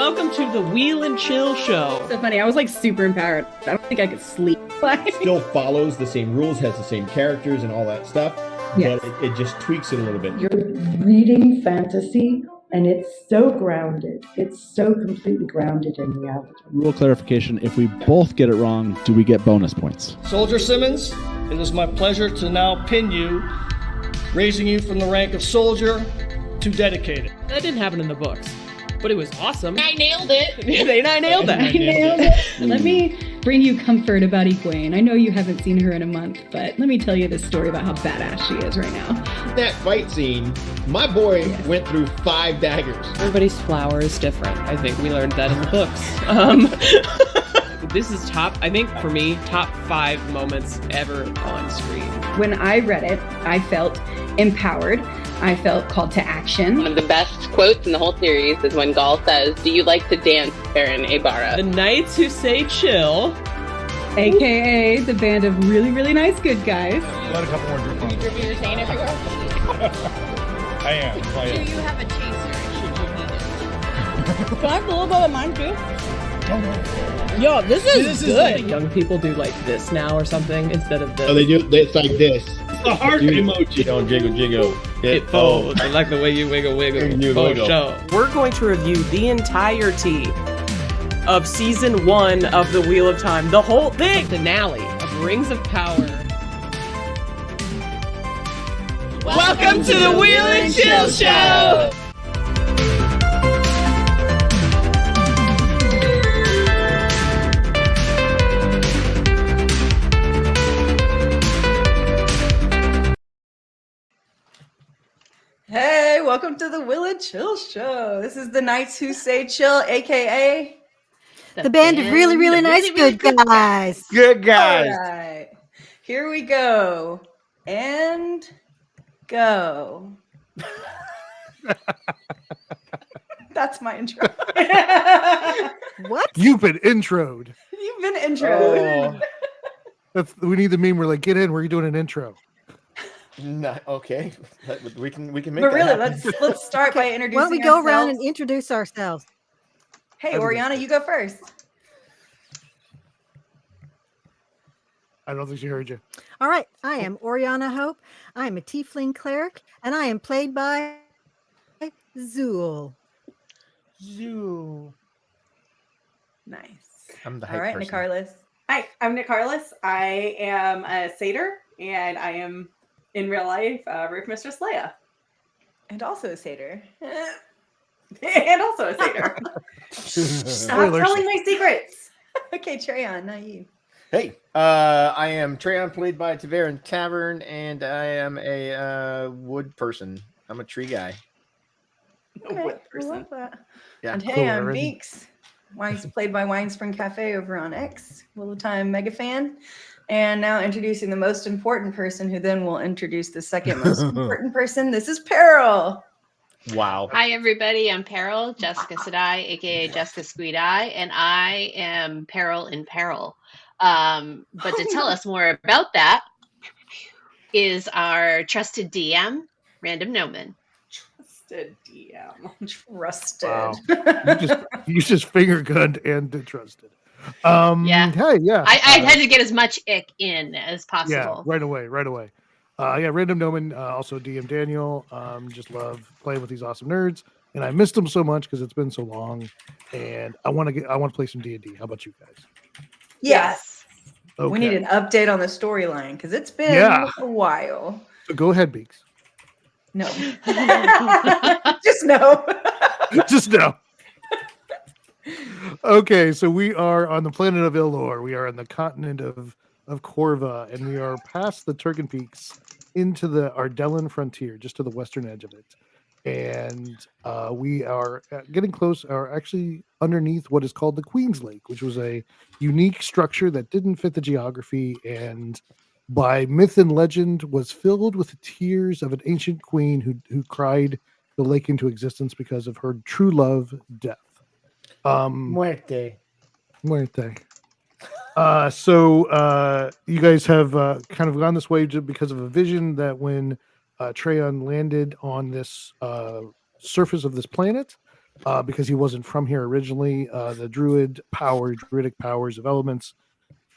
welcome to the Wheel and Chill Show. So funny. I was like super empowered. I don't think I could sleep. Still follows the same rules, has the same characters and all that stuff, Yes. but it just tweaks it a little bit. You're reading fantasy, and it's so grounded. It's so completely grounded in reality. Rule clarification, if we both get it wrong, do we get bonus points? Soldier Simmons, it is my pleasure to now pin you, raising you from the rank of soldier to dedicated. That didn't happen in the books, but it was awesome. I nailed it. I nailed that. I nailed it. Let me bring you comfort about Egwene. I know you haven't seen her in a month, but let me tell you this story about how badass she is right now. That fight scene, my boy went through 5 daggers. Everybody's flower is different. I think we learned that in the books. This is I think for me, top 5 moments ever on screen. When I read it, I felt empowered. I felt called to action. One of the best quotes in the whole series is when Gaul says, "Do you like to dance, Baron Ibarra?" The Knights Who Say Chill, AKA the band of really, really nice good guys. Let a couple more drip on. Can you drip your stain everywhere? I am. Do you have a chaser should you need it? Can I have a little bit of mine too? Yo, this is good. Young people do like this now or something instead of this. Oh, it's like this. It's the heart emoji. Don't jiggle. It folds. I like the way you wiggle. You Oh, wiggle. show. We're going to review the entirety of season 1 of the Wheel of Time. The whole thing. Finale of Rings of Power. Welcome to the Wheel and Chill Show! Hey, welcome to the Will and Chill Show. This is the Knights Who Say Chill, aka the band of really, really nice good guys. Good guys. All right, here we go and go. That's my intro. What? You've been introed. You've been introed. We need the meme where like, get in. Where are you doing an intro? Okay, we can make. But that really, happen. let's start by introducing. Why don't we go around ourselves. and introduce ourselves? Hey, Oriana, you go first. I don't think she heard you. All right, I am Oriana Hope. I am a tiefling cleric, and I am played by Zool. Nice. I'm the All hype right, person. Nicarlis. Hi, I'm Nick Carlos. I am a satyr, and I am in real life Roof Mistress Leia, And also a satyr. and also a satyr. Stop Spoilers. telling my secrets. Okay, Treyon, not you. Hey, I am Treyon, played by Taverin Tavern, and I am a wood person. I'm a tree guy. Okay, Wood I person. love that. Yeah. And hey, Cool, I'm Erin. Beeks. Wines played by Wine Spring Cafe over on X. Will Time mega fan. And now introducing the most important person, who then will introduce the second most important person. This is Peril. Wow. Hi, everybody. I'm Peril, Jessica Sadai, aka Jessica Squeed Eye, and I am Peril in Peril. But to tell us more about that is our trusted DM, Random Gnomon. Trusted DM. Trusted. Wow. You just finger gunned and did trusted. Yeah. Hey, yeah. I had to get as much ick in as possible. Yeah, right away. Random Gnomon, also DM Daniel. Just love playing with these awesome nerds, and I missed them so much because it's been so long, and I want to play some D&D. How about you guys? Yes. Okay. We need an update on the storyline because it's been a while. So go ahead, Beeks. No. Just no. Just no. Okay, so we are on the planet of Ilor. We are on the continent of Corva, and we are past the Turken Peaks into the Ardellan frontier, just to the western edge of it. And we are getting close, are actually underneath what is called the Queen's Lake, which was a unique structure that didn't fit the geography, and by myth and legend was filled with the tears of an ancient queen who cried the lake into existence because of her true love, death. Muerte. So you guys have kind of gone this way because of a vision that when Treyon landed on this surface of this planet, because he wasn't from here originally. The druidic powers of elements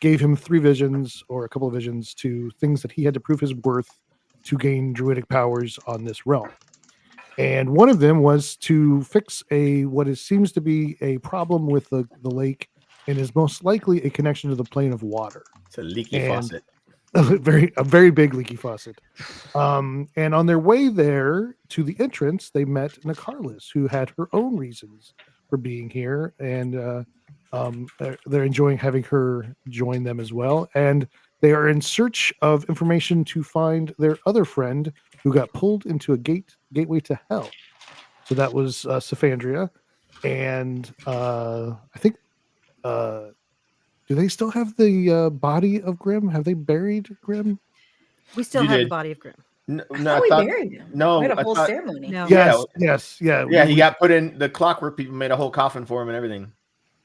gave him 3 visions or a couple of visions to things that he had to prove his worth to gain druidic powers on this realm. And one of them was to fix seems to be a problem with the lake, and is most likely a connection to the plane of water. It's a leaky faucet. A very big leaky faucet. And on their way there to the entrance, they met Nicarlis, who had her own reasons for being here, and they're enjoying having her join them as well. And they are in search of information to find their other friend who got pulled into a gateway to hell. So that was Safandria, and I think. Do they still have the body of Grim? Have they buried Grim? We still have the body of Grim. No, We buried him. No, we had a I whole thought- ceremony. No. Yes. Yeah, he got put in the clockwork. People made a whole coffin for him and everything.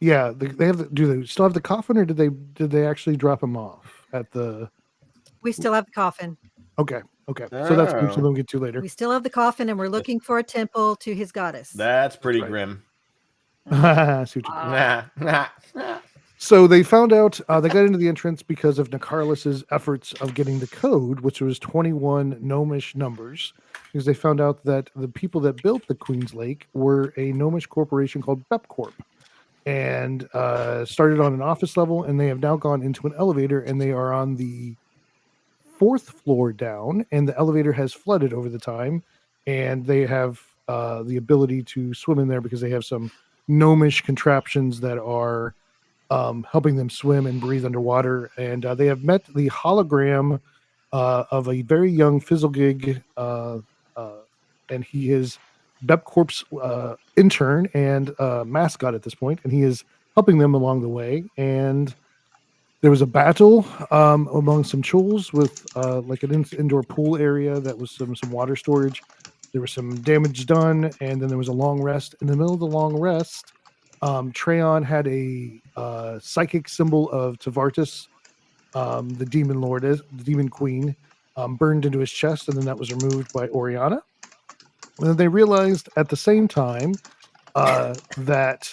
Yeah, they have. Do they still have the coffin, or did they actually drop him off at the? We still have the coffin. Okay. So that's something we'll get to later. We still have the coffin, and we're looking for a temple to his goddess. That's pretty grim. So they found out they got into the entrance because of Nicarlis's efforts of getting the code, which was 21 gnomish numbers, because they found out that the people that built the Queen's Lake were a gnomish corporation called BepCorp, and started on an office level, and they have now gone into an elevator, and they are on the 4th floor down, and the elevator has flooded over the time, and they have the ability to swim in there because they have some gnomish contraptions that are helping them swim and breathe underwater. And they have met the hologram of a very young Fizzlegig, and he is BepCorp's intern and mascot at this point, and he is helping them along the way. And there was a battle among some chulls with like an indoor pool area that was some water storage. There was some damage done, and then there was a long rest. In the middle of the long rest, Treon had a psychic symbol of Tavartis, the demon queen, burned into his chest, and then that was removed by Oriana. And then they realized at the same time that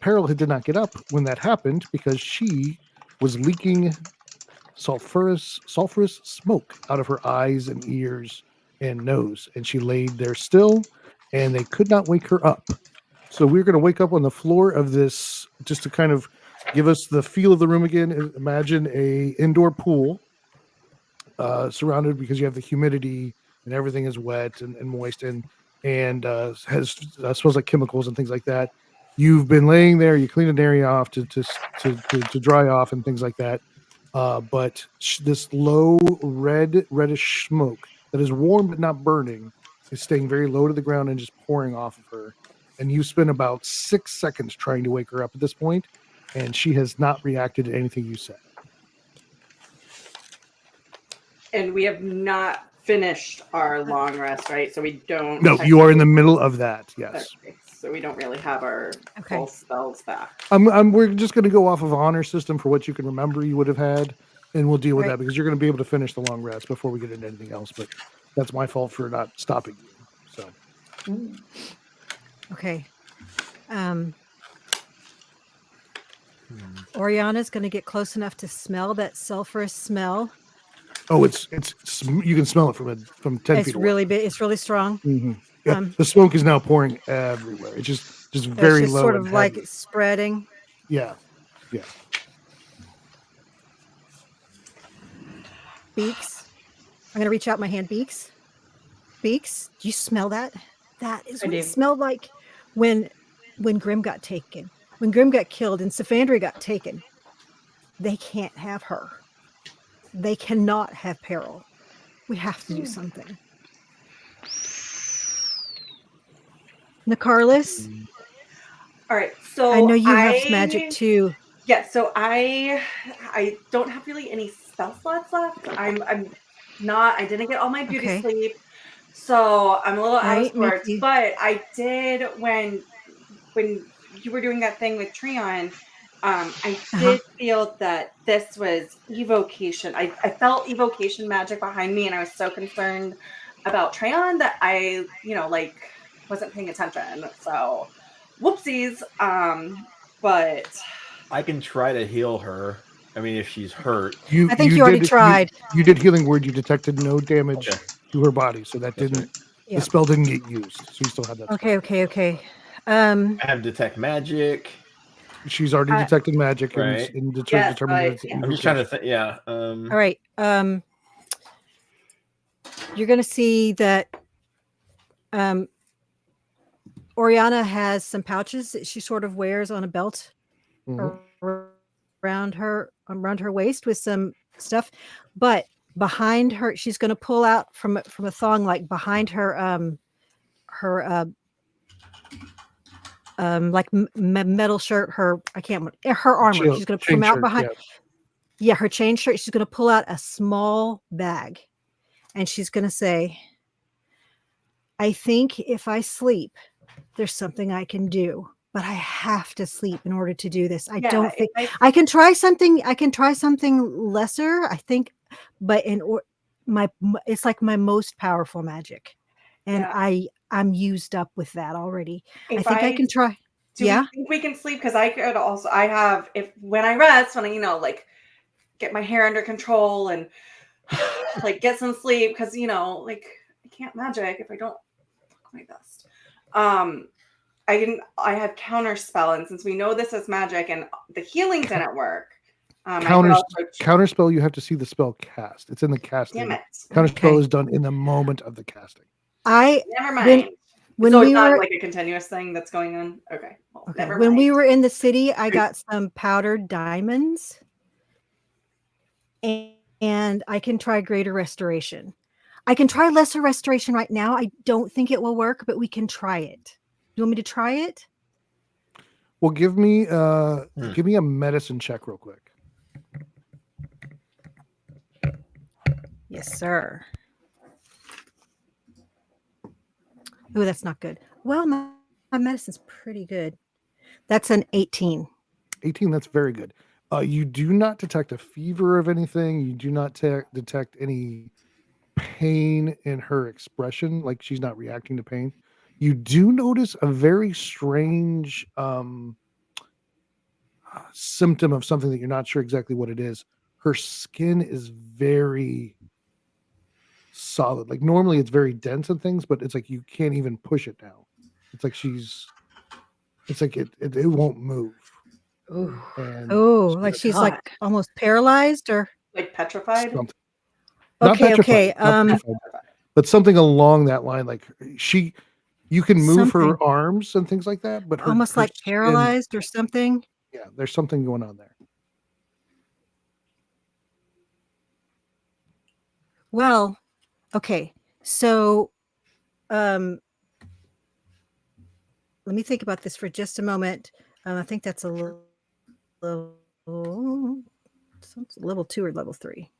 Peril did not get up when that happened, because she was leaking sulfurous smoke out of her eyes and ears and nose, and she laid there still, and they could not wake her up. So we're going to wake up on the floor of this, just to kind of give us the feel of the room again. Imagine a indoor pool surrounded, because you have the humidity and everything is wet and moist and has smells like chemicals and things like that. You've been laying there. You clean an area off to dry off and things like that. But this low reddish smoke that is warm but not burning is staying very low to the ground and just pouring off of her. And you spend about 6 seconds trying to wake her up at this point, and she has not reacted to anything you said. And we have not finished our long rest, right? So we don't. No, you are in the middle of that. Yes. Okay. So we don't really have our full spells back. We're just going to go off of honor system for what you can remember you would have had, and we'll deal with that, because you're going to be able to finish the long rest before we get into anything else. But that's my fault for not stopping you. So. Okay. Oriana's going to get close enough to smell that sulfurous smell. Oh, it's you can smell it from 10 feet It's away. really big. It's really strong. Mm-hmm. Yeah, the smoke is now pouring everywhere. It's just very it's just low. sort of and like heavy. it's spreading. Yeah. Beaks. I'm going to reach out my hand. Beaks. Beaks. Do you smell that? That is what it smelled like when Grim got taken. When Grim got killed and Safandria got taken. They can't have her. They cannot have Peril. We have to do something. Nicarlis? All right, so I know you have magic too. Yeah, so I don't have really any spell slots left. I didn't get all my beauty sleep, so I'm a little out of sorts. But I did when you were doing that thing with Treon. I did feel that this was evocation. I felt evocation magic behind me, and I was so concerned about Treon that I, wasn't paying attention. So whoopsies. But I can try to heal her. I mean, if she's hurt. I think you already tried. You did healing word. You detected no damage to her body, so that didn't. Yep. The spell didn't get used, so you still have that. Okay. I have detect magic. She's already detected magic right. and determined that it's I'm just trying to think. Yeah. All right. You're going to see that Oriana has some pouches that she sort of wears on a belt around her waist with some stuff, but behind her, she's going to pull out from a thong, like behind her like metal shirt, her armor. She's going to come out behind. Yeah, her chain shirt. She's going to pull out a small bag, and she's going to say, "I think if I sleep, there's something I can do, but I have to sleep in order to do this. I don't think I can try something. I can try something lesser. I think, but it's like my most powerful magic, and I'm used up with that already. I think I can try." Do you think we can sleep? Because I could also. I have when I rest, when I like get my hair under control and like get some sleep, because like I can't magic if I don't look my best. I have counter spell, and since we know this is magic and the healing didn't work, counter spell, you have to see the spell cast. It's in the casting. Damn it. Counter spell is done in the moment of the casting. Never mind. So it's not like a continuous thing that's going on. Okay. Well, never mind. When we were in the city, I got some powdered diamonds, and I can try greater restoration. I can try lesser restoration right now. I don't think it will work, but we can try it. You want me to try it? Well, give me a medicine check real quick. Yes, sir. Oh, that's not good. Well, my medicine's pretty good. That's an 18. 18, that's very good. You do not detect a fever of anything. You do not detect any pain in her expression, like she's not reacting to pain. You do notice a very strange symptom of something that you're not sure exactly what it is. Her skin is very solid. Like normally it's very dense and things, but it's like you can't even push it now. It's like it won't move. Like she's like almost paralyzed or like petrified. Not Okay. petrified, but something along that line. Like you can move her arms and things like that, but almost like paralyzed or something. Yeah, there's something going on there. Well, okay. So, let me think about this for just a moment. I think that's a level 2 or level 3.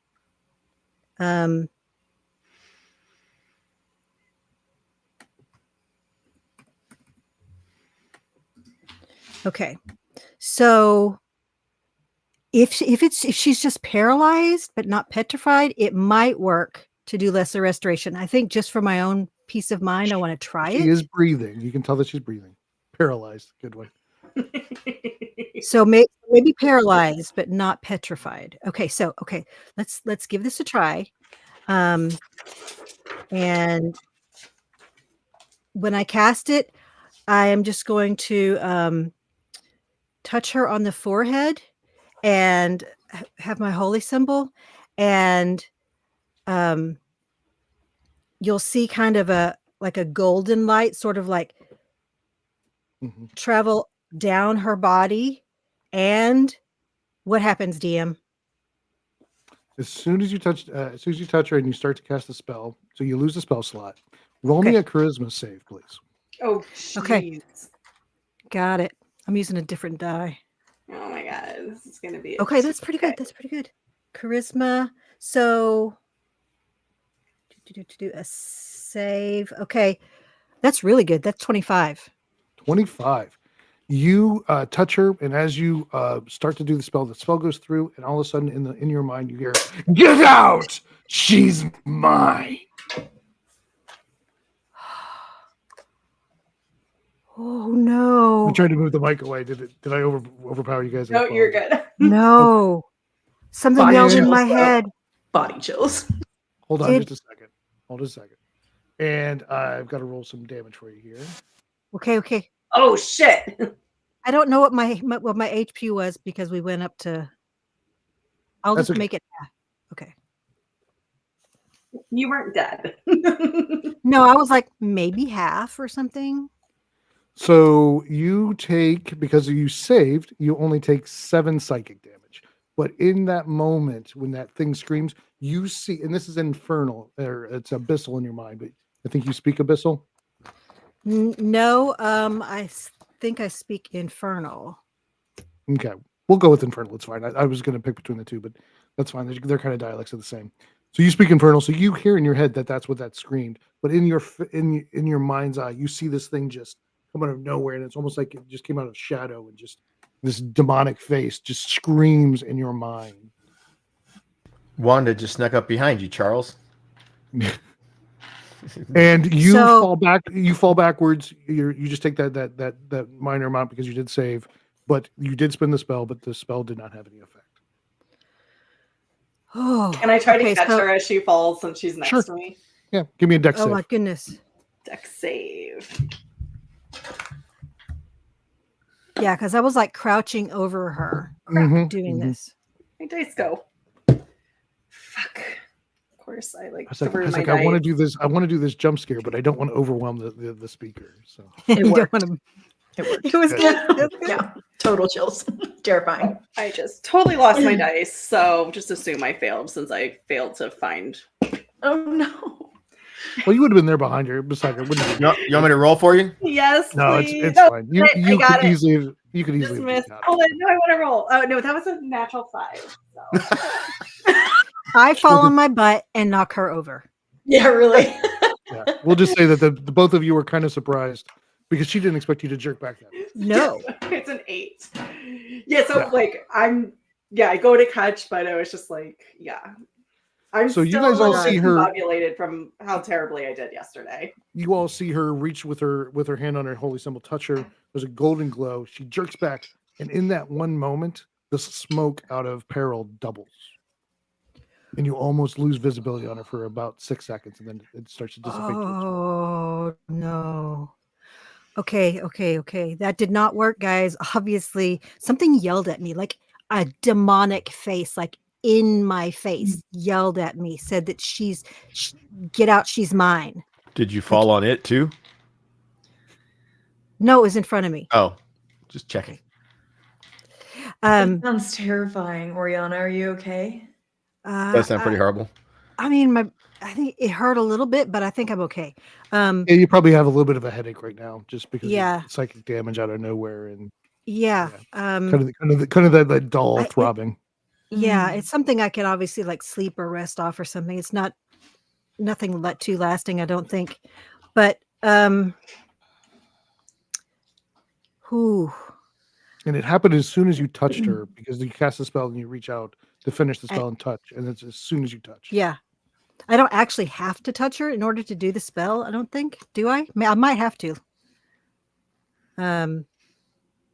Okay. So if she's just paralyzed but not petrified, it might work to do lesser restoration. I think just for my own peace of mind, I want to try it. She is breathing. You can tell that she's breathing. Paralyzed. Good one. So maybe paralyzed but not petrified. Okay, let's give this a try. And when I cast it, I am just going to touch her on the forehead and have my holy symbol, and you'll see kind of a golden light sort of like travel down her body. And what happens, DM? As soon as you touch her and you start to cast the spell, so you lose the spell slot. Roll me a charisma save, please. Oh, geez. Okay. Got it. I'm using a different die. Oh my god, this is gonna be okay. That's pretty good. That's pretty good. Charisma. So to do a save. Okay, that's really good. That's 25. 25. You touch her, and as you start to do the spell goes through, and all of a sudden, in your mind, you hear, "Get out! She's mine." Oh no! I'm trying to move the mic away. Did I overpower you guys? No, you're good. No. Something Body yelled in chills, my though. head. Body chills. Hold on just a second. Hold just a second. And I've got to roll some damage for you here. Okay. Oh shit! I don't know what my HP was because we went up to. I'll That's just okay. make it. Okay. You weren't dead. No, I was like maybe half or something. So you take, because you saved, you only take 7 psychic damage. But in that moment when that thing screams, you see, and this is infernal, or it's abyssal in your mind, but I think you speak abyssal. No, I think I speak infernal. Okay, we'll go with infernal. It's fine. I was going to pick between the two, but that's fine. They're kind of dialects of the same. So you speak infernal. So you hear in your head that that's what that screamed, but in your mind's eye, you see this thing just come out of nowhere, and it's almost like it just came out of shadow, and just this demonic face just screams in your mind. Wanda just snuck up behind you, Charles. And you fall back. You fall backwards. You just take that minor amount because you did save, but you did spend the spell, but the spell did not have any effect. Oh, Can I try to catch her as she falls since she's next to me? Yeah, give me a dex Oh save. my goodness. Dex save. Yeah, because I was like crouching over her doing this. My dice go. Fuck. Of course, I like. I was like, I want to do this. I want to do this jump scare, but I don't want to overwhelm the speaker. So It worked. It worked. It was good. Yeah, total chills. Terrifying. I just totally lost my dice, so just assume I failed since I failed to find. Oh no. Well, you would have been there behind her, beside her, wouldn't you? You want me to roll for you? Yes, No, please. it's No, fine. You I got could it. easily have Dismiss. got it. Hold on, no, I want to roll. Oh no, that was a natural 5. So. I fall on my butt and knock her over. Yeah, really. Yeah. We'll just say that the both of you were kind of surprised because she didn't expect you to jerk back that way. No. It's an 8. Yeah, so like I go to catch, but I was just like, I'm So you still guys a all little see her- discombobulated from how terribly I did yesterday. You all see her reach with her hand on her holy symbol, touch her. There's a golden glow. She jerks back, and in that one moment, the smoke out of Peril doubles, and you almost lose visibility on her for about 6 seconds, and then it starts to dissipate. Oh no. Okay. That did not work, guys. Obviously, something yelled at me, like a demonic face, like in my face, yelled at me, said that get out, she's mine. Did you fall on it too? No, it was in front of me. Oh, just checking. That sounds terrifying. Oriana, are you okay? That sounds pretty horrible. I mean, I think it hurt a little bit, but I think I'm okay. Yeah, you probably have a little bit of a headache right now, just because Yeah. of psychic damage out of nowhere, and Yeah. kind of that dull throbbing. Yeah, it's something I can obviously like sleep or rest off or something. It's nothing too lasting, I don't think. But whew. And it happened as soon as you touched her, because you cast the spell and you reach out to finish the spell and touch, and it's as soon as you touch. Yeah. I don't actually have to touch her in order to do the spell, I don't think. Do I? I might have to. I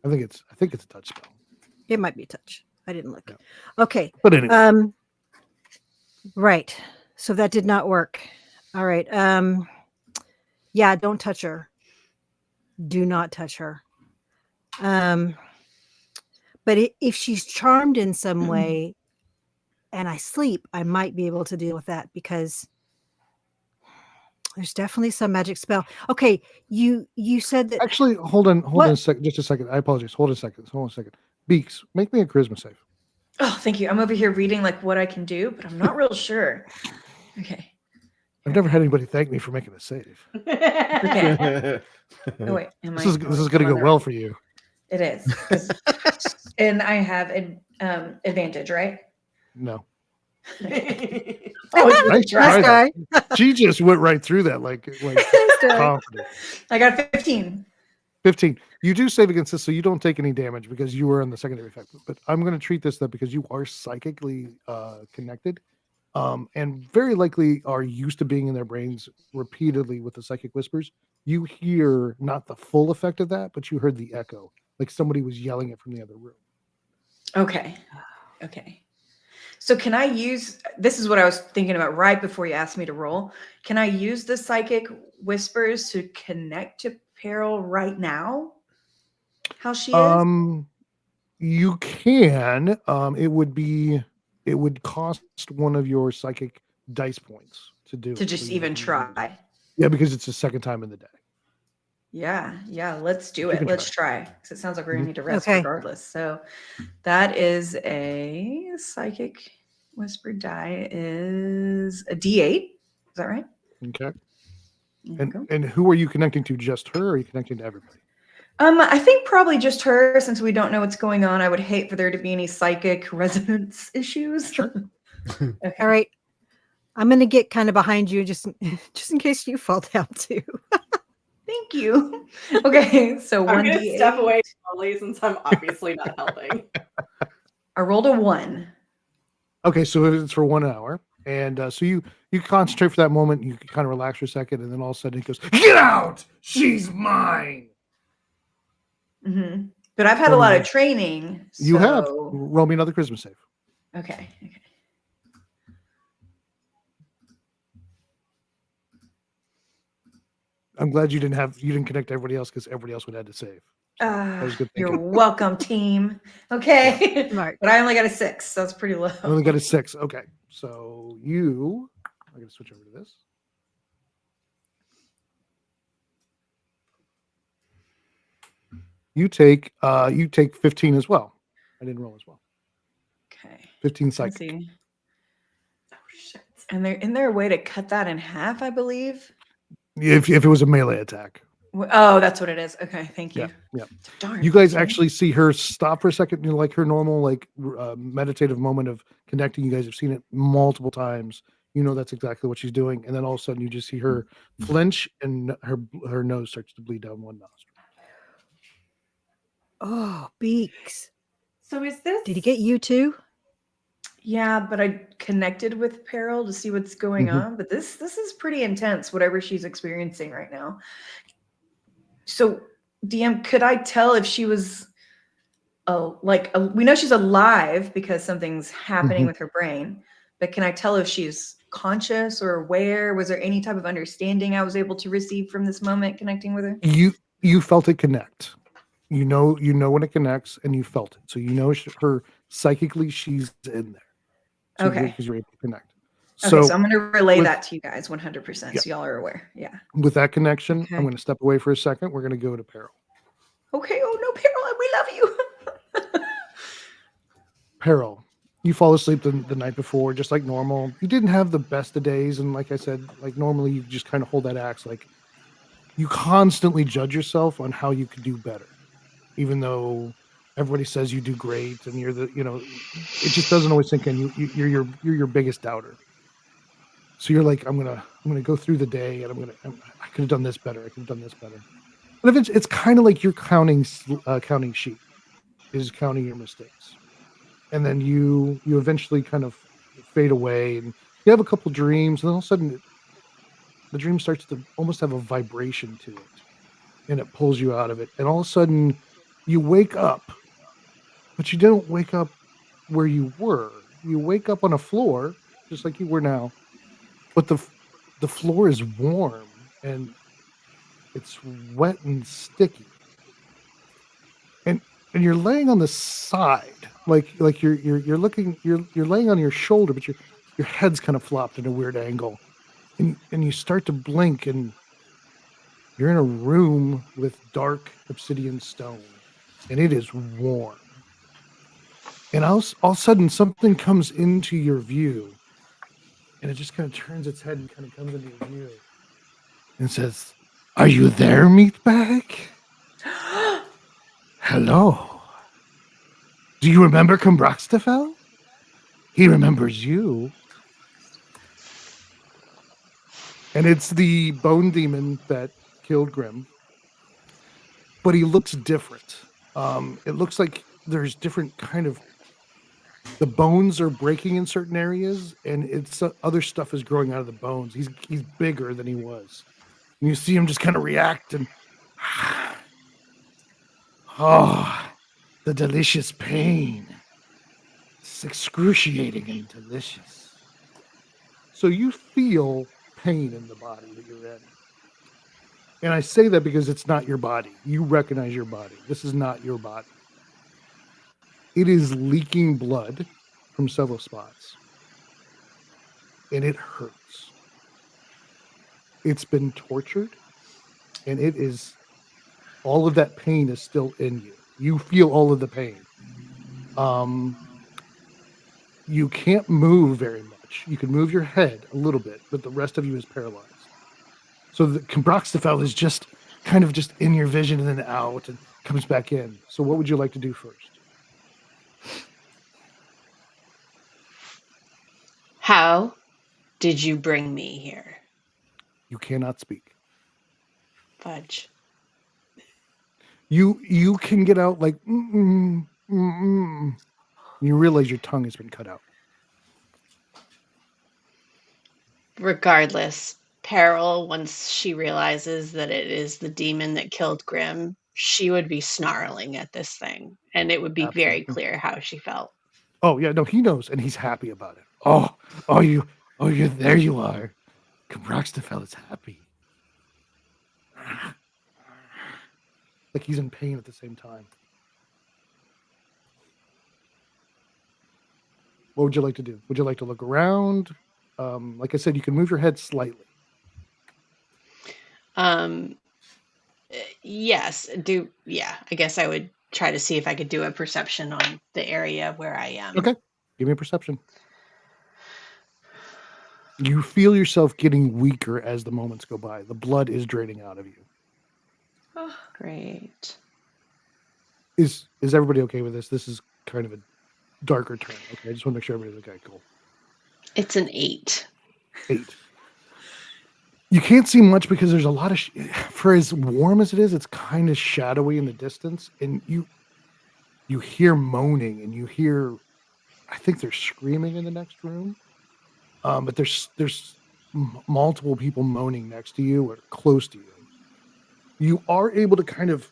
think it's a touch spell. It might be touch. I didn't look. Yeah. Okay. But anyway. Right. So that did not work. All right. Yeah, don't touch her. Do not touch her. But if she's charmed in some way and I sleep, I might be able to deal with that, because there's definitely some magic spell. Okay, you said that. Actually, hold on a second. Just a second. I apologize. Hold on a second. Beaks, make me a charisma save. Oh, thank you. I'm over here reading like what I can do, but I'm not real sure. Okay. I've never had anybody thank me for making a save. Okay. Oh wait, this is going to go well for you. It is. And I have an advantage, right? No. Oh, nice try. She just went right through that like confident. I got 15. 15. You do save against this, so you don't take any damage because you were on the secondary effect. But I'm going to treat this that because you are psychically connected, and very likely are used to being in their brains repeatedly with the psychic whispers. You hear not the full effect of that, but you heard the echo, like somebody was yelling it from the other room. Okay. So can I use, this is what I was thinking about right before you asked me to roll. Can I use the psychic whispers to connect to Peril right now? How she is? You can. It would cost one of your psychic dice points to do To it. just So even try. Yeah, because it's the second time in the day. Yeah, let's do You it. can Let's try. Because it sounds like we're gonna Mhm. need to rest Okay. regardless. So that is a psychic whisper die is a D8. Is that right? Okay. There we go. And who are you connecting to? Just her, or are you connecting to everybody? I think probably just her, since we don't know what's going on. I would hate for there to be any psychic resonance issues. All right. I'm going to get kind of behind you just in case you fall down too. Thank you. Okay, so I'm going 1d8. to step away slowly since I'm obviously not helping. I rolled a 1. Okay, so it's for 1 hour. And so you concentrate for that moment, you kind of relax for a second, and then all of a sudden it goes, "Get out! She's mine!" Mm-hmm. But I've had a lot of training. You have. so- Roll me another charisma save. Okay. I'm glad you didn't connect everybody else, because everybody else would have had to save. That was good You're thinking. welcome, team. Okay. Smart. But I only got a 6, so that's pretty low. I only got a 6. Okay. So I'm going to switch over to this. You take 15 as well. I didn't roll as well. Okay. 15 Let's psychic. see. Oh shit. And isn't there a way to cut that in half, I believe? If it was a melee attack. Oh, that's what it is. Okay, thank you. Yeah. Darn. You guys okay. actually see her stop for a second, like her normal meditative moment of connecting. You guys have seen it multiple times. You know that's exactly what she's doing, and then all of a sudden you just see her flinch, and her nose starts to bleed down one nostril. Oh, Beaks. So is this? Did he get you too? Yeah, but I connected with Peril to see what's going Mhm. on. But this is pretty intense, whatever she's experiencing right now. So, DM, could I tell if she was, we know she's alive because something's happening Mhm. with her brain, but can I tell if she's conscious or aware? Was there any type of understanding I was able to receive from this moment connecting with her? You felt it connect. You know when it connects, and you felt it. So you know her psychically, she's in there. So Okay. Because you're able to connect. Okay, so I'm going to relay with- that to you guys 100%, Yeah. so y'all are aware. Yeah. With that connection, Okay. I'm going to step away for a second. We're going to go to Peril. Okay. Oh no, Peril, we love you. Peril, you fall asleep the night before, just like normal. You didn't have the best of days, and like I said, like normally you just kind of hold that axe. Like you constantly judge yourself on how you could do better, even though everybody says you do great, and you're it just doesn't always sink in. You're your biggest doubter. So you're like, I'm gonna go through the day, and I could have done this better. I could have done this better. But if it's kind of like you're counting sheep, is counting your mistakes. And then you eventually kind of fade away, and you have a couple dreams, and then all of a sudden the dream starts to almost have a vibration to it, and it pulls you out of it. And all of a sudden you wake up, but you don't wake up where you were. You wake up on a floor just like you were now, but the floor is warm and it's wet and sticky. And you're laying on the side, like you're laying on your shoulder, but your head's kind of flopped in a weird angle, and you start to blink, and you're in a room with dark obsidian stone, and it is warm. And all of a sudden something comes into your view, and it just kind of turns its head and kind of comes into your view and says, "Are you there, meatbag? Hello. Do you remember Combraxtafel? He remembers you." And it's the bone demon that killed Grim. But he looks different. It looks like there's different kind of The bones are breaking in certain areas, and it's other stuff is growing out of the bones. He's bigger than he was. And you see him just kind of react and the delicious pain. It's excruciating and delicious. So you feel pain in the body that you're in. And I say that because it's not your body. You recognize your body. This is not your body. It is leaking blood from several spots. And it hurts. It's been tortured. And it is, all of that pain is still in you. You feel all of the pain. You can't move very much. You can move your head a little bit, but the rest of you is paralyzed. So the Broxtafel is just kind of just in your vision and then out and comes back in. So what would you like to do first? How did you bring me here? You cannot speak. Fudge. You can get out like mm-mm, mm-mm. You realize your tongue has been cut out. Regardless, Peril, once she realizes that it is the demon that killed Grim, she would be snarling at this thing, and it would be very clear how she felt. Oh yeah, no, he knows, and he's happy about it. You there you are. Broxtafel is happy. Like he's in pain at the same time. What would you like to do? Would you like to look around? Like I said, you can move your head slightly. Yes, I guess I would try to see if I could do a perception on the area where I am. Okay, give me a perception. You feel yourself getting weaker as the moments go by. The blood is draining out of you. Oh, great. Is everybody okay with this? This is kind of a darker turn. Okay, I just want to make sure everybody's okay. Cool. It's an 8. 8. You can't see much because there's a lot of for as warm as it is, it's kind of shadowy in the distance, and you hear moaning, and you hear, I think they're screaming in the next room, but there's multiple people moaning next to you or close to you. You are able to kind of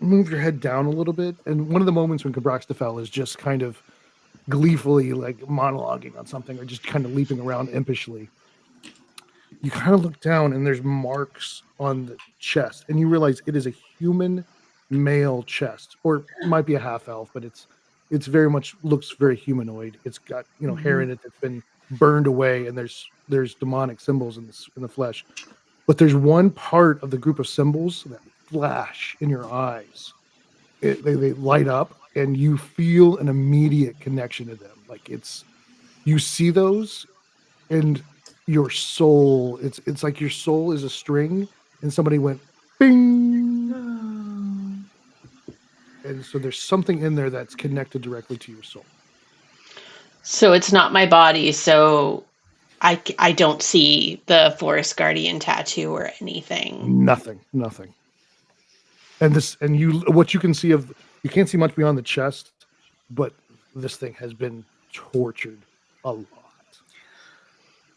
move your head down a little bit, and one of the moments when Broxtafel is just kind of gleefully like monologuing on something or just kind of leaping around impishly, you kind of look down and there's marks on the chest, and you realize it is a human male chest, or it might be a half elf, but it's very much looks very humanoid. It's got hair in it that's been burned away, and there's demonic symbols in the flesh. But there's one part of the group of symbols that flash in your eyes. They light up, and you feel an immediate connection to them. Like you see those, and your soul, it's like your soul is a string, and somebody went bing. And so there's something in there that's connected directly to your soul. So it's not my body, so I don't see the Forest Guardian tattoo or anything. Nothing. And what you can see you can't see much beyond the chest, but this thing has been tortured a lot.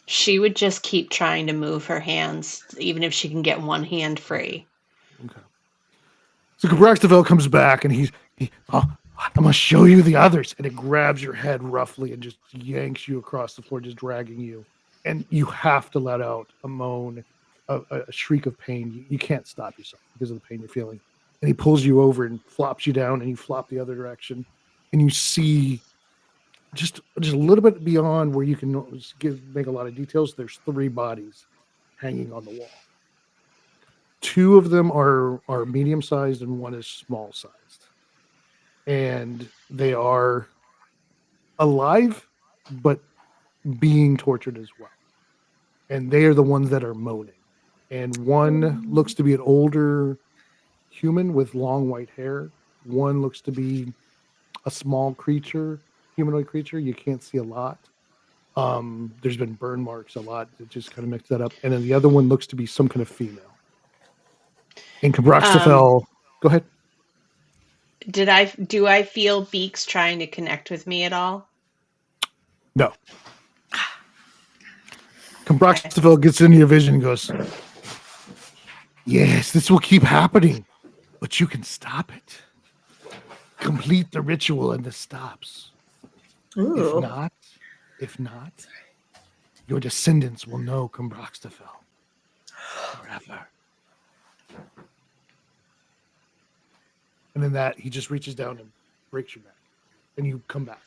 She would just keep trying to move her hands, even if she can get one hand free. Okay. So Broxtafel comes back, and I'm going to show you the others. And it grabs your head roughly and just yanks you across the floor, just dragging you. And you have to let out a moan, a shriek of pain. You can't stop yourself because of the pain you're feeling. And he pulls you over and flops you down, and you flop the other direction. And you see just a little bit beyond where you can make a lot of details. There's 3 bodies hanging on the wall. 2 of them are medium-sized, and 1 is small-sized. And they are alive, but being tortured as well. And they are the ones that are moaning. And one looks to be an older human with long white hair. One looks to be a small creature, humanoid creature. You can't see a lot. There's been burn marks a lot. It just kind of mixed that up. And then the other one looks to be some kind of female. And Broxtafel, go ahead. Do I feel Beaks trying to connect with me at all? No. Comproxifel gets into your vision and goes, yes, this will keep happening, but you can stop it. Complete the ritual and this stops. Ooh. If not, your descendants will know Comproxifel forever. And then that, he just reaches down and breaks your back, and you come back.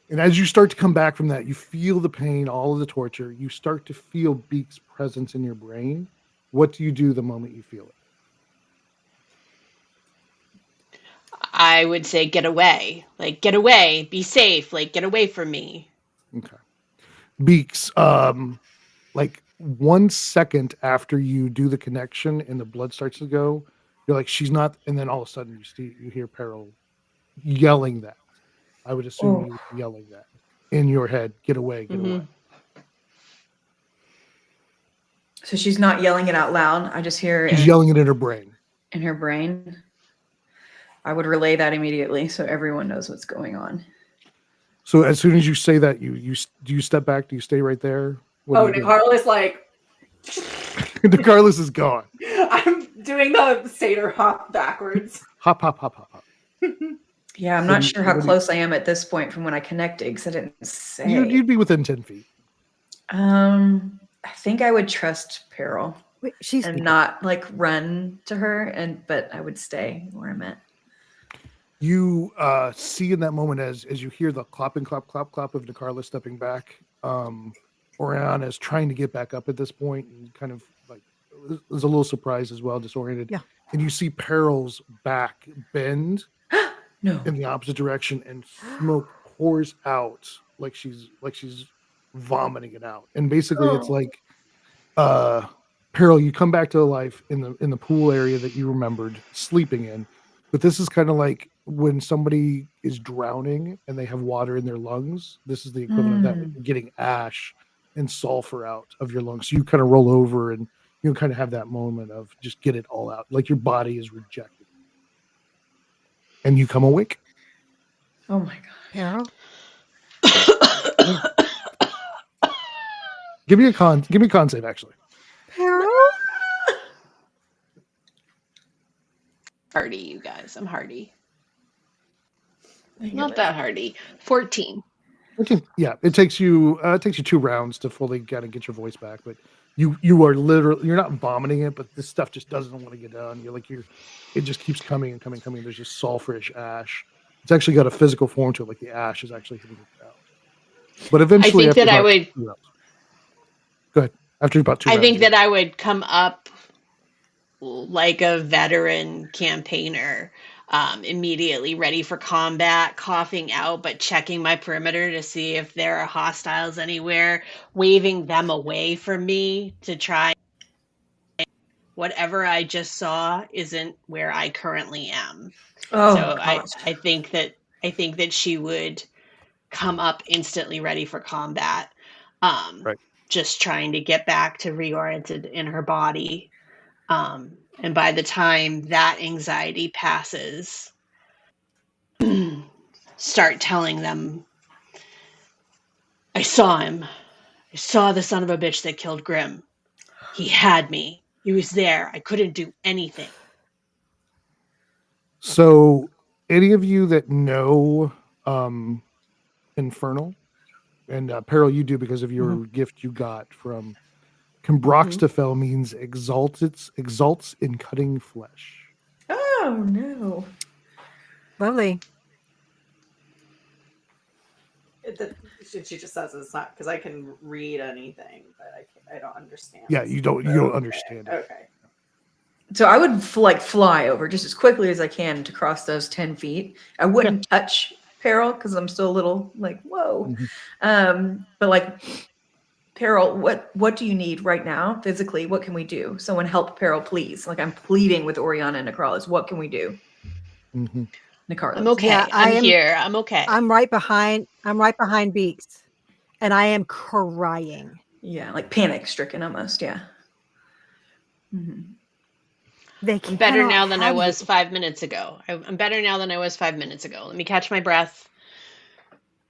And as you start to come back from that, you feel the pain, all of the torture. You start to feel Beak's presence in your brain. What do you do the moment you feel it? I would say get away. Like, get away. Be safe. Like, get away from me. Okay. Beaks, like 1 second after you do the connection and the blood starts to go, you're like, she's not. And then all of a sudden you hear Peril yelling that. I would assume you were yelling that in your head. Get away, get away. So she's not yelling it out loud. I just hear She's yelling it in her brain. In her brain. I would relay that immediately so everyone knows what's going on. So as soon as you say that, do you step back? Do you stay right there? Nicarlis like Nicarlis is gone. I'm doing the satyr hop backwards. Hop, hop, hop, hop, hop. Yeah, I'm not sure how close I am at this point from when I connected because I didn't say. You'd be within 10 feet. I think I would trust Peril. Wait, and not like run to her, but I would stay where I'm at. You see in that moment as you hear the clopping, clop, clop, clop of Nicarlis stepping back. Oriana is trying to get back up at this point and kind of like was a little surprised as well, disoriented. Yeah. And you see Peril's back bend no. in the opposite direction, and smoke pours out like she's vomiting it out. And basically it's like Peril, you come back to life in the pool area that you remembered sleeping in. But this is kind of like when somebody is drowning and they have water in their lungs. This is the equivalent of that, getting ash and sulfur out of your lungs. So you kind of roll over and you kind of have that moment of just get it all out. Like your body is rejected. And you come awake. Oh my God. Peril? Give me a con save, actually. Peril? Hardy, you guys. I'm hardy. Not that hardy. 14. 14. Yeah, it takes you 2 rounds to fully kind of get your voice back, but you are literally, you're not vomiting it, but this stuff just doesn't want to get done. It just keeps coming and coming. There's just sulfurish ash. It's actually got a physical form to it, like the ash is actually hitting it out. But eventually, I think that I would. Go ahead. After about 2 rounds. I think that I would come up like a veteran campaigner, immediately ready for combat, coughing out, but checking my perimeter to see if there are hostiles anywhere, waving them away from me to try. Whatever I just saw isn't where I currently am. Oh, so I think that she would come up instantly ready for combat. Right. Just trying to get back to reoriented in her body. And by the time that anxiety passes, start telling them, I saw him. I saw the son of a bitch that killed Grim. He had me. He was there. I couldn't do anything. So any of you that know Infernal, and Peril, you do because of your gift you got from Comproxifel, means exalts in cutting flesh. Oh no. Lovely. She just says it's not because I can read anything, but I don't understand. Yeah, you don't understand it. Okay. So I would fly over just as quickly as I can to cross those 10 feet. I wouldn't touch Peril because I'm still a little like, whoa. But like, Peril, what do you need right now physically? What can we do? Someone help Peril, please. Like, I'm pleading with Oriana and Nicarlis. What can we do? Nicarlis. I'm okay. Yeah, I'm here. I'm okay. I'm right behind Beaks, and I am crying. Yeah, like panic stricken almost. Yeah. I'm better now than I was 5 minutes ago. I'm better now than I was 5 minutes ago. Let me catch my breath.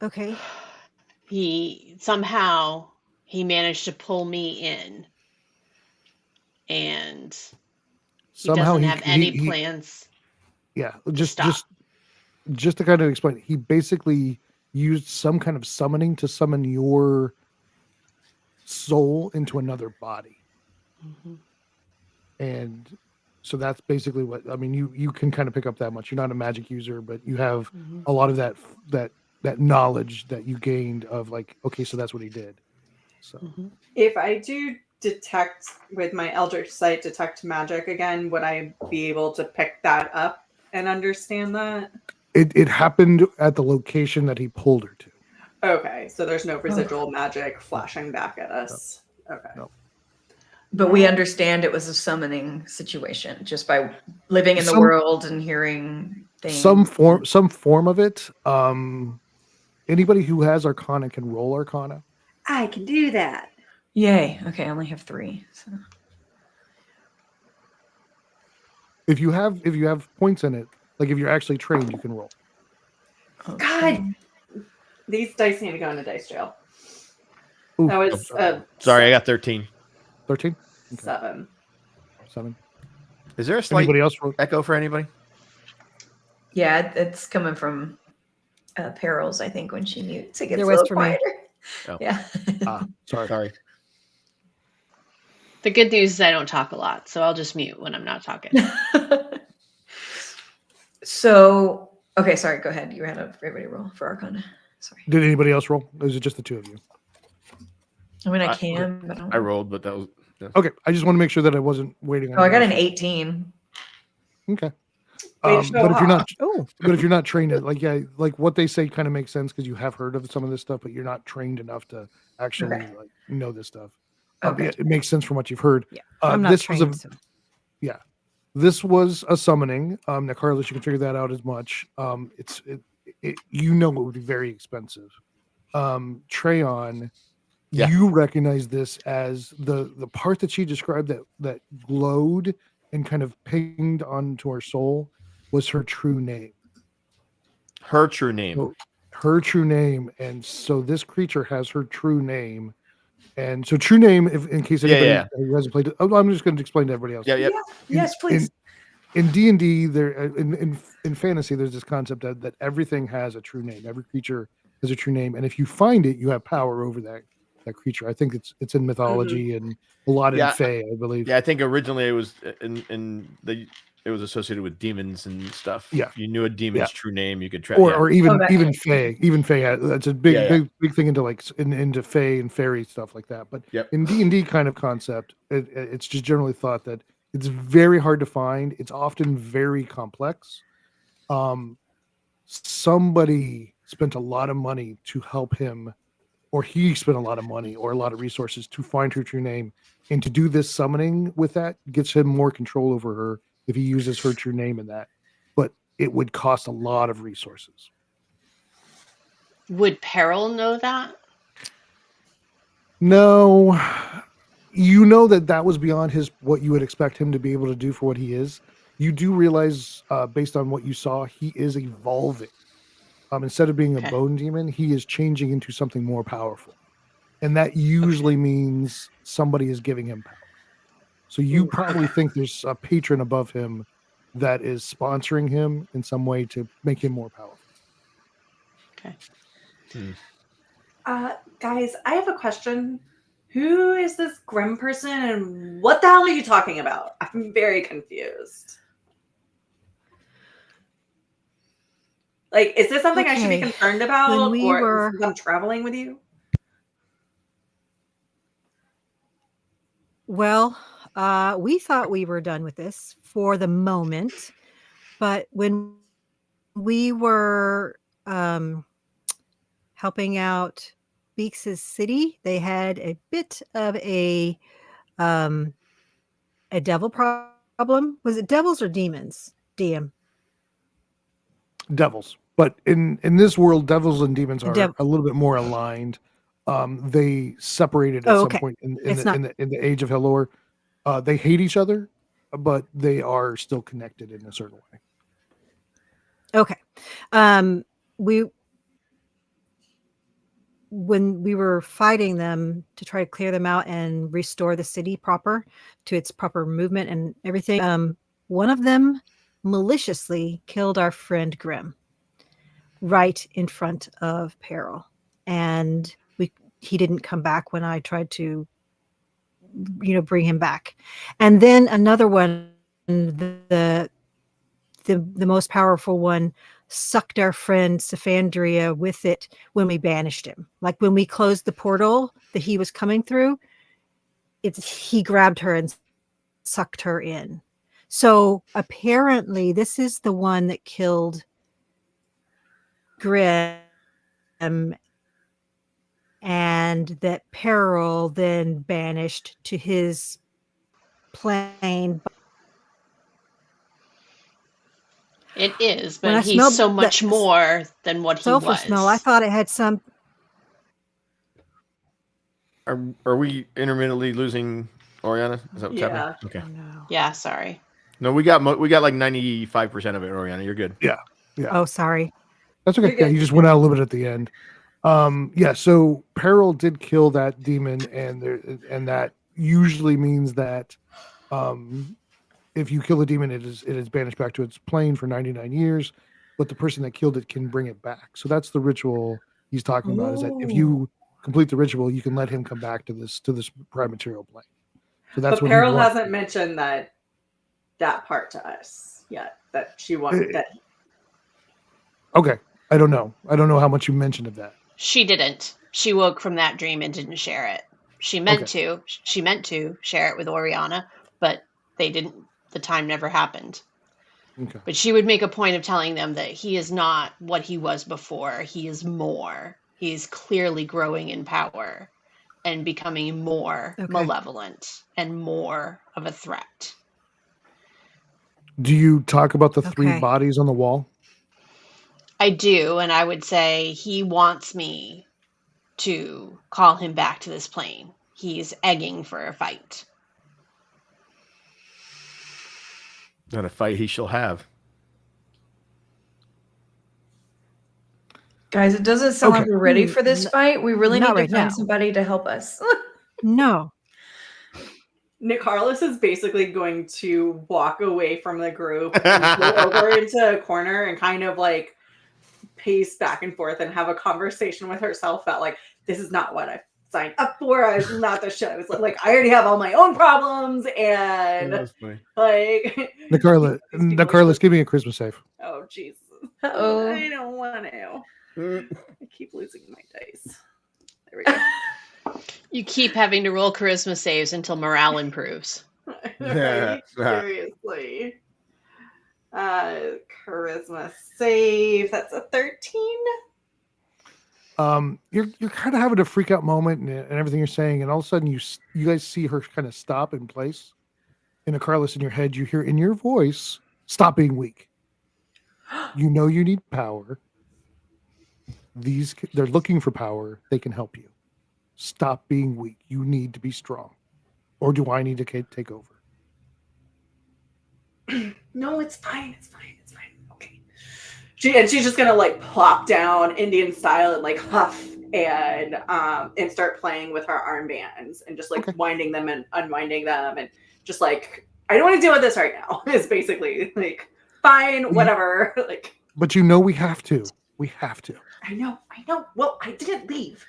Okay. he somehow he managed to pull me in, and he Somehow doesn't have any plans. Yeah, to just stop. just to kind of explain, he basically used some kind of summoning to summon your soul into another body. Mhm. And so that's basically what I mean. You can kind of pick up that much. You're not a magic user, but you have Mhm. a lot of that knowledge that you gained of like, okay, so that's what he did. So Mhm. If I do detect with my Eldritch Sight detect magic again, would I be able to pick that up and understand that? it happened at the location that he pulled her to. Okay, so there's no residual magic flashing back at us. Okay. No. But we understand it was a summoning situation just by living in the Some- world and hearing things. Some form of it. Anybody who has Arcana can roll Arcana. I can do that. Yay. Okay, I only have 3. So. If you have points in it, like if you're actually trained, you can roll. Okay. God, these dice need to go into dice jail. Ooh. That was Sorry, I got 13. 13? 7. 7. Is there a slight Anybody else? echo for anybody? Yeah, it's coming from Perils, I think, when she mutes. It gets There a was little for me. quieter. Oh. Yeah. Sorry. The good news is I don't talk a lot, so I'll just mute when I'm not talking. So, okay, sorry, go ahead. You had everybody roll for Arcana. Sorry. Did anybody else roll? Or is it just the two of you? I mean, I can, but I rolled, but that was okay. I just want to make sure that I wasn't waiting on. Oh, I got an anybody. 18. Okay. Way to show But if you're not, Oh, but if you're not trained, like what they say kind of makes sense because you have heard of some of this stuff, but you're not trained enough to actually Okay. like know this stuff. Okay. Yeah, it makes sense from what you've heard. yeah. I'm not this trained. was this was a summoning. Now, Carlos, you can figure that out as much. You know, it would be very expensive. Treon, Yeah. you recognize this as the part that she described that glowed and kind of pinged onto her soul was her true name. Her true name. So, her true name, and so this creature has her true name. And so, true name, if in case anybody who hasn't played it, I'm just going to explain to everybody else. Yeah. Yes, please. In D&D, there in fantasy, there's this concept that everything has a true name. Every creature has a true name, and if you find it, you have power over that creature. I think it's in mythology and a lot in Fae, I believe. Yeah, I think originally it was it was associated with demons and stuff. Yeah. If you knew a demon's true name, you could track. Or even Fae. Even Fae, that's a big thing into like into Fae and fairy stuff like that. But in D&D kind of concept, it's just generally thought that it's very hard to find. It's often very complex. Somebody spent a lot of money to help him, or he spent a lot of money or a lot of resources to find her true name. And to do this summoning with that gets him more control over her if he uses her true name in that. But it would cost a lot of resources. Would Peril know that? No. You know that was beyond what you would expect him to be able to do for what he is. You do realize, based on what you saw, he is evolving. Instead of being a bone demon, he is changing into something more powerful. And that usually means somebody is giving him power. So you probably think there's a patron above him that is sponsoring him in some way to make him more powerful. Okay. Guys, I have a question. Who is this Grim person and what the hell are you talking about? I'm very confused. Like, is this something I should be concerned about? Or is I'm traveling with you? Well, we thought we were done with this for the moment, but when we were helping out Beeks' city, they had a bit of a devil problem. Was it devils or demons? DM. Devils. But in this world, devils and demons are a little bit more aligned. They separated at some point in the age of Helor. They hate each other, but they are still connected in a certain way. when we were fighting them to try to clear them out and restore the city proper to its proper movement and everything, one of them maliciously killed our friend Grim right in front of Peril, and he didn't come back when I tried to, bring him back. And then another one, the most powerful one, sucked our friend Safandria with it when we banished him. Like when we closed the portal that he was coming through, he grabbed her and sucked her in. So apparently this is the one that killed Grim, and that Peril then banished to his plane. It is, but he's so much more than what he was. Smell, I thought it had some. Are we intermittently losing Oriana? Is that what's happening? Okay. Oh, no. Yeah, sorry. No, we got like 95% of it, Oriana. You're good. Yeah. Oh, sorry. That's okay. Yeah, you just went out a little bit at the end. So Peril did kill that demon, and that usually means that if you kill a demon, it is banished back to its plane for 99 years, but the person that killed it can bring it back. So that's the ritual he's talking about, is that if you complete the ritual, you can let him come back to this prime material plane. So that's but what Peril hasn't mentioned that part to us yet, that she wanted that. Okay. I don't know how much you mentioned of that. She didn't. She woke from that dream and didn't share it. She meant to. She meant to share it with Oriana, but they didn't. The time never happened. Okay. But she would make a point of telling them that he is not what he was before. He is more. He's clearly growing in power and becoming more malevolent and more of a threat. Do you talk about the three bodies on the wall? I do, and I would say he wants me to call him back to this plane. He's egging for a fight. Not a fight he shall have. Guys, it doesn't sound like we're ready for this fight. We really need to find somebody to help us. No. Nick Carlos is basically going to walk away from the group and go over into a corner and kind of like pace back and forth and have a conversation with herself about like, this is not what I signed up for. It's not the show. It's like I already have all my own problems and like Nicarlis, give me a Christmas save. Oh Jesus. Uh-oh. I don't want to. I keep losing my dice. There we go. You keep having to roll charisma saves until morale improves. Right? Seriously. Charisma save. That's a 13. You're kind of having a freak out moment and everything you're saying, and all of a sudden you guys see her kind of stop in place. In Carlos, in your head, you hear in your voice, "Stop being weak." You know you need power. They're looking for power. They can help you. Stop being weak. You need to be strong. Or do I need to take over? No, it's fine. It's fine. It's fine. Okay. She's just gonna like plop down Indian style and like huff and start playing with her armbands and just like winding them and unwinding them and just like, I don't want to deal with this right now. It's basically like, fine, whatever. Like, but you know we have to. We have to. I know. Well, I didn't leave.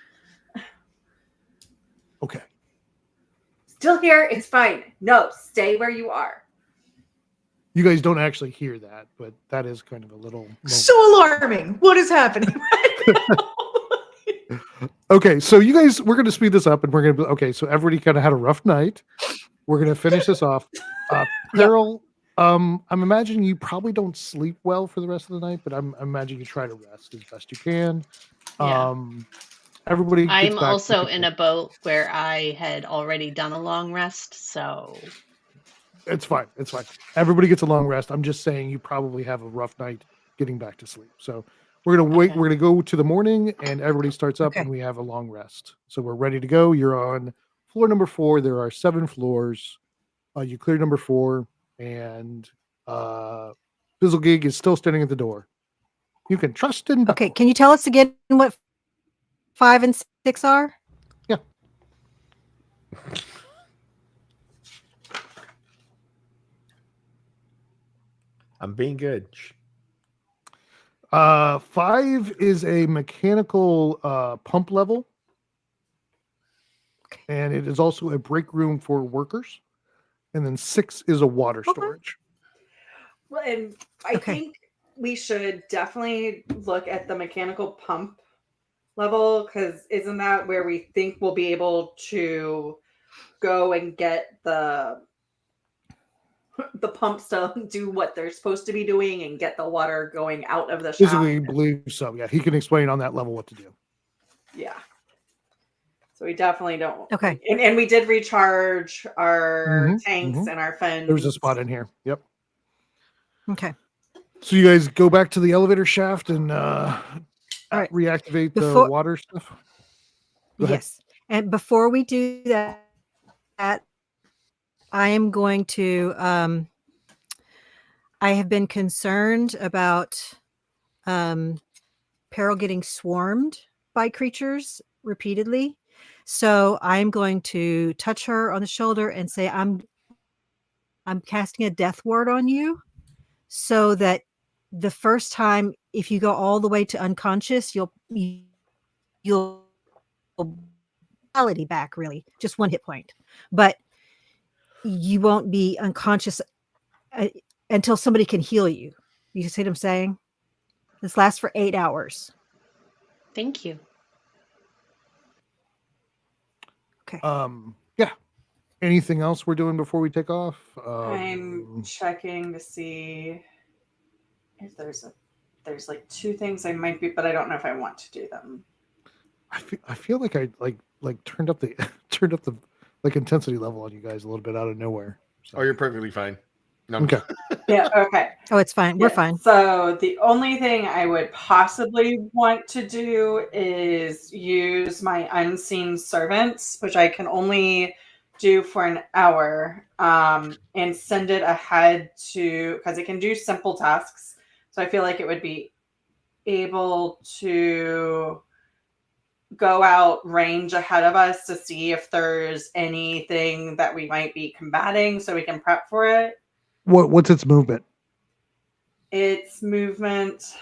Okay. Still here. It's fine. No, stay where you are. You guys don't actually hear that, but that is kind of a little moment. So alarming. What is happening right now? Okay, so you guys, we're going to speed this up, and we're going to. Okay, so everybody kind of had a rough night. We're going to finish this off. Peril, I'm imagining you probably don't sleep well for the rest of the night, but I'm imagining you try to rest as best you can. Yeah. Everybody. I'm also in a boat where I had already done a long rest, so it's fine. It's fine. Everybody gets a long rest. I'm just saying you probably have a rough night getting back to sleep. So we're gonna wait. We're gonna go to the morning, and everybody starts up, and we have a long rest. So we're ready to go. You're on floor number 4. There are 7 floors. You clear number 4, and Bizzlegig is still standing at the door. You can trust in. Okay, can you tell us again what 5 and are? Yeah. I'm being good. 5 is a mechanical pump level. And it is also a break room for workers. And then 6 is a water storage. Well, and I think we should definitely look at the mechanical pump level, because isn't that where we think we'll be able to go and get the pumps to do what they're supposed to be doing and get the water going out of the shaft? Physically believe so. Yeah, he can explain on that level what to do. Yeah. So we definitely don't. Okay. And we did recharge our tanks and our fins. There's a spot in here. Yep. Okay. So you guys go back to the elevator shaft and reactivate the water stuff? Go ahead. Yes. And before we do that, I am going to I have been concerned about Peril getting swarmed by creatures repeatedly. So I'm going to touch her on the shoulder and say, I'm casting a death ward on you, so that the first time, if you go all the way to unconscious, you'll quality back, really, just 1 hit point, but you won't be unconscious until somebody can heal you. You see what I'm saying? This lasts for 8 hours. Thank you. Okay. Yeah. Anything else we're doing before we take off? I'm checking to see if there's like 2 things I might be, but I don't know if I want to do them. I feel like I turned up the intensity level on you guys a little bit out of nowhere. So. Oh, you're perfectly fine. No. Okay. Yeah. Okay. Oh, it's fine. We're fine. So the only thing I would possibly want to do is use my unseen servants, which I can only do for an hour, and send it ahead because it can do simple tasks. So I feel like it would be able to go out range ahead of us to see if there's anything that we might be combating, so we can prep for it. What's its movement? Its movement.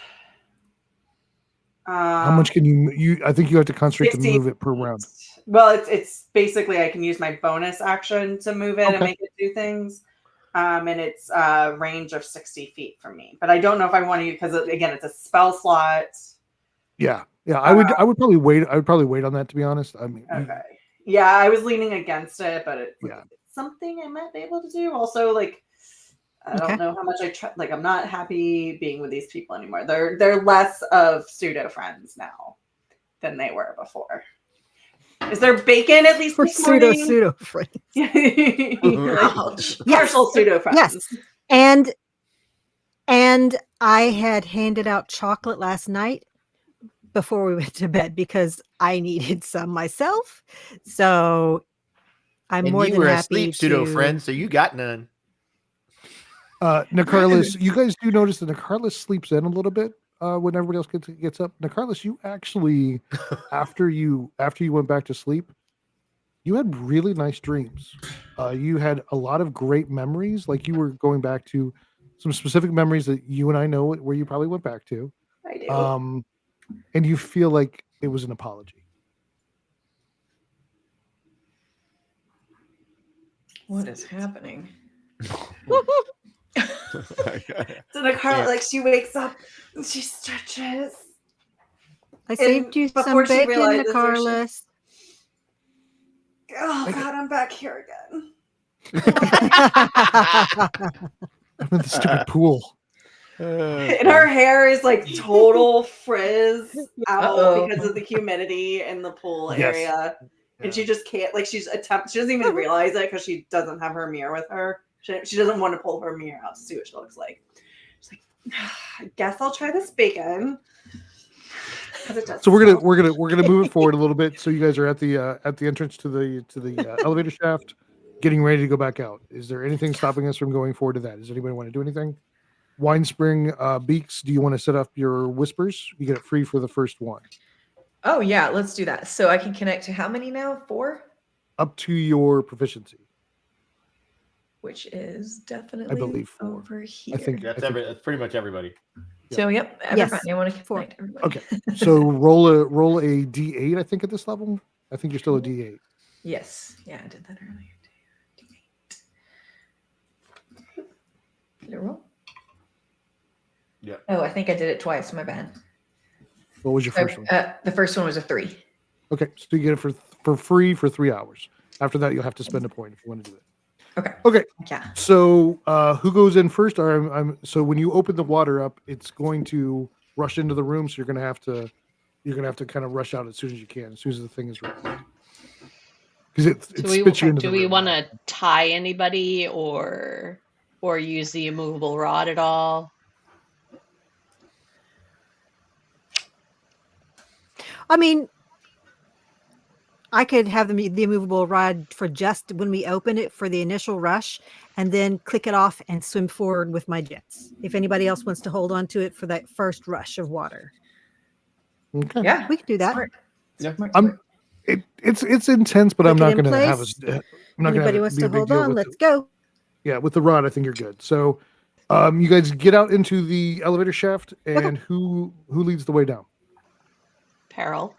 How much can you? I think you have to concentrate to move it per round. Well, it's basically I can use my bonus action to move it and make it do things. And it's a range of 60 feet from me. But I don't know if I want to use, because again, it's a spell slot. Yeah. I would probably wait. I would probably wait on that, to be honest. I mean, okay. Yeah, I was leaning against it, but it's something I might be able to do. Also, like, I don't know how much I try. Like, I'm not happy being with these people anymore. They're less of pseudo friends now than they were before. Is there bacon at least? For pseudo friends. Partial pseudo friends. Yes. And I had handed out chocolate last night before we went to bed because I needed some myself. So I'm more than happy asleep, pseudo friend, so you got none. Nicarlis, you guys do notice that Nicarlis sleeps in a little bit when everybody else gets up. Nicarlis, you actually, after you went back to sleep, you had really nice dreams. You had a lot of great memories. Like you were going back to some specific memories that you and I know where you probably went back to. I do. And you feel like it was an apology. What is happening? So Nicarlis, like, she wakes up and she stretches. I saved you some bacon, Nicarlis. Oh God, I'm back here again. I'm in the stupid pool. And her hair is like total frizz out because of the humidity in the pool area. And she just can't, like, she doesn't even realize it because she doesn't have her mirror with her. She doesn't want to pull her mirror out to see what she looks like. She's like, I guess I'll try this bacon. So we're gonna move it forward a little bit. So you guys are at the entrance to the elevator shaft, getting ready to go back out. Is there anything stopping us from going forward to that? Does anybody want to do anything? Winespring, Beaks, do you want to set up your whispers? You get it free for the first one. Oh yeah, let's do that. So I can connect to how many now? 4? Up to your proficiency. Which is definitely I believe 4. over here. I think That's pretty much everybody. So yep, everybody. I want to connect everybody. Okay. So roll a D8, I think, at this level. I think you're still a D8. Yes. Yeah, I did that earlier too. D8. Did it roll? Yeah. Oh, I think I did it twice. My bad. What was your first one? The first one was a 3. Okay, so you get it for free for 3 hours. After that, you'll have to spend a point if you want to do it. Okay. Okay. Yeah. So who goes in first? So when you open the water up, it's going to rush into the room. So you're gonna have to kind of rush out as soon as you can, as soon as the thing is ready. Because it spits you into the room. Do we want to tie anybody or use the immovable rod at all? I mean, I could have the immovable rod for just when we open it for the initial rush, and then click it off and swim forward with my jets. If anybody else wants to hold on to it for that first rush of water. Okay. Yeah, we can do that. Smart. Yeah. It's intense, but I'm not going to have a. Anybody wants to hold on? Let's go. Yeah, with the rod, I think you're good. So, you guys get out into the elevator shaft, and who leads the way down? Peril.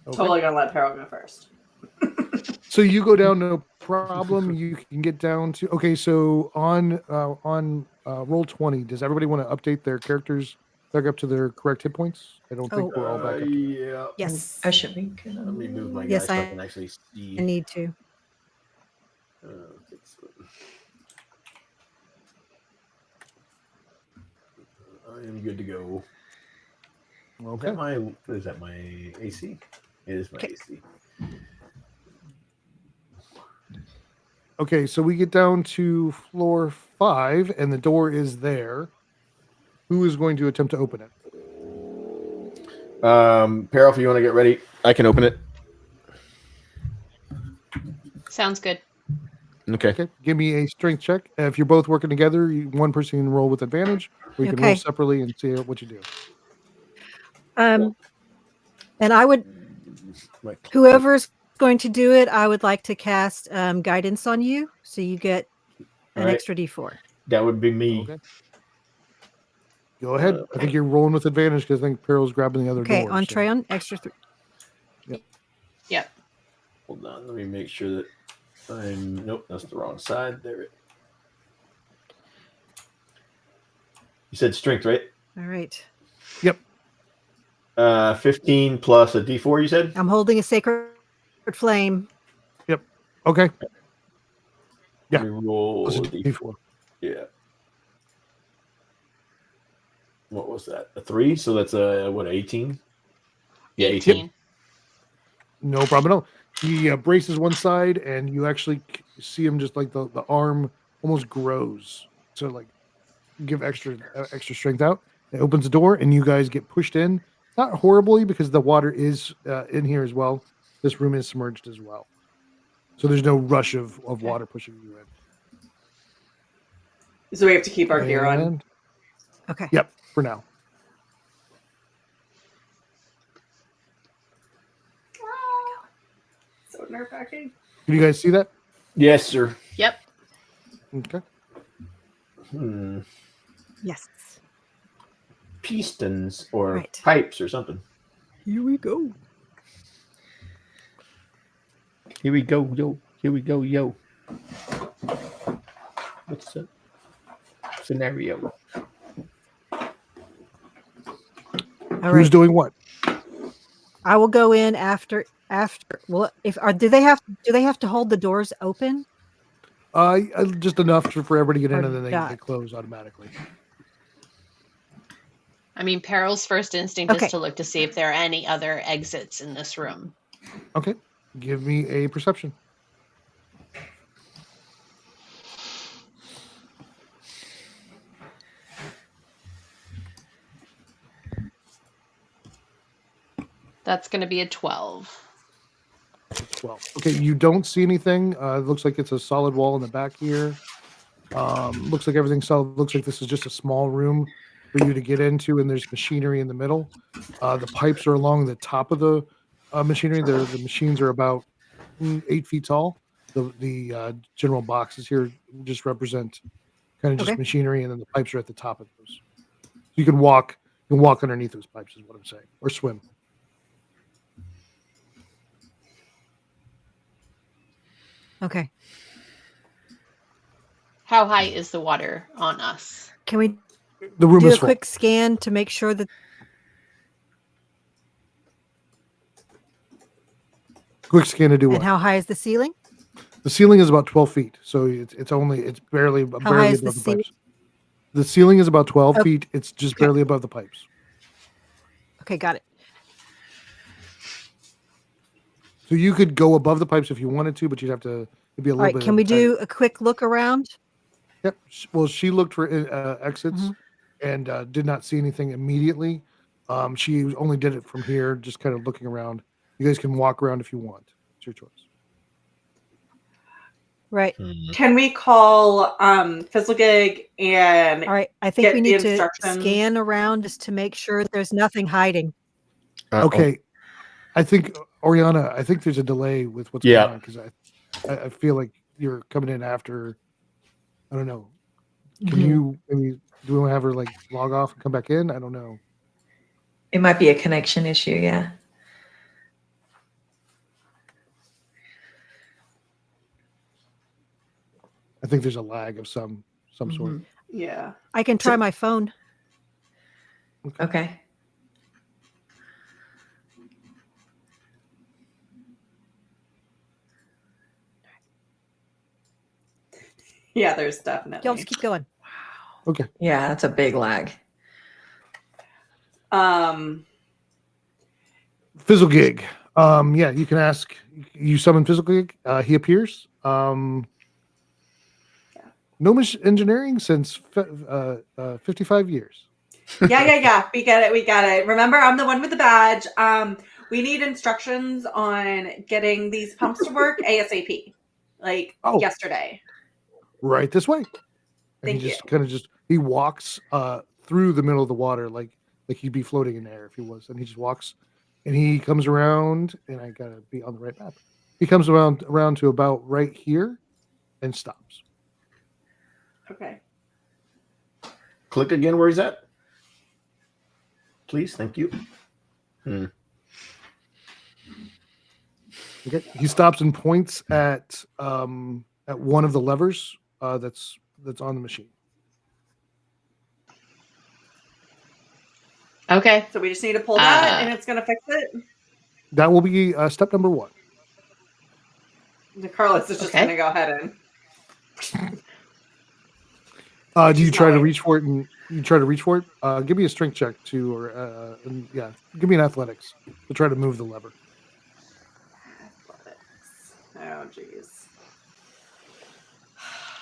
Okay. Totally gonna let Peril go first. So you go down, no problem. You can get down to So on roll 20, does everybody want to update their characters back up to their correct hit points? I don't think we're all back up. Yeah. Yes. I should be. Let me move my guy Yes, so I can actually see. I need to. I am good to go. Okay. Is that my AC? It is my AC. Okay, so we get down to floor 5, and the door is there. Who is going to attempt to open it? Peril, if you want to get ready, I can open it. Sounds good. Okay. Give me a strength check. If you're both working together, one person can roll with advantage, or you can roll separately and see what you do. And I would, whoever's going to do it, I would like to cast guidance on you, so you get an extra D4. That would be me. Okay. Go ahead. I think you're rolling with advantage because I think Peril's grabbing the other door. Okay, on Treon, extra 3. Yep. Hold on. Let me make sure that nope, that's the wrong side. There. You said strength, right? All right. Yep. 15 plus a D4, you said? I'm holding a sacred flame. Yep. Okay. Yeah. Let me roll D4. Yeah. What was that? A 3? So that's a 18? Yeah, 18. Yep. No problem at all. He braces one side, and you actually see him just like the arm almost grows to like give extra strength out. It opens the door, and you guys get pushed in. Not horribly, because the water is in here as well. This room is submerged as well, so there's no rush of water pushing you in. So we have to keep our gear on. Okay. Yep. For now. So nerve-wracking. Can you guys see that? Yes, sir. Yep. Okay. Yes. Pistons or pipes or something. Here we go. Here we go, yo. Here we go, yo. What's the scenario? Who's doing what? I will go in after. Well, do they have to hold the doors open? Just enough for everybody to get in, and then they close automatically. I mean, Peril's first instinct is to look to see if there are any other exits in this room. Okay. Give me a perception. That's going to be a 12. 12. Okay, you don't see anything. It looks like it's a solid wall in the back here. Looks like everything's solid. Looks like this is just a small room. for you to get into, and there's machinery in the middle. The pipes are along the top of the machinery. The machines are about 8 feet tall. The general boxes here just represent kind of just machinery, and then the pipes are at the top of those. So you can walk underneath those pipes, is what I'm saying, or swim. Okay. How high is the water on us? Can we The room do is a full. quick scan to make sure that Quick scan to do what? and how high is the ceiling? The ceiling is about 12 feet, so it's barely How high is above the the pipes. The ceiling is about 12 feet. It's just barely above the pipes. Okay, got it. So you could go above the pipes if you wanted to, but you'd have to it'd be a All little right, bit. can we do a quick look around? Yep. Well, she looked for exits and did not see anything immediately. She only did it from here, just kind of looking around. You guys can walk around if you want. It's your choice. Right. Can we call Fizzlegig and All right, I think get we the need to instructions? scan around just to make sure there's nothing hiding. Okay. I think Oriana, I think there's a delay with what's going on because I feel like you're coming in after. I don't know. Can you maybe do we want to have her like log off and come back in? I don't know. It might be a connection issue. Yeah. I think there's a lag of some sort. Yeah. I can try my phone. Okay. Yeah, there's definitely. Y'all just keep going. Okay. Yeah, that's a big lag. Fizzlegig. Yeah, you can ask. You summon Fizzlegig. He appears. Gnomish engineering since 55 years. Yeah. We get it. Remember, I'm the one with the badge. We need instructions on getting these pumps to work ASAP, like yesterday. Right this way. And Thank he just he walks through the middle of the water like he'd be floating in air if he was, and he just walks and he comes around, and I gotta be on the right map. He comes around to about right here and stops. Okay. Click again where he's at. Please, thank you. Okay. He stops and points at one of the levers that's on the machine. Okay. So we just need to pull that, and it's gonna fix it. That will be step number 1. Carlos is just gonna go ahead and. Do you try to reach for it? And you try to reach for it? Give me a strength check too, or give me an athletics to try to move the lever. Oh, jeez.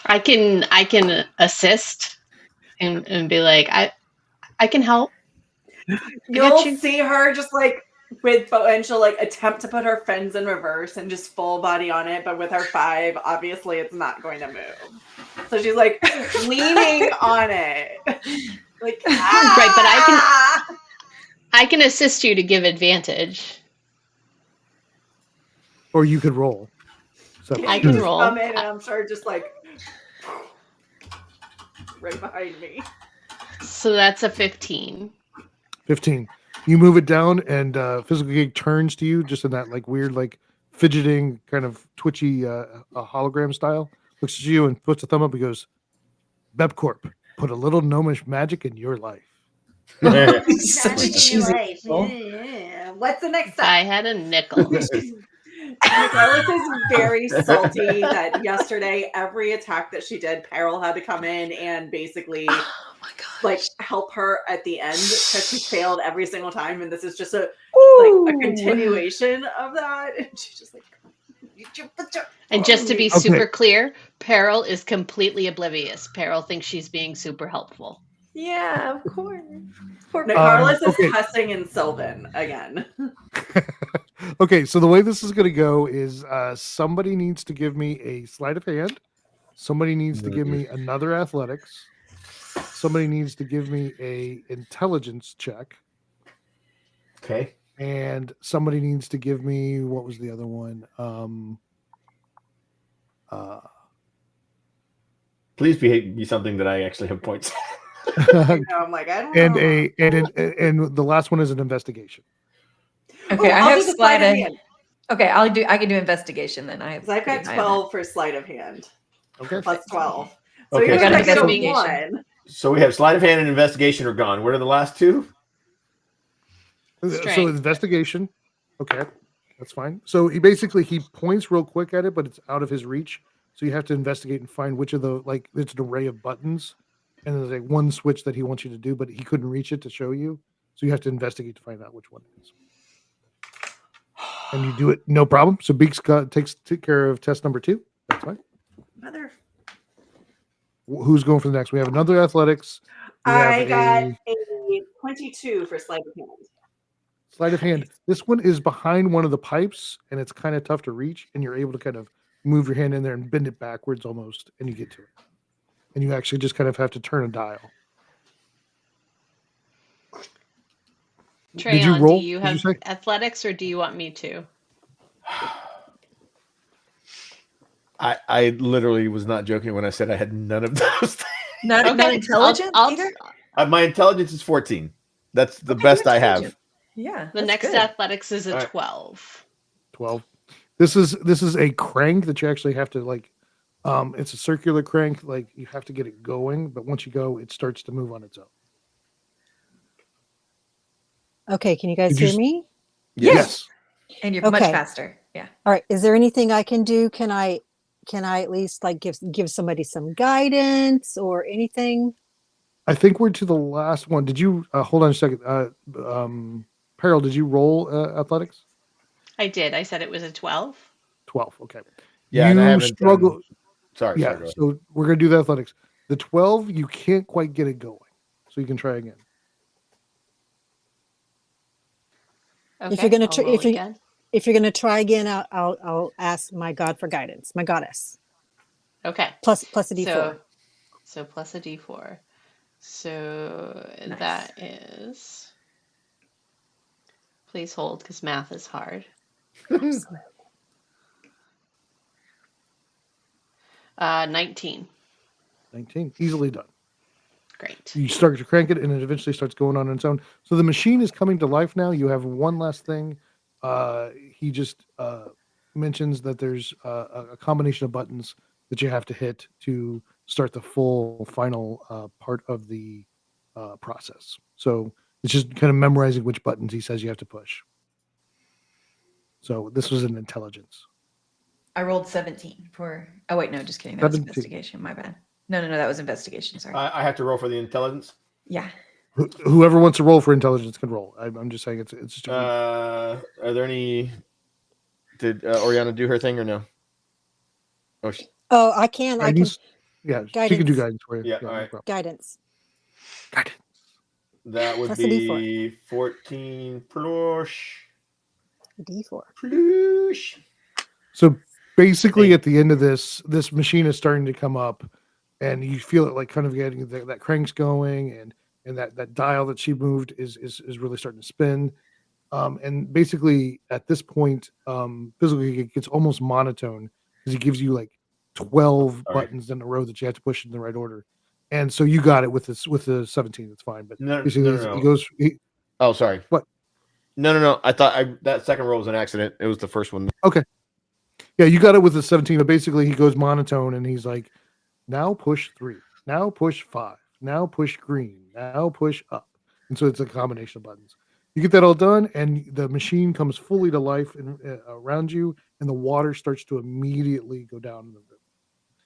I can assist and be like, I can help. You'll see her just like and she'll like attempt to put her fins in reverse and just full body on it, but with her 5, obviously it's not going to move. So she's like leaning on it. Like right, but I can assist you to give advantage. Or you could roll. So I can roll. Come in and I'm sure just like right behind me. So that's a 15. 15. You move it down, and Physical Gig turns to you just in that like weird, like fidgeting, kind of twitchy hologram style. Looks at you and puts a thumb up and goes, "Bepcorp, put a little gnomish magic in your life." Yeah. What's the next step? I had a nickel. Carlos is very salty that yesterday every attack that she did, Peril had to come in and basically like help her at the end because she failed every single time, and this is just a continuation of that. And she's just like, and just to be super clear, Peril is completely oblivious. Peril thinks she's being super helpful. Yeah, of course. No, Carlos is cussing in Sylvan again. Okay, so the way this is going to go is somebody needs to give me a sleight of hand. Somebody needs to give me another athletics. somebody needs to give me a intelligence check. Okay. And somebody needs to give me, what was the other one? Please be something that I actually have points. I'm like, I don't know. And the last one is an investigation. Okay, Ooh, I I'll have do the sleight of hand. Okay, I can do investigation then. I have. 'Cause I've got pretty high on 12 for sleight of hand. Okay. Plus 12. So Okay. even if I get a Investigation. 1. So we have sleight of hand and investigation are gone. What are the last two? So Strength. investigation. Okay, that's fine. So he points real quick at it, but it's out of his reach. So you have to investigate and find which of the it's an array of buttons, and there's like one switch that he wants you to do, but he couldn't reach it to show you. So you have to investigate to find out which one it is. And you do it no problem. So Beaks takes care of test number 2. That's fine. Mother. Who's going for the next? We have another athletics. I got a 22 for sleight of hand. Sleight of hand. This one is behind one of the pipes, and it's kind of tough to reach, and you're able to kind of move your hand in there and bend it backwards almost, and you get to it. And you actually just kind of have to turn a dial. Treyon, Did you roll? do you have athletics, or do you want me to? I literally was not joking when I said I had none of those things. Not intelligent either? My intelligence is 14. That's the best I have. Yeah. The next athletics is a 12. 12. This is a crank that you actually have to it's a circular crank, you have to get it going, but once you go, it starts to move on its own. Okay, can you guys hear me? Yes. And you're much faster. Yeah. All right. Is there anything I can do? Can I at least give somebody some guidance or anything? I think we're to the last one. Did you hold on a second? Peril, did you roll athletics? I did. I said it was a 12. 12. Okay. Yeah, and I haven't struggle. Sorry. Yeah. Sorry, so we're gonna do the athletics. The 12, you can't quite get it going, so you can try again. Okay, if you're gonna if you're gonna try again, I'll ask my God for guidance, my goddess. Okay. Plus a D4. So plus a D4. So that is. Please hold, because math is hard. 19. 19. Easily done. Great. You start to crank it, and it eventually starts going on its own. So the machine is coming to life now. You have one last thing. He just mentions that there's a combination of buttons that you have to hit to start the final part of the process. So it's just kind of memorizing which buttons he says you have to push. So this was an intelligence. I rolled 17 for. Oh wait, no, just kidding. That was investigation. My bad. No, that was investigation. Sorry. I have to roll for the intelligence. Yeah. Whoever wants to roll for intelligence can roll. I'm just saying it's just. Are there any? Did Oriana do her thing or no? Oh, I can. Guidance? Yeah, guidance. she can do guidance for you. Yeah, all right. No Guidance. That would Plus be 14 plus. D4. Plus. So basically, at the end of this machine is starting to come up, and you feel it kind of getting that crank's going, and that dial that she moved is really starting to spin. And basically, at this point, physically, it gets almost monotone because he gives you 12 buttons in a row that you have to push in the right order. And so you got it with the 17. That's fine. But No. he goes. Oh, sorry. What? No. I thought that second roll was an accident. It was the first one. Okay. Yeah, you got it with the 17. But basically, he goes monotone, and he's like, now push 3. Now push 5. Now push green. Now push up. And so it's a combination of buttons. You get that all done, and the machine comes fully to life around you, and the water starts to immediately go down in the river.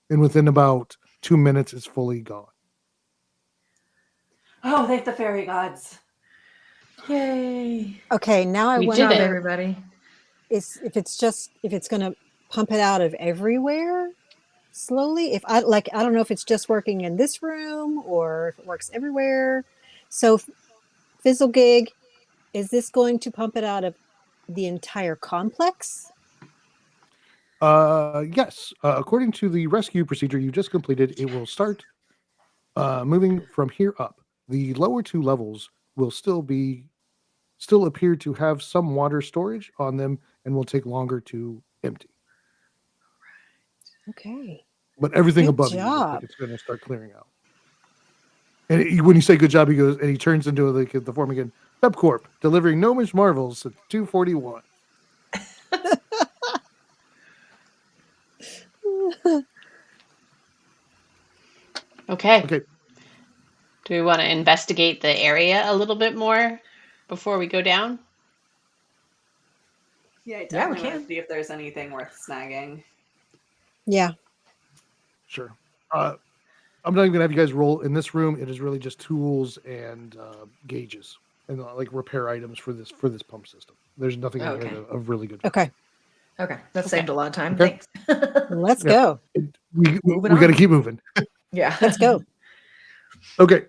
And within about 2 minutes, it's fully gone. Oh, thank the fairy gods. Yay. Okay, now I Good wonder, job, everybody. if it's going to pump it out of everywhere slowly. If I don't know if it's just working in this room or if it works everywhere. So Fizzle Gig, is this going to pump it out of the entire complex? Yes. According to the rescue procedure you just completed, it will start Moving from here up, the lower 2 levels will still appear to have some water storage on them and will take longer to empty. Okay. But everything Good above you looks job. like it's going to start clearing out. And when you say good job, he goes and he turns into the form again. Pepcorp, delivering gnomish marvels at 241. Okay. Okay. Do we want to investigate the area a little bit more before we go down? Yeah, I Yeah, we definitely want can. to see if there's anything worth snagging. Yeah. Sure. I'm not even gonna have you guys roll in this room. It is really just tools and gauges and like repair items for this pump system. There's nothing in Okay. here of really good. Okay. Okay, that saved a lot of time. Okay. Thanks. Let's Yeah. go. We Moving got to on. keep moving. Yeah. Let's go. Okay.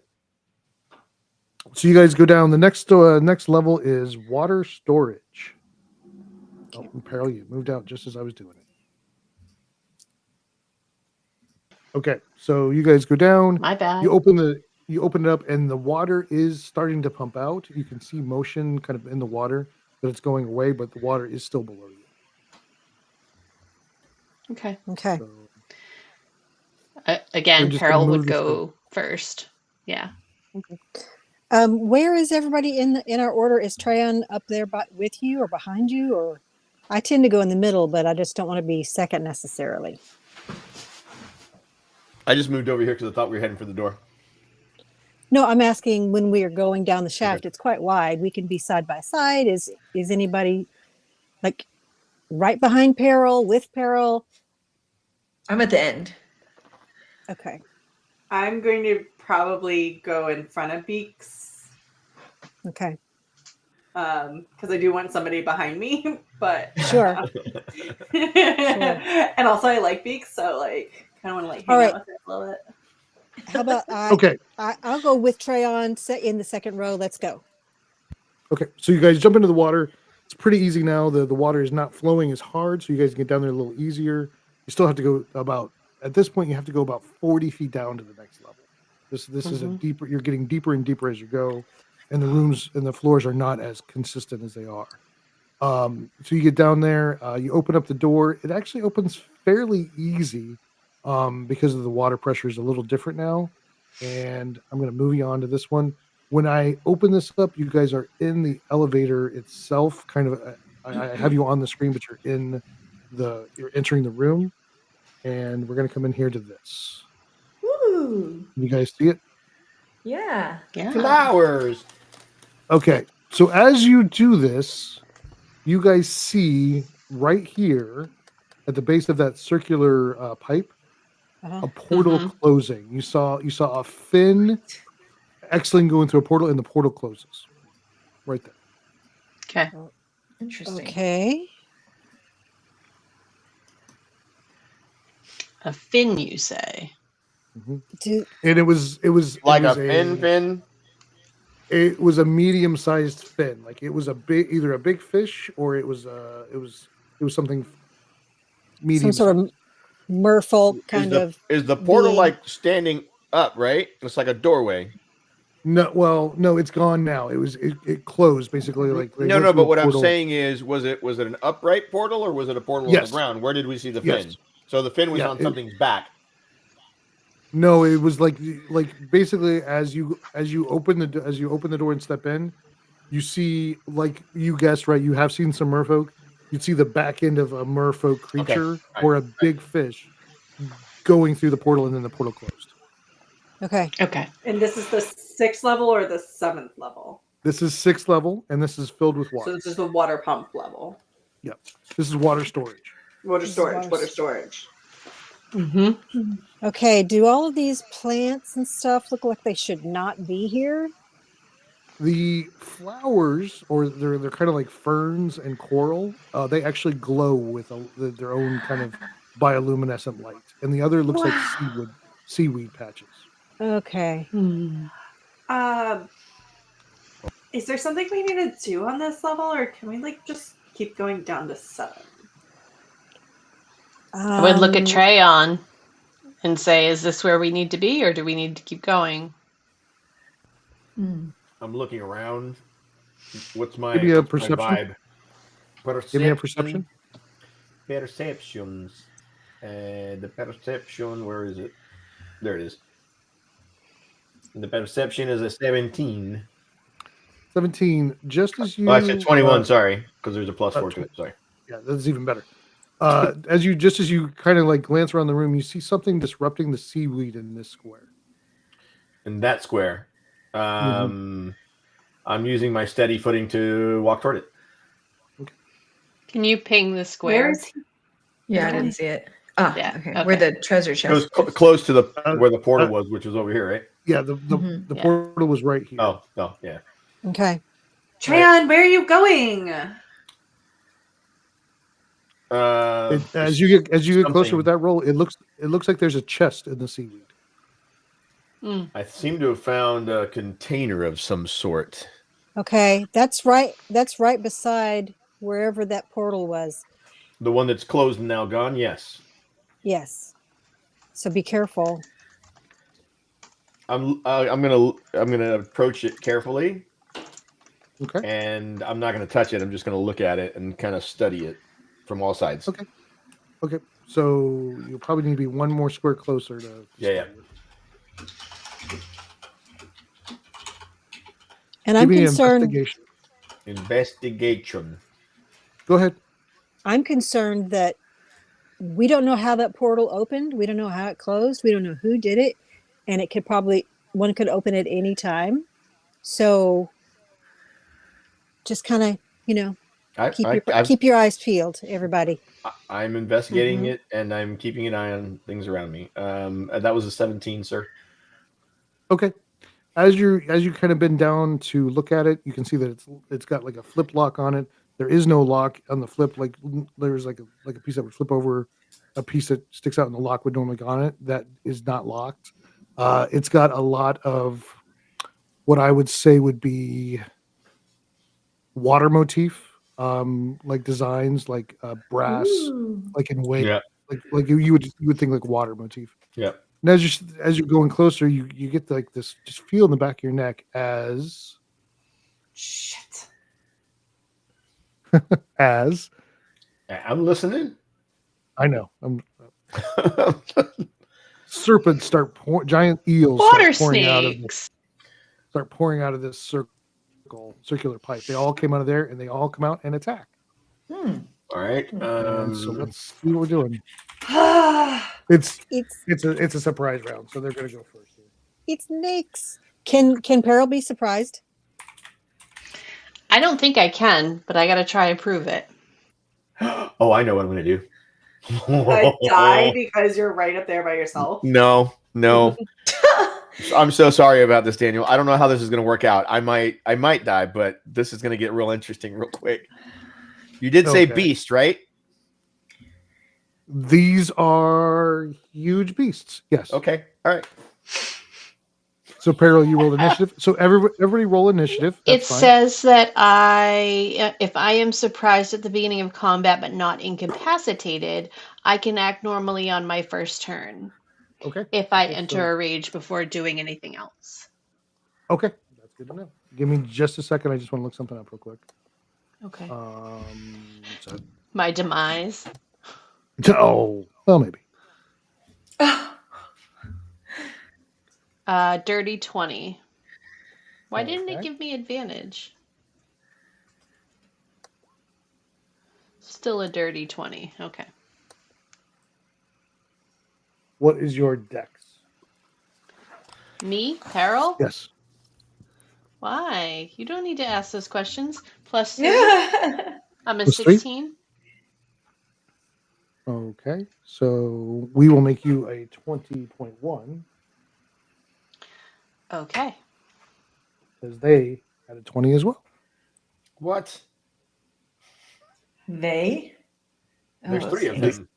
So you guys go down. The next level is water storage. Oh, Peril, you moved out just as I was doing it. Okay, so you guys go down. My bad. You open it up, and the water is starting to pump out. You can see motion kind of in the water, that it's going away, but the water is still below you. Okay. Okay. So Again, just Peril gonna would move this go first. Yeah. Where is everybody in our order? Is Treyon up there with you or behind you? Or I tend to go in the middle, but I just don't want to be second necessarily. I just moved over here because I thought we were heading for the door. No, I'm asking when we are going down the shaft. Okay. It's quite wide. We can be side by side. Is anybody like right behind Peril, with Peril? I'm at the end. Okay. I'm going to probably go in front of Beaks. Okay. Because I do want somebody behind me, but Sure. And also I like Beaks, so like kind of want to like hang out with it a little bit. How about Okay. I'll go with Treyon in the second row. Let's go. Okay, so you guys jump into the water. It's pretty easy now. The water is not flowing as hard, so you guys get down there a little easier. You still have to go at this point, you have to go about 40 feet down to the next level. This is a deeper, you're getting deeper and deeper as you go, and the rooms and the floors are not as consistent as they are. So you get down there, you open up the door. It actually opens fairly easy because of the water pressure is a little different now. And I'm going to move you on to this one. When I open this up, you guys are in the elevator itself. Kind of, I have you on the screen, but you're entering the room, and we're going to come in here to this. Woo! You guys see it? Yeah. Yeah. Flowers. Okay, so as you do this, you guys see right here at the base of that circular pipe a portal closing. You saw a fin X-ling going through a portal, and the portal closes right there. Okay. Interesting. Okay. A fin, you say? Mm-hmm. And it was like a fin. It was a medium-sized fin. Like it was either a big fish or it was something medium. Some sort of merfolk kind of. Is the portal being. like standing up? Right, it's like a doorway. No, it's gone now. It closed basically. Like no. But what I'm saying is, was it an upright portal or was it a portal on the ground? Where did we see the fin? Yes. So the fin was on something's back. No, it was like basically as you open the door and step in, you see, like you guessed right. You have seen some merfolk. You'd see the back end of a merfolk creature or a big fish going through the portal, and then the portal closed. Okay. Okay. And this is the 6th level or the 7th level? This is 6th level, and this is filled with water. So this is the water pump level. Yep. This is water storage. Water storage. Mm-hmm. Okay. Do all of these plants and stuff look like they should not be here? The flowers, or they're kind of like ferns and coral. They actually glow with their own kind of bioluminescent light, and the other looks like seaweed patches. Okay. Is there something we need to do on this level, or can we like just keep going down to 7? I would look at Treyon and say, is this where we need to be, or do we need to keep going? I'm looking around. What's my, Give me a what's my perception. vibe? Give me a perception. Perceptions. The perception, where is it? There it is. The perception is a 17. 17. Just as you. Oh, I said 21. Sorry, because there's a +4 to it. Sorry. Yeah, that's even better. As you kind of like glance around the room, you see something disrupting the seaweed in this square. In that square, I'm using my steady footing to walk toward it. Okay. Can you ping the square? Where is he? Yeah, I didn't see it. Ah, Yeah, okay. Where the treasure chest is. Close to the where the portal was, which was over here, right? Yeah, the portal was right here. Oh, yeah. Okay. Tran, where are you going? As you get closer with that roll, it looks like there's a chest in the seaweed. I seem to have found a container of some sort. Okay, that's right. That's right beside wherever that portal was. The one that's closed and now gone. Yes. Yes. So be careful. I'm gonna approach it carefully. Okay. And I'm not gonna touch it. I'm just gonna look at it and kind of study it from all sides. Okay. Okay. So you'll probably need to be one more square closer to. Yeah. And I'm concerned. Investigation. Go ahead. I'm concerned that we don't know how that portal opened. We don't know how it closed. We don't know who did it. And it could one could open at any time. So just kind of, keep your eyes peeled, everybody. I'm investigating it, and I'm keeping an eye on things around me. That was a 17, sir. Okay. As you kind of bend down to look at it, you can see that it's got like a flip lock on it. There is no lock on the flip. Like there's like a piece that would flip over a piece that sticks out, and the lock would normally go on it. That is not locked. It's got a lot of what I would say would be water motif, like designs, like brass, like in weight, like you would think like water motif. Yeah. And as you're going closer, you get like this just feel in the back of your neck as shit. as I'm listening. I know. Serpents start giant eels water start pouring out of this circular pipe. They all came out of there, and they all come out and attack. All right. So let's see what we're doing. It's a surprise round, so they're going to go first. It's Nyx. Can Peril be surprised? I don't think I can, but I got to try and prove it. Oh, I know what I'm going to do. Die because you're right up there by yourself. No. I'm so sorry about this, Daniel. I don't know how this is going to work out. I might die, but this is going to get real interesting real quick. You did say beast, right? These are huge beasts. Yes. Okay. All right. So Peril, you rolled initiative. So everybody roll initiative. It says that if I am surprised at the beginning of combat but not incapacitated, I can act normally on my first turn. Okay. If I enter a rage before doing anything else. Okay. That's good to know. Give me just a second. I just want to look something up real quick. Okay. So... My demise. Oh, well, maybe. Dirty 20. Why didn't it give me advantage? Still a dirty 20. Okay. What is your dex? Me? Peril? Yes. Why? You don't need to ask those questions. +3. I'm a +3? 16. Okay. So we will make you a 20.1. Okay. Because they had a 20 as well. What? They? There's 3 of them.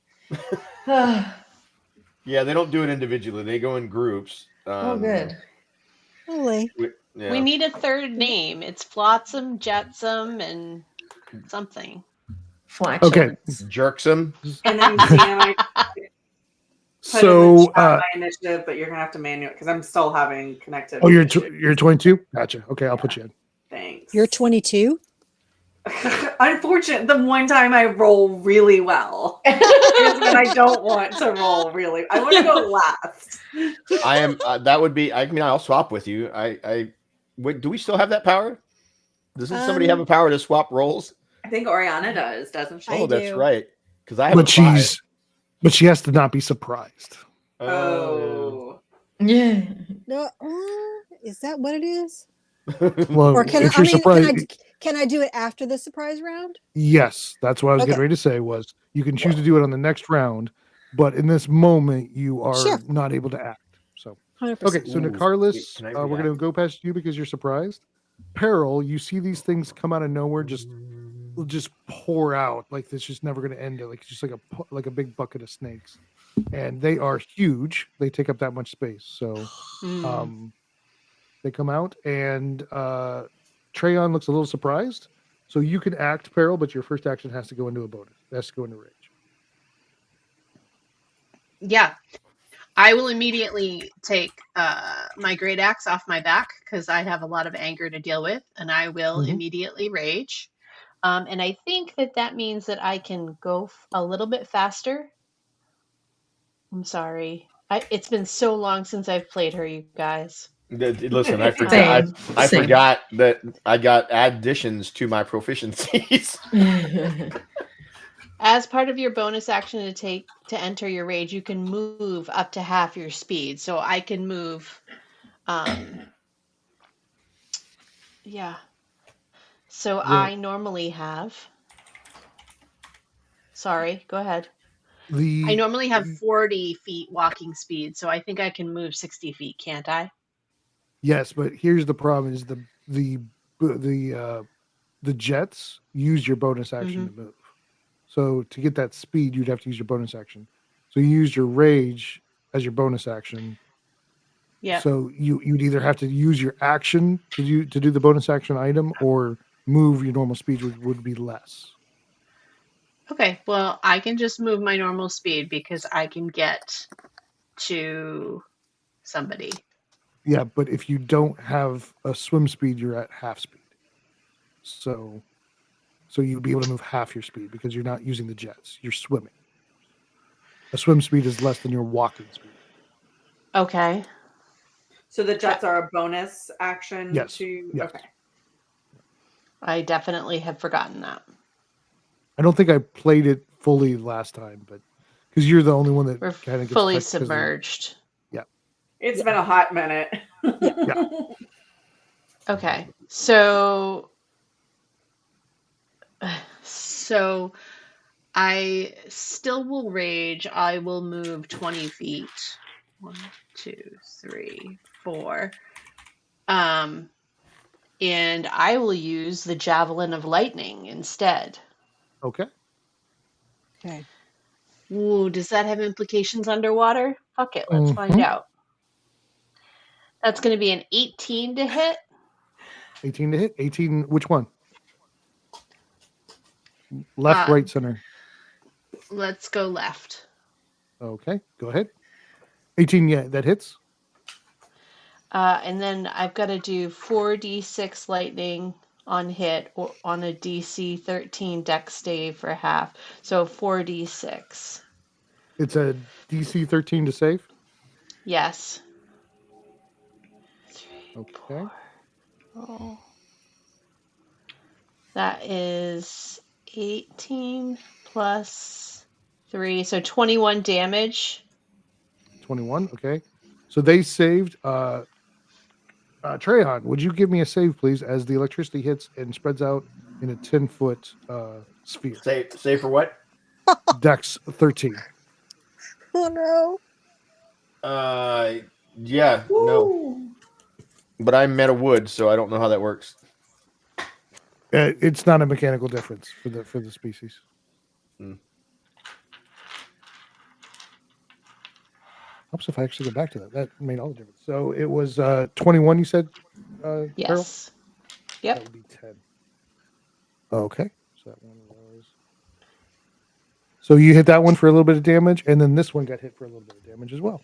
Yeah, they don't do it individually. They go in groups. Good. Really? We need a third name. It's Flotsam, Jetsam, and something. Okay. Jerksome. And then put in the chat my initiative, but you're gonna have to manual because I'm still having connected. Oh, you're 22. Gotcha. Okay, I'll put you in. Thanks. You're 22. Unfortunate. The one time I roll really well is when I don't want to roll really. I want to go last. I am. That would be. I mean, I'll swap with you. Do we still have that power? Doesn't somebody have a power to swap roles? I think Oriana does, doesn't she? Oh, that's right. Because I have. But she has to not be surprised. Oh. Yeah. No, is that what it is? Well, Or can if you're surprised, can I do it after the surprise round? yes, that's what I was getting ready to say. Was you can choose to do it on the next round, but in this moment you are not able to act. So 100%. okay, so Nicarlis, we're going to go past you because you're surprised. Peril, you see these things come out of nowhere, just pour out like this, just never going to end it. Like just like a big bucket of snakes, and they are huge. They take up that much space. So, they come out, and Treyon looks a little surprised. So you can act, Peril, but your first action has to go into a bonus. It has to go into rage. Yeah. I will immediately take my great axe off my back because I have a lot of anger to deal with, and I will immediately rage. And I think that means that I can go a little bit faster. I'm sorry. It's been so long since I've played her, you guys. Listen, I forgot that I got additions to my proficiencies. As part of your bonus action to enter your rage, you can move up to half your speed. So I can move. Yeah. So I normally have. Sorry, go ahead. I normally have 40 feet walking speed, so I think I can move 60 feet, can't I? Yes, but here's the problem: is the jets use your bonus action to move. So to get that speed, you'd have to use your bonus action. So you used your rage as your bonus action. Yeah. So you'd either have to use your action to do the bonus action item, or move your normal speed, which would be less. Okay, well, I can just move my normal speed because I can get to somebody. Yeah, but if you don't have a swim speed, you're at half speed. So you'd be able to move half your speed because you're not using the jets. You're swimming. A swim speed is less than your walking speed. Okay. So the jets are a bonus action to... Yes. Okay. I definitely have forgotten that. I don't think I played it fully last time, but because you're the only one that kind of gets fully submerged. It's been a hot minute. Yeah. Okay. So I still will rage. I will move 20 feet. 1, 2, 3, 4. And I will use the Javelin of Lightning instead. Okay. Okay. Ooh, does that have implications underwater? Fuck it, let's find out. That's going to be an 18 to hit. 18 to hit? 18, which one? Left, right, center. Let's go left. Okay, go ahead. 18, yeah, that hits. And then I've got to do 4d6 lightning on hit or on a DC 13 dex save for half. So 4d6. It's a DC 13 to save? Yes. 3, okay. 4. That is 18 plus 3. So 21 damage. 21, okay. So they saved. Treyon, would you give me a save, please, as the electricity hits and spreads out in a 10-foot sphere? Save for what? Dex 13. Oh no. Yeah, no. But I'm meta wood, so I don't know how that works. It's not a mechanical difference for the species. Helps if I actually go back to that. That made all the difference. So it was 21, you said? Yes. Carol? Yep. That would be 10. Okay. So that one was. So you hit that one for a little bit of damage, and then this one got hit for a little bit of damage as well.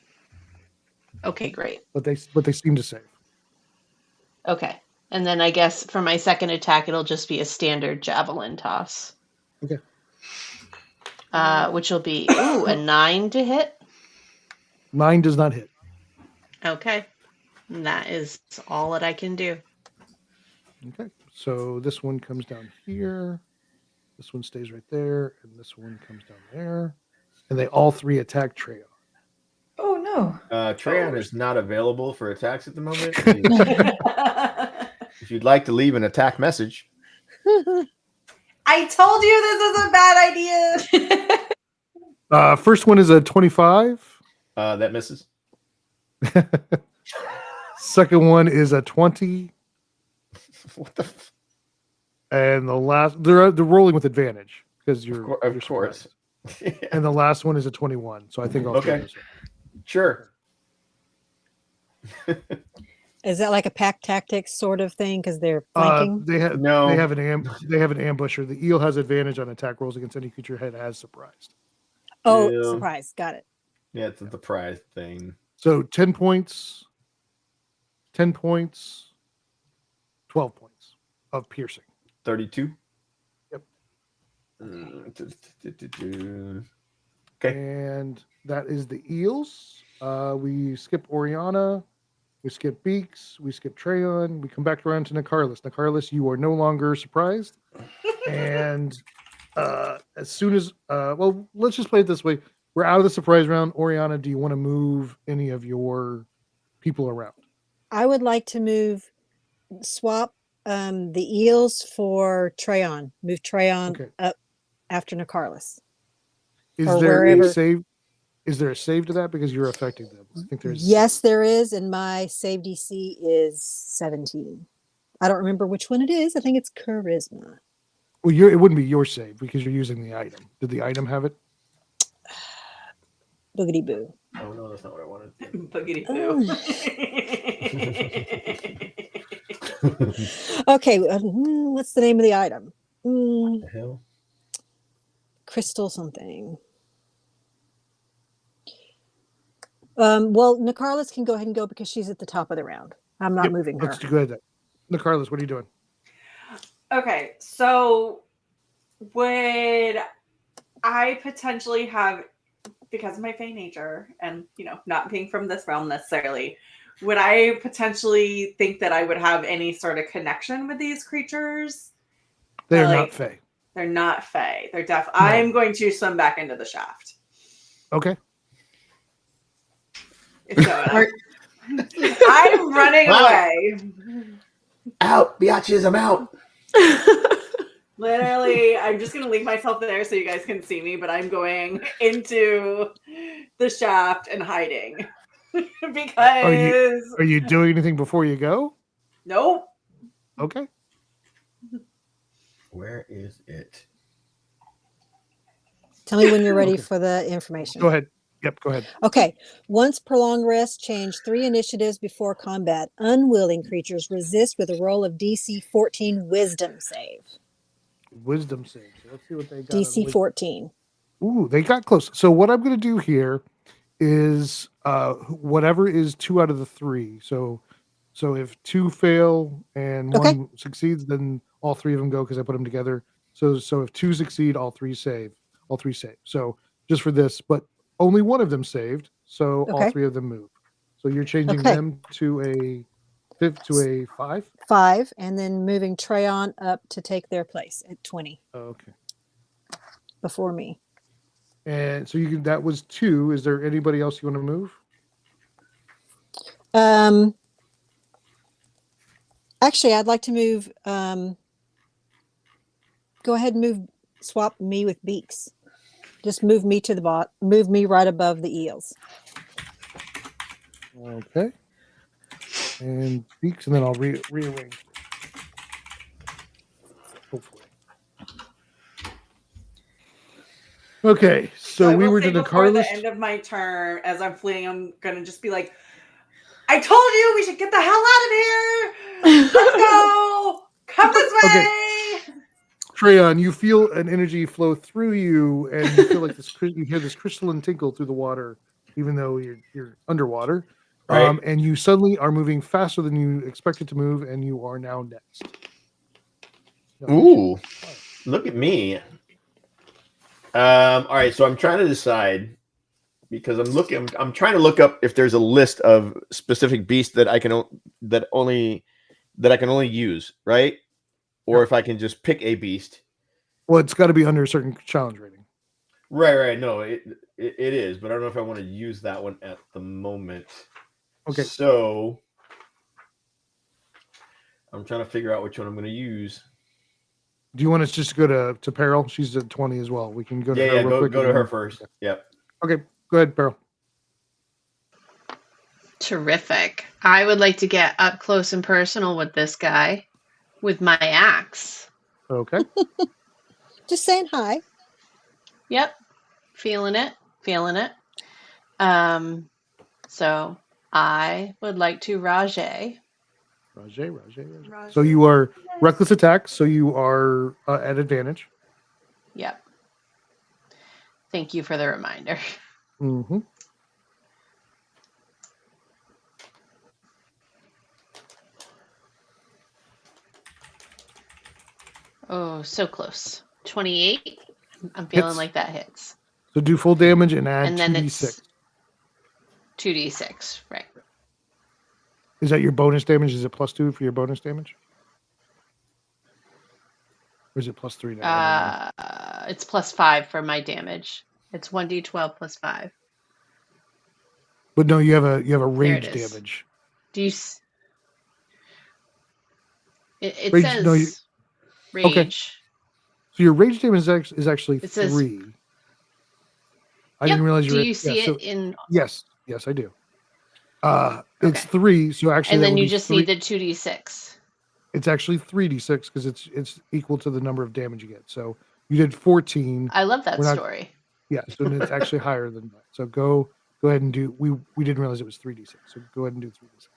Okay, great. But they seem to save. Okay. And then I guess for my second attack, it'll just be a standard javelin toss. Okay. Which will be, a 9 to hit. 9 does not hit. Okay. And that is all that I can do. Okay. So this one comes down here. This one stays right there. And this one comes down there. And they all 3 attack Treon. Oh, no. Treon is not available for attacks at the moment. If you'd like to leave an attack message. I told you this is a bad idea. First one is a 25. That misses. Second one is a 20. What the? And the last, they're rolling with advantage because you're of course. And the last one is a 21. So I think I'll okay. Sure. Is that like a pack tactics sort of thing? Because they're flanking. They have an ambusher. The eel has advantage on attack rolls against any creature it has surprised. Oh, surprise! Got it. Yeah, it's a surprise thing. So 10 points, 10 points, 12 points of piercing. 32. Yep. Okay. And that is the eels. We skip Oriana. We skip Beaks. We skip Treon. We come back around to Nicarlis. Nicarlis, you are no longer surprised. And as soon as, let's just play it this way. We're out of the surprise round. Oriana, do you want to move any of your people around? I would like to swap the eels for Treon. Move Treon up after Nicarlis. Is there a save? Is there a save to that because you're affecting them? I think there's. Yes, there is, and my save DC is 17. I don't remember which one it is. I think it's Charisma. Well, it wouldn't be your save because you're using the item. Did the item have it? Boogity boo. Oh no, that's not what I wanted. Boogity boo. Okay, what's the name of the item? What the hell? Crystal something. Well, Nicarlis can go ahead and go because she's at the top of the round. I'm not moving her. Let's go ahead. Nicarlis, what are you doing? Okay, so would I potentially have, because of my Fey nature and, not being from this realm necessarily, would I potentially think that I would have any sort of connection with these creatures? They're not Fey. They're not Fey. They're I'm going to swim back into the shaft. Okay. I'm running away. Out, biatches, I'm out. Literally, I'm just going to leave myself there so you guys can see me, but I'm going into the shaft and hiding. Because... Are you doing anything before you go? Nope. Okay. Where is it? Tell me when you're ready for the information. Go ahead. Yep, go ahead. Okay. Once prolonged rest, change 3 initiatives before combat. Unwilling creatures resist with a roll of DC 14 Wisdom save. Wisdom save. So let's see what they got. DC 14. Ooh, they got close. So what I'm going to do here is whatever is 2 out of the 3. So if 2 fail and 1 succeeds, then all 3 of them go because I put them together. So if 2 succeed, all 3 save. All 3 save. So just for this, but only 1 of them saved, so all 3 of them move. So you're changing them to a 5? 5, and then moving Treon up to take their place at 20. Okay. Before me. And so that was 2. Is there anybody else you want to move? Actually, I'd like to move. Go ahead and swap me with Beaks. Just move me to the bot. Move me right above the eels. Okay. And Beaks, and then I'll rearrange. Hopefully. Okay, so we were to before Nicarlis. the end of my turn, as I'm fleeing, I'm gonna just be like, "I told you we should get the hell out of here. Let's go. Come this way." Treyon, you feel an energy flow through you, and you feel like you hear this crystalline tinkle through the water, even though you're underwater. Right. And you suddenly are moving faster than you expected to move, and you are now next. Ooh, look at me. All right, so I'm trying to decide because I'm trying to look up if there's a list of specific beasts that I can only use, right? Or if I can just pick a beast. Well, it's got to be under a certain challenge rating. Right. No, it is, but I don't know if I want to use that one at the moment. Okay. So I'm trying to figure out which one I'm going to use. Do you want us just to go to Peril? She's at 20 as well. We can go to her real quick. Go to her first. Yep. Okay, go ahead, Peril. Terrific. I would like to get up close and personal with this guy with my axe. Okay. Just saying hi. Yep. Feeling it. So I would like to Rajay. Rajay. So you are reckless attack, so you are at advantage. Yep. Thank you for the reminder. Mm-hmm. Oh, so close. 28. I'm feeling Hits. like that hits. So do full damage and add And then 2d6. it's 2d6, right. Is that your bonus damage? Is it +2 for your bonus damage? Or is it +3 now? It's +5 for my damage. It's 1d12 plus 5. But no, you have a rage There it is. damage. Do you? It Rage- says no, you- rage. Okay. So your rage damage is actually It says 3. I Yep. didn't realize Do were- you see yeah, it in? Yes, I do. It's 3, so actually And that then would you be just 3. need the 2d6. It's actually 3d6 because it's equal to the number of damage you get. So you did 14. I love that We're not- story. Yeah, so it's actually higher than that. So go ahead and do. We didn't realize it was 3d6. So go ahead and do 3d6.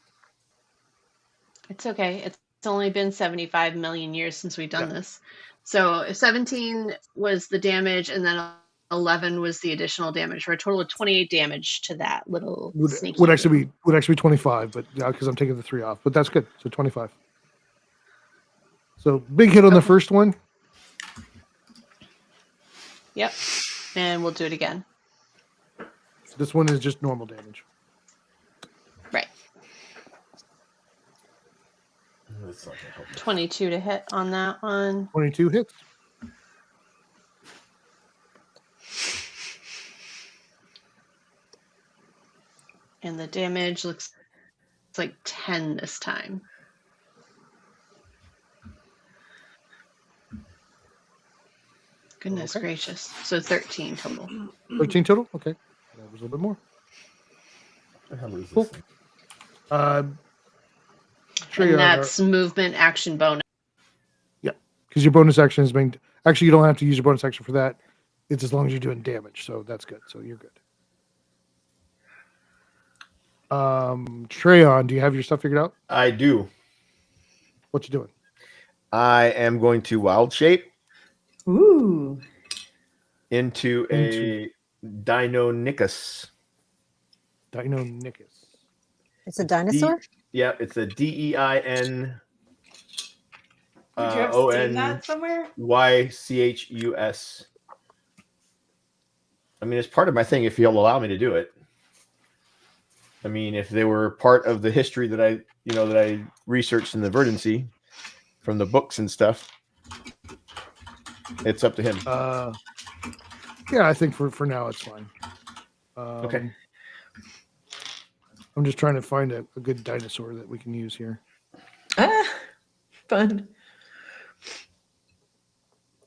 It's okay. It's only been 75 million years since we've done this. So if 17 was the damage, and then 11 was the additional damage, for a total of 28 damage to that little sneaky. Would actually be 25, but because I'm taking the 3 off. But that's good. So 25. So big hit on the first one. Yep. And we'll do it again. This one is just normal damage. Right. 22 to hit on that one. 22 hits. And the damage looks like 10 this time. Goodness gracious. So 13 total. 13 total? Okay. That was a little bit more. Cool. And that's movement action bonus. Yeah. Because your bonus action is being. Actually, you don't have to use your bonus action for that. It's as long as you're doing damage. So that's good. So you're good. Treyon, do you have your stuff figured out? I do. What you doing? I am going to wild shape. Ooh. Into a Deinonychus. Deinonychus. It's a dinosaur? Yeah, it's a DEIN. Would you have seen that somewhere? YCHUS. I mean, it's part of my thing if you'll allow me to do it. I mean, if they were part of the history that I researched in the Verdancy from the books and stuff, it's up to him. Yeah, I think for now it's fine. Okay. I'm just trying to find a good dinosaur that we can use here. Fun.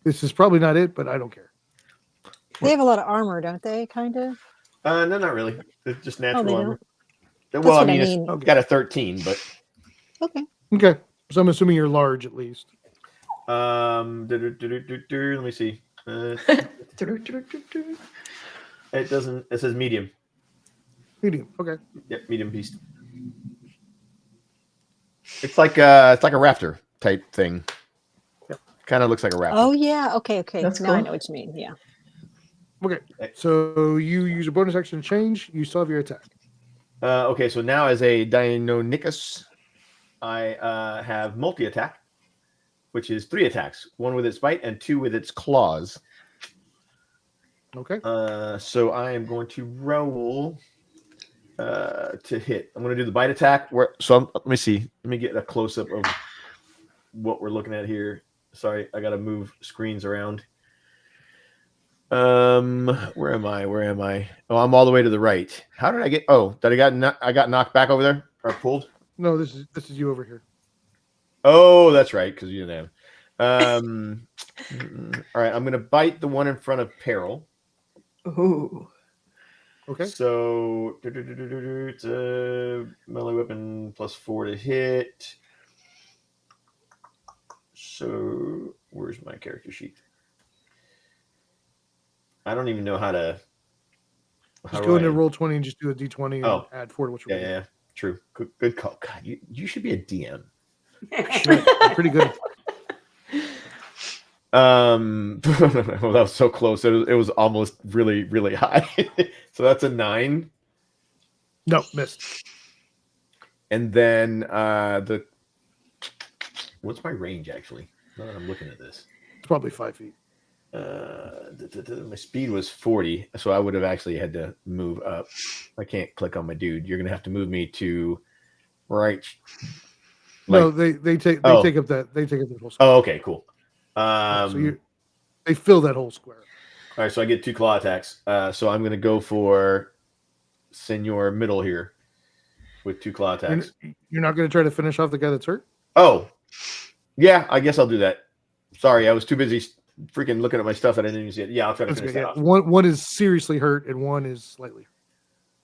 This is probably not it, but I don't care. They have a lot of armor, don't they? Kind of. No, not really. It's just natural they armor. don't? Well, I That's mean, what I mean. it's got a 13, but Okay. Okay. So I'm assuming you're large at least. let me see. It doesn't. It says medium. Medium. Okay. Yep, medium beast. It's like a raptor type thing. Yep. Kind of looks like a raptor. Oh yeah. Okay. That's Now I cool. know what you mean. Yeah. Okay. So you use a bonus action to change. You still have your attack. Okay, so now as a Deinonychus, I have multi-attack, which is 3 attacks, 1 with its bite and 2 with its claws. Okay. So I am going to roll to hit. I'm going to do the bite attack. Let me see. Let me get a close-up of what we're looking at here. Sorry, I got to move screens around. Where am I? Oh, I'm all the way to the right. How did I get? Oh, did I got knocked back over there or pulled? No, this is you over here. Oh, that's right, because you didn't have. All right, I'm gonna bite the one in front of Peril. Ooh. Okay. So it's a melee weapon +4 to hit. So where's my character sheet? I don't even know how to. Just go into roll 20 and just do a d20 and add 4 to what you're rolling. Yeah, true. Good call. God, you should be a DM. I'm pretty good. Well, that was so close. It was almost really, really high. So that's a 9. No, missed. And then what's my range actually? Now that I'm looking at this, it's probably 5 feet. My speed was 40, so I would have actually had to move up. I can't click on my dude. You're gonna have to move me to right. No, they take up the whole square. Oh, okay, cool. So they fill that whole square. All right, so I get 2 claw attacks. So I'm gonna go for Senor Middle here with 2 claw attacks. You're not gonna try to finish off the guy that's hurt? Oh, yeah, I guess I'll do that. Sorry, I was too busy freaking looking at my stuff that I didn't even see it. Yeah, I'll try to finish that off. One is seriously hurt and one is slightly.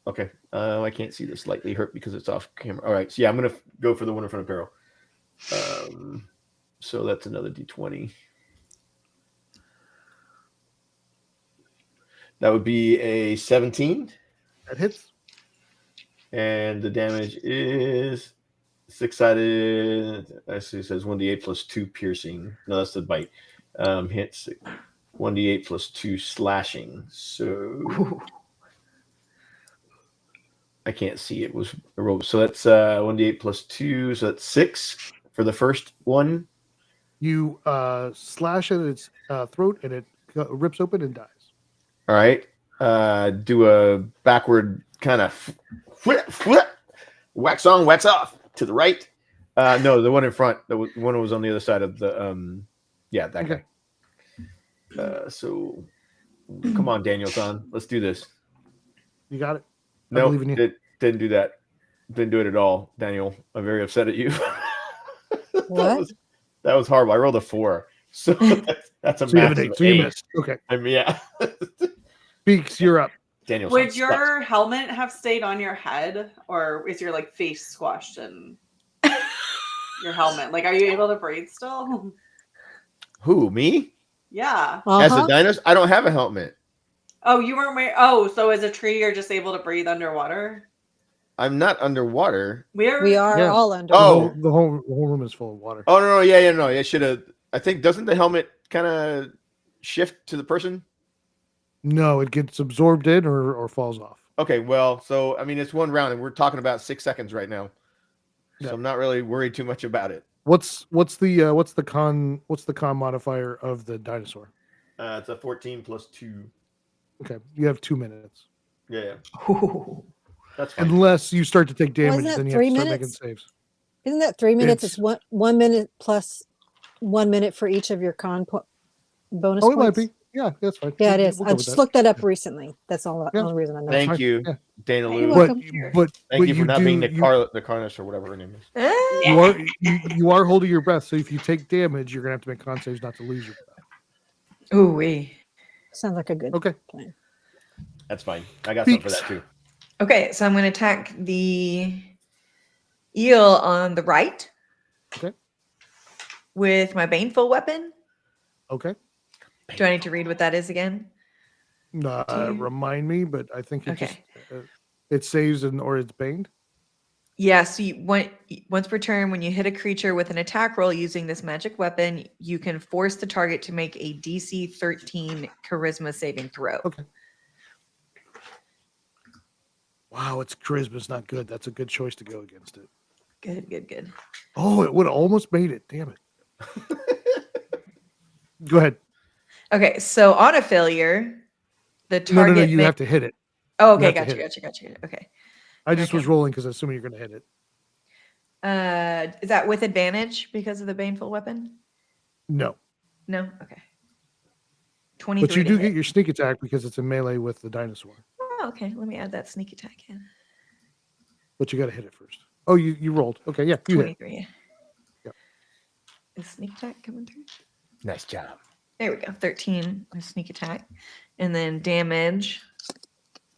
Okay. I can't see the slightly hurt because it's off camera. All right. So yeah, I'm gonna go for the one in front of Peril. So that's another d20. That would be a 17. That hits. And the damage is 6-sided. Actually, it says 1d8 plus 2 piercing. No, that's the bite. Hits 1d8 plus 2 slashing. So I can't see. It was a roll. So that's 1d8 plus 2. So that's 6 for the first one. You slash at its throat and it rips open and dies. All right. Do a backward kind of wax on, wax off to the right. No, the one in front. The one that was on the other side of the that guy. So come on, Daniel-san. Let's do this. You got it. No, didn't do that. Didn't do it at all, Daniel. I'm very upset at you. What? That was horrible. I rolled a 4. So that's a massive 8. You missed. Okay. I mean, yeah. Beaks, you're up. Daniel. Would your helmet have stayed on your head, or is your face squashed in your helmet? Are you able to breathe still? Who, me? Yeah. As a dinosaur, I don't have a helmet. Oh, you weren't wearing. Oh, so as a tree, you're just able to breathe underwater. I'm not underwater. We are all underwater. Oh, the whole room is full of water. Oh no, no. I should have. I think doesn't the helmet kind of shift to the person? No, it gets absorbed in or falls off. Okay, well, so I mean, it's one round, and we're talking about 6 seconds right now, so I'm not really worried too much about it. What's the con modifier of the dinosaur? It's a 14 plus 2. Okay, you have 2 minutes. Yeah. That's fine. Unless you start to take damage, Wasn't that then you 3 have to start minutes? making saves. Isn't that 3 minutes? It's 1 minute plus 1 minute for each of your bonus Oh, points. it might be. Yeah, that's fine. Yeah, it is. We'll I go with just that. looked that up recently. That's all. Yeah. Only reason I know. Thank you, Yeah. Dana You're Lou. welcome. But Thank you for not being the you- Carnage or whatever her name is. You are holding your breath, so if you take damage, you're gonna have to make con saves not to lose your breath. Ooh wee. Sounds like a good plan. That's fine. I got something for that too. Okay, so I'm going to attack the eel on the right. Okay. With my baneful weapon. Okay. Do I need to read what that is again? Remind me, but I think it Okay. it saves or it's baned. Yes, once per turn, when you hit a creature with an attack roll using this magic weapon, you can force the target to make a DC 13 Charisma saving throw. Okay. Wow, its charisma's not good. That's a good choice to go against it. Good. Oh, it would have almost made it. Damn it. Go ahead. Okay, so on a failure, the target. No, you have to hit it. Oh, okay, gotcha. Okay. I just was rolling because I assume you're going to hit it. Is that with advantage because of the baneful weapon? No. No? Okay. 23. But you do get your sneak attack because it's a melee with the dinosaur. Oh, okay. Let me add that sneak attack in. But you got to hit it first. Oh, you rolled. Okay, yeah. You 23. Hit. Yep. Is sneak attack coming through? Nice job. There we go. 13 sneak attack. And then damage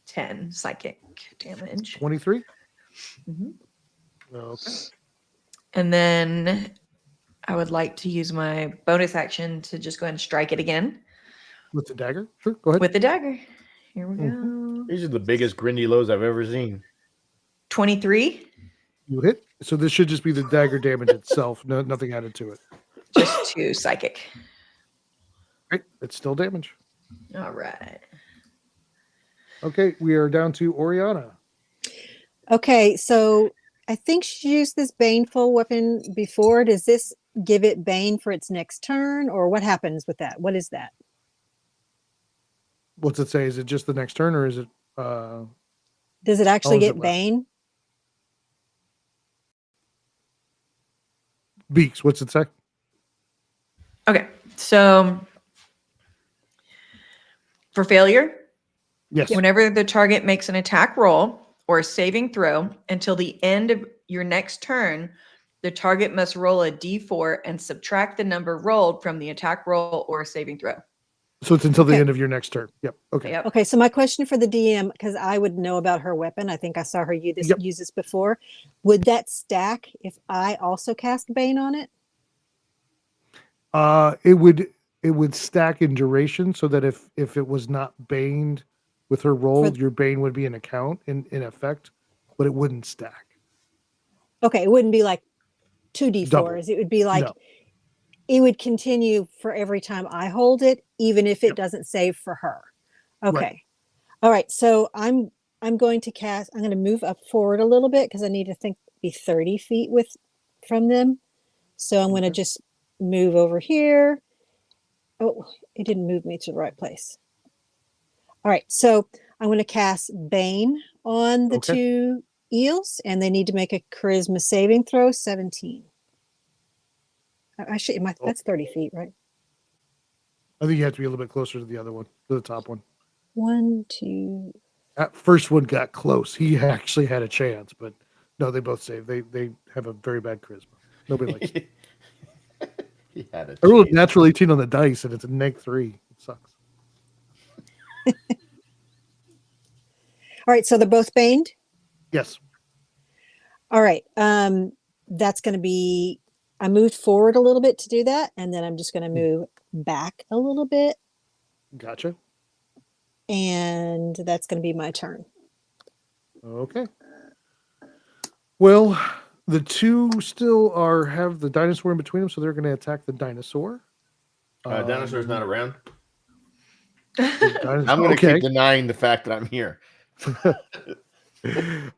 10 psychic damage. 23? Mm-hmm. Okay. And then I would like to use my bonus action to just go ahead and strike it again. With the dagger? Sure, go ahead. With the dagger. Here we go. These are the biggest Grindy lows I've ever seen. 23. You hit. So this should just be the dagger damage itself. No, nothing added to it. Just 2 psychic. Right. It's still damage. All right. Okay, we are down to Oriana. Okay, so I think she used this baneful weapon before. Does this give it bane for its next turn, or what happens with that? What is that? What's it say? Is it just the next turn, or is it? Does it actually get bane? Beaks. What's it say? Okay, so for failure, yes. Whenever the target makes an attack roll or a saving throw until the end of your next turn, the target must roll a d4 and subtract the number rolled from the attack roll or saving throw. So it's until the end of your next turn. Yep. Okay. Yep. Okay, so my question for the DM, because I would know about her weapon, I think I saw her use this before. Would that stack if I also cast bane on it? It would stack in duration, so that if it was not baned with her roll, your bane would be an account in effect, but it wouldn't stack. Okay, it wouldn't be like 2d4s. Double. It would be like it would continue for every time I hold it, even if it doesn't save for her. Okay. Right. All right. So I'm going to cast. I'm going to move up forward a little bit because I need to be 30 feet from them. So I'm going to just move over here. Oh, it didn't move me to the right place. All right. So I'm going to cast Bane on the 2 eels, and they need to make a charisma saving throw. 17. That's 30 feet, right? I think you have to be a little bit closer to the other one, to the top one. 1, 2. That first one got close. He actually had a chance, but no, they both saved. They have a very bad charisma. Nobody likes it. He had I rolled a natural 18 on the dice, and it's a -3. It sucks. All right, so they're both baned? Yes. All right. That's going to be, I moved forward a little bit to do that, and then I'm just going to move back a little bit. Gotcha. And that's going to be my turn. Okay. Well, the 2 still have the dinosaur in between them, so they're going to attack the dinosaur. Dinosaur's not around. I'm going to keep denying the fact that I'm here.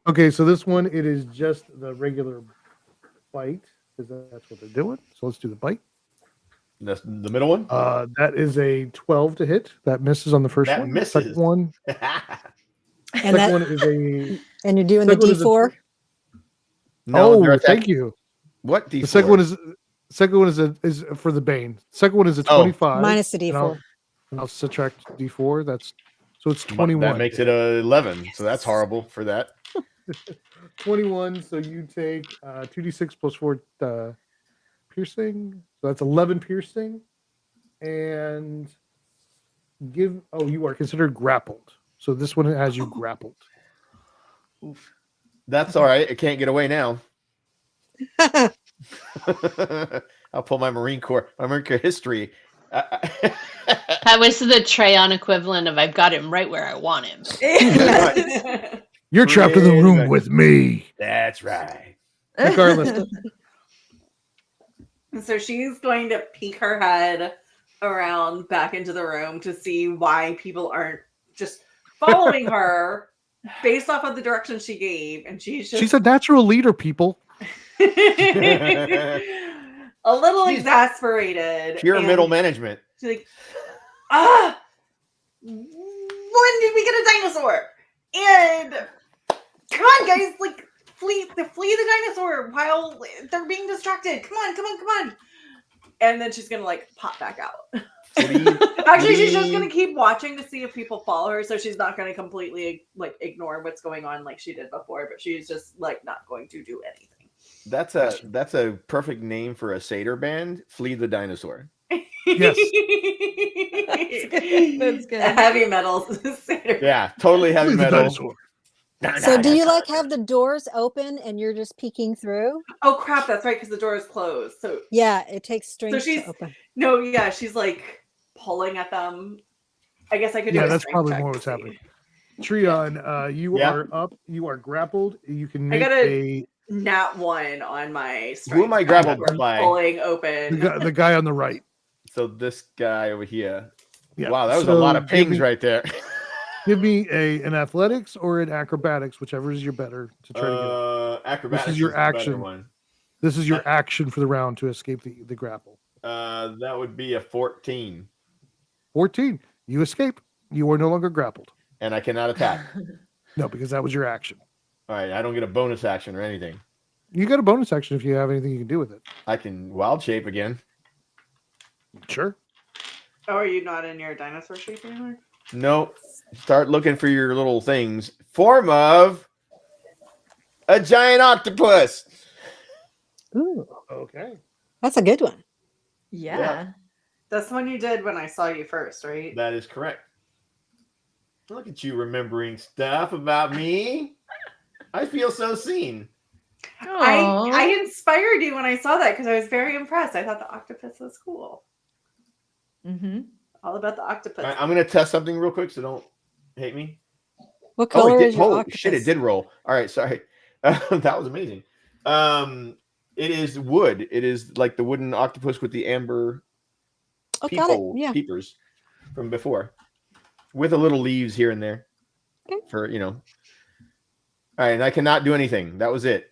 Okay, so this one, it is just the regular bite, because that's what they're doing. So let's do the bite. That's the middle one? That is a 12 to hit. That misses on the first one. That misses. Second one. And second one is a. And you're doing the D4? No, thank you. What D4? The second one is for the Bane. Second one is a 25. Minus the D4. And I'll subtract D4. So it's 21. That makes it 11. So that's horrible for that. 21. So you take 2d6 plus 4 piercing. So that's 11 piercing. And you are considered grappled. So this one has you grappled. Oof. That's all right. I can't get away now. I'll pull my Marine Corps history. That was the Treyon equivalent of I've got him right where I want him. You're trapped in the room with me. That's right. Regardless. And so she's going to peek her head around back into the room to see why people aren't just following her based off of the direction she gave. And she's a natural leader, people. a little exasperated. Pure middle management. She's like, when did we get a dinosaur? And come on, guys, like flee the dinosaur while they're being distracted. Come on. And then she's gonna like pop back out. Actually, she's just gonna keep watching to see if people follow her, so she's not gonna completely like ignore what's going on like she did before, but she's just like not going to do anything. That's a perfect name for a satyr band. Flee the dinosaur. Yes. That's good. Heavy metal. Yeah, totally heavy metal. So do you like have the doors open and you're just peeking through? Oh crap, that's right, because the door is closed. So yeah, it takes strength to open. She's like pulling at them. I guess I could do that's probably more what's happening. Treon, you are up, you are grappled. You can make a nat 1 on my strength. Who am I grappled by? Pulling open. The guy on the right. So this guy over here. Yeah. Wow, that was a lot of pings right there. Give me an athletics or an acrobatics, whichever is your better to try to get. Acrobatics. This is your action. One. This is your action for the round to escape the grapple. That would be a 14. 14. You escape. You are no longer grappled. And I cannot attack. No, because that was your action. All right, I don't get a bonus action or anything. You got a bonus action if you have anything you can do with it. I can wild shape again. Sure. Oh, are you not in your dinosaur shape anymore? Nope. Start looking for your little things. Form of a giant octopus. Ooh. Okay. That's a good one. Yeah. That's the one you did when I saw you first, right? That is correct. Look at you remembering stuff about me. I feel so seen. I inspired you when I saw that because I was very impressed. I thought the octopus was cool. Mm-hmm. All about the octopus. Right, I'm going to test something real quick, so don't hate me. What color is your octopus? Shit, it did roll. All right, sorry. That was amazing. It is wood. It is like the wooden octopus with the amber peepers from before, with a little leaves here and there. Okay. For All right, and I cannot do anything. That was it.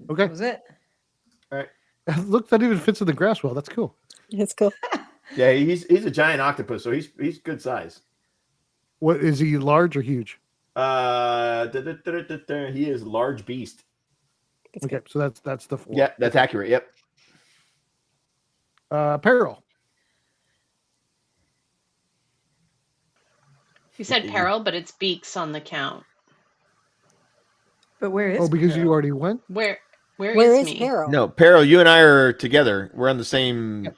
Okay. That was it. All right. Look, that even fits in the grass well. That's cool. It's cool. Yeah, he's a giant octopus, so he's good size. What is he, large or huge? He is large beast. Okay, so that's the 4. Yeah, that's accurate. Yep. Peril. You said peril, but it's beaks on the count. But where is? Oh, because Peril? you already went. Where is me? Peril? No, Peril, you and I are together. We're on the same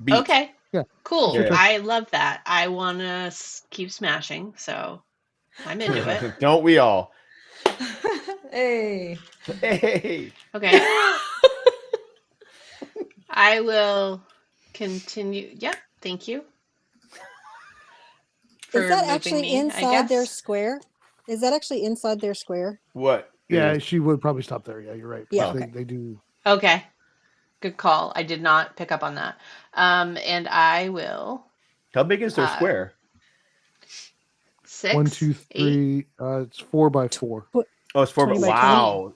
beat. Okay. Yeah. Cool. Yeah. I love that. I want to keep smashing, so I'm into it. Don't we all? Hey. Hey. Okay. I will continue. Yep. Thank you. Is that actually inside their square? Is that actually inside their square? What? Yeah, she would probably stop there. Yeah, you're right. Yeah. They do. Okay. Good call. I did not pick up on that. And I will. How big is their square? 6. 1, 2, 3. It's 4 by 4. Oh, it's 4 by 20 by wow.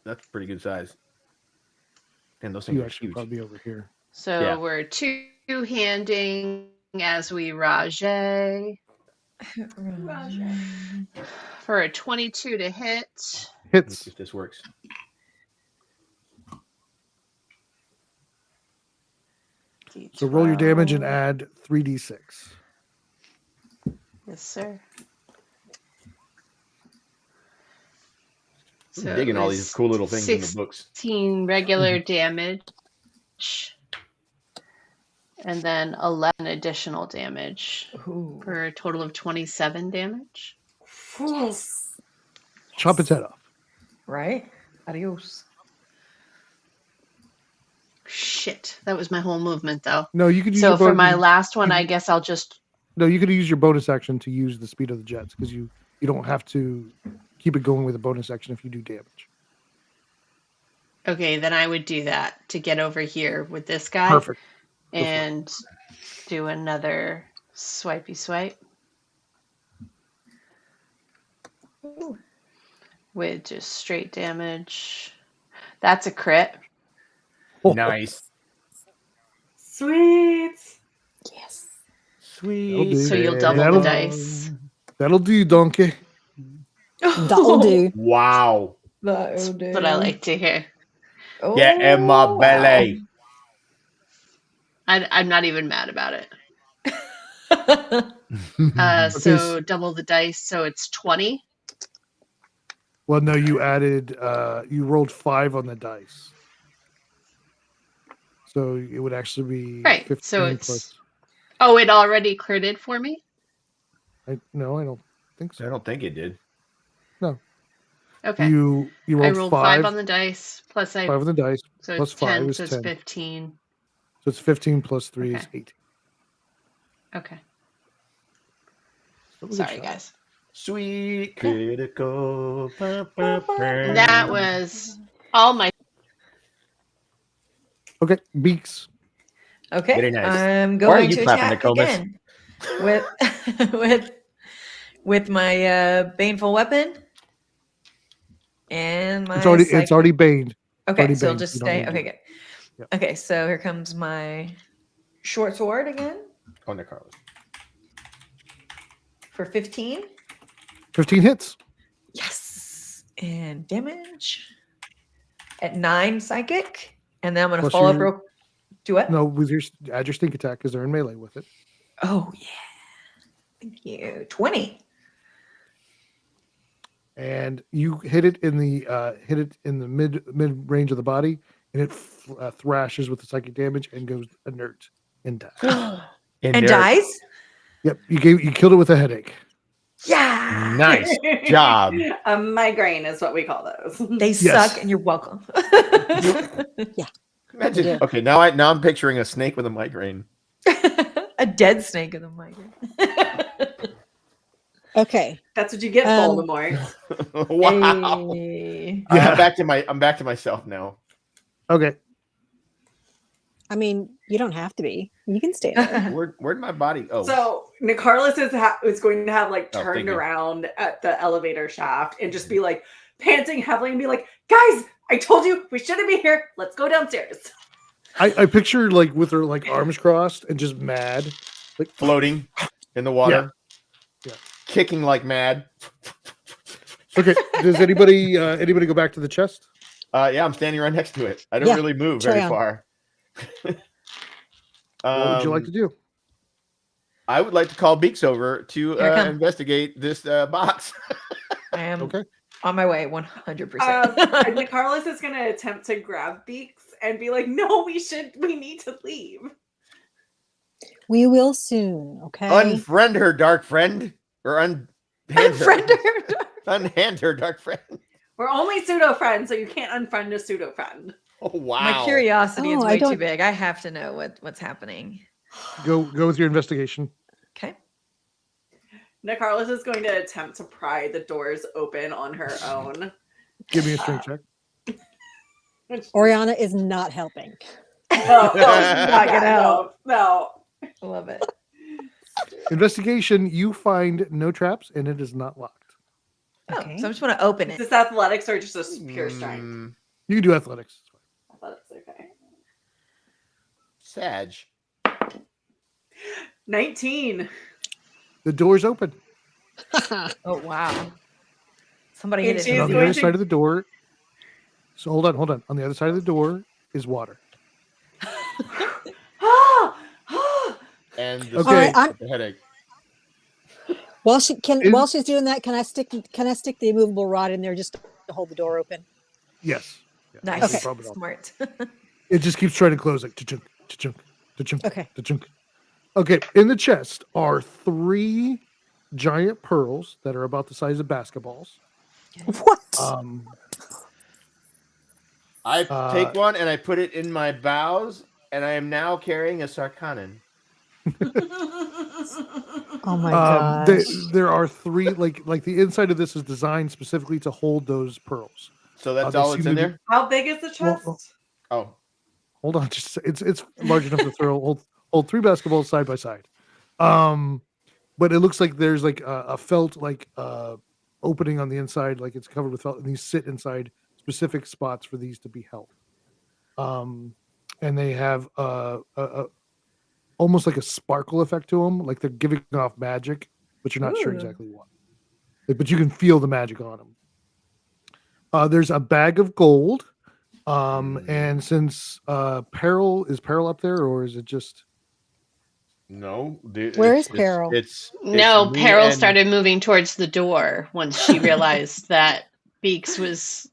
That's pretty good size. And those things You are actually huge. probably over here. So Yeah. we're two-handing as we rage for a 22 to hit. Let's Hits. see if this works. So roll your damage and add 3d6. Yes, sir. I'm So digging it all was these cool little things in the books. 16 regular damage. And then 11 additional damage for a total of 27 damage. Yes. Chop its head off. Right? Adios. Shit, that was my whole movement though. No, you could use So your for bonus. my last one, I guess I'll just. No, you could use your bonus action to use the speed of the jets because you You don't have to keep it going with a bonus action if you do damage. Okay, then I would do that to get over here with this guy. Perfect. And do another swipey swipe. Ooh. With just straight damage. That's a crit. Nice. Sweet. Yes. Sweet. So you'll double the dice. That'll do, donkey. That'll do. Wow. That'll do. That's what I like to hear. Oh, Get in my belly. I'm not even mad about it. Okay, So double the dice, so it's 20. Well, no, you added. You rolled 5 on the dice, so it would actually be Right. 15 So it's plus. Oh, it already critted for me? No, I don't think so. I don't think it did. No. Okay. You rolled, I rolled 5 on the dice, plus 5 on the dice, so plus it's 5 10, is so it's 10. 15. So it's 15 plus 3 is Okay. 18. Okay. Still a good Sorry, shot. guys. Sweet critical. That was all my. Okay, beaks. Okay. Very nice. I'm Why are going you to clapping, attack Nokomis? again with my baneful weapon and my. It's already baned. Okay, already so it'll baned. just You don't stay. need to Okay, do good. it. Yep. Okay, so here comes my short sword again Oh, no, Carlos. for 15. 15 hits. Yes. And damage at 9 psychic. And then I'm going to Plus follow up your- real. Do what? No, with your add your stink attack because they're in melee with it. Oh, yeah. Thank you. 20. And you hit it in the mid range of the body, and it thrashes with the psychic damage and goes inert and dies. And dies? Yep, you killed it with a headache. Yeah. Nice job. A migraine is what we call those. They Yes. suck and you're welcome. Yeah. Imagine. Okay, now I'm picturing a snake with a migraine. A dead snake in the migraine. Okay. That's what you get, Voldemort. Wow. Hey. Yeah. I'm back to myself now. Okay. I mean, you don't have to be. You can stay there. Where'd my body? Oh, So Nicarlis is going to have like Oh, turned thank you. around at the elevator shaft and just be like panting heavily and be like, guys, I told you we shouldn't be here. Let's go downstairs. I picture like with her like arms crossed and just mad, like floating in the water. Yeah. Kicking like mad. Okay. Does anybody go back to the chest? Yeah, I'm standing right next to it. I don't Yeah, really move try very on. far. What would you like to do? I would like to call Beaks over to Here I come. investigate this box. I am Okay. on my way 100%. Nicarlis is going to attempt to grab Beaks and be like, no, we need to leave. We will soon, okay? Unfriend her, dark friend. Or unhand Unfriend her. her. Unhand her, dark friend. We're only pseudo friends, so you can't unfriend a pseudo friend. Oh, wow. My curiosity is Oh, I way too don't- big. I have to know what's happening. Go with your investigation. Okay. Nicarlis is going to attempt to pry the doors open on her own. Give me a strength check. Oriana is not helping. Knock it out. No. I love it. Investigation. You find no traps and it is not locked. Oh, Okay. so I just want to open Is it. this athletics or just a pure strength? You can do athletics. Athletics, okay. Sag. 19. The door's open. Oh wow. Somebody And hit she's And it. on the going other to- side of the door. So hold on. On the other side of the door is water. And the Okay. All right, I'm- the headache. While she's doing that, can I stick the immovable rod in there just to hold the door open? Yes. Yeah, Nice. no Okay. problem at all. Smart. It just keeps trying to close like cha-chunk, cha-chunk, cha-chunk, Okay. cha-chunk. Okay, in the chest are 3 giant pearls that are about the size of basketballs. What? I take one and I put it in my bows, and I am now carrying a Sarkanen. Oh my gosh. There are three, like the inside of this is designed specifically to hold those pearls. So that's They all seem that's to in be- there? How big is the chest? Oh, Hold on, just it's large enough to hold 3 basketballs side by side. But it looks like there's like a felt opening on the inside, like it's covered with felt, and these sit inside specific spots for these to be held. And they have almost like a sparkle effect to them, like they're giving off magic, but you're not sure Ooh. exactly what. But you can feel the magic on them. There's a bag of gold. And since Peril up there, or is it just no. Where is Peril? No, me Peril and- started moving towards the door once she realized that Beaks was,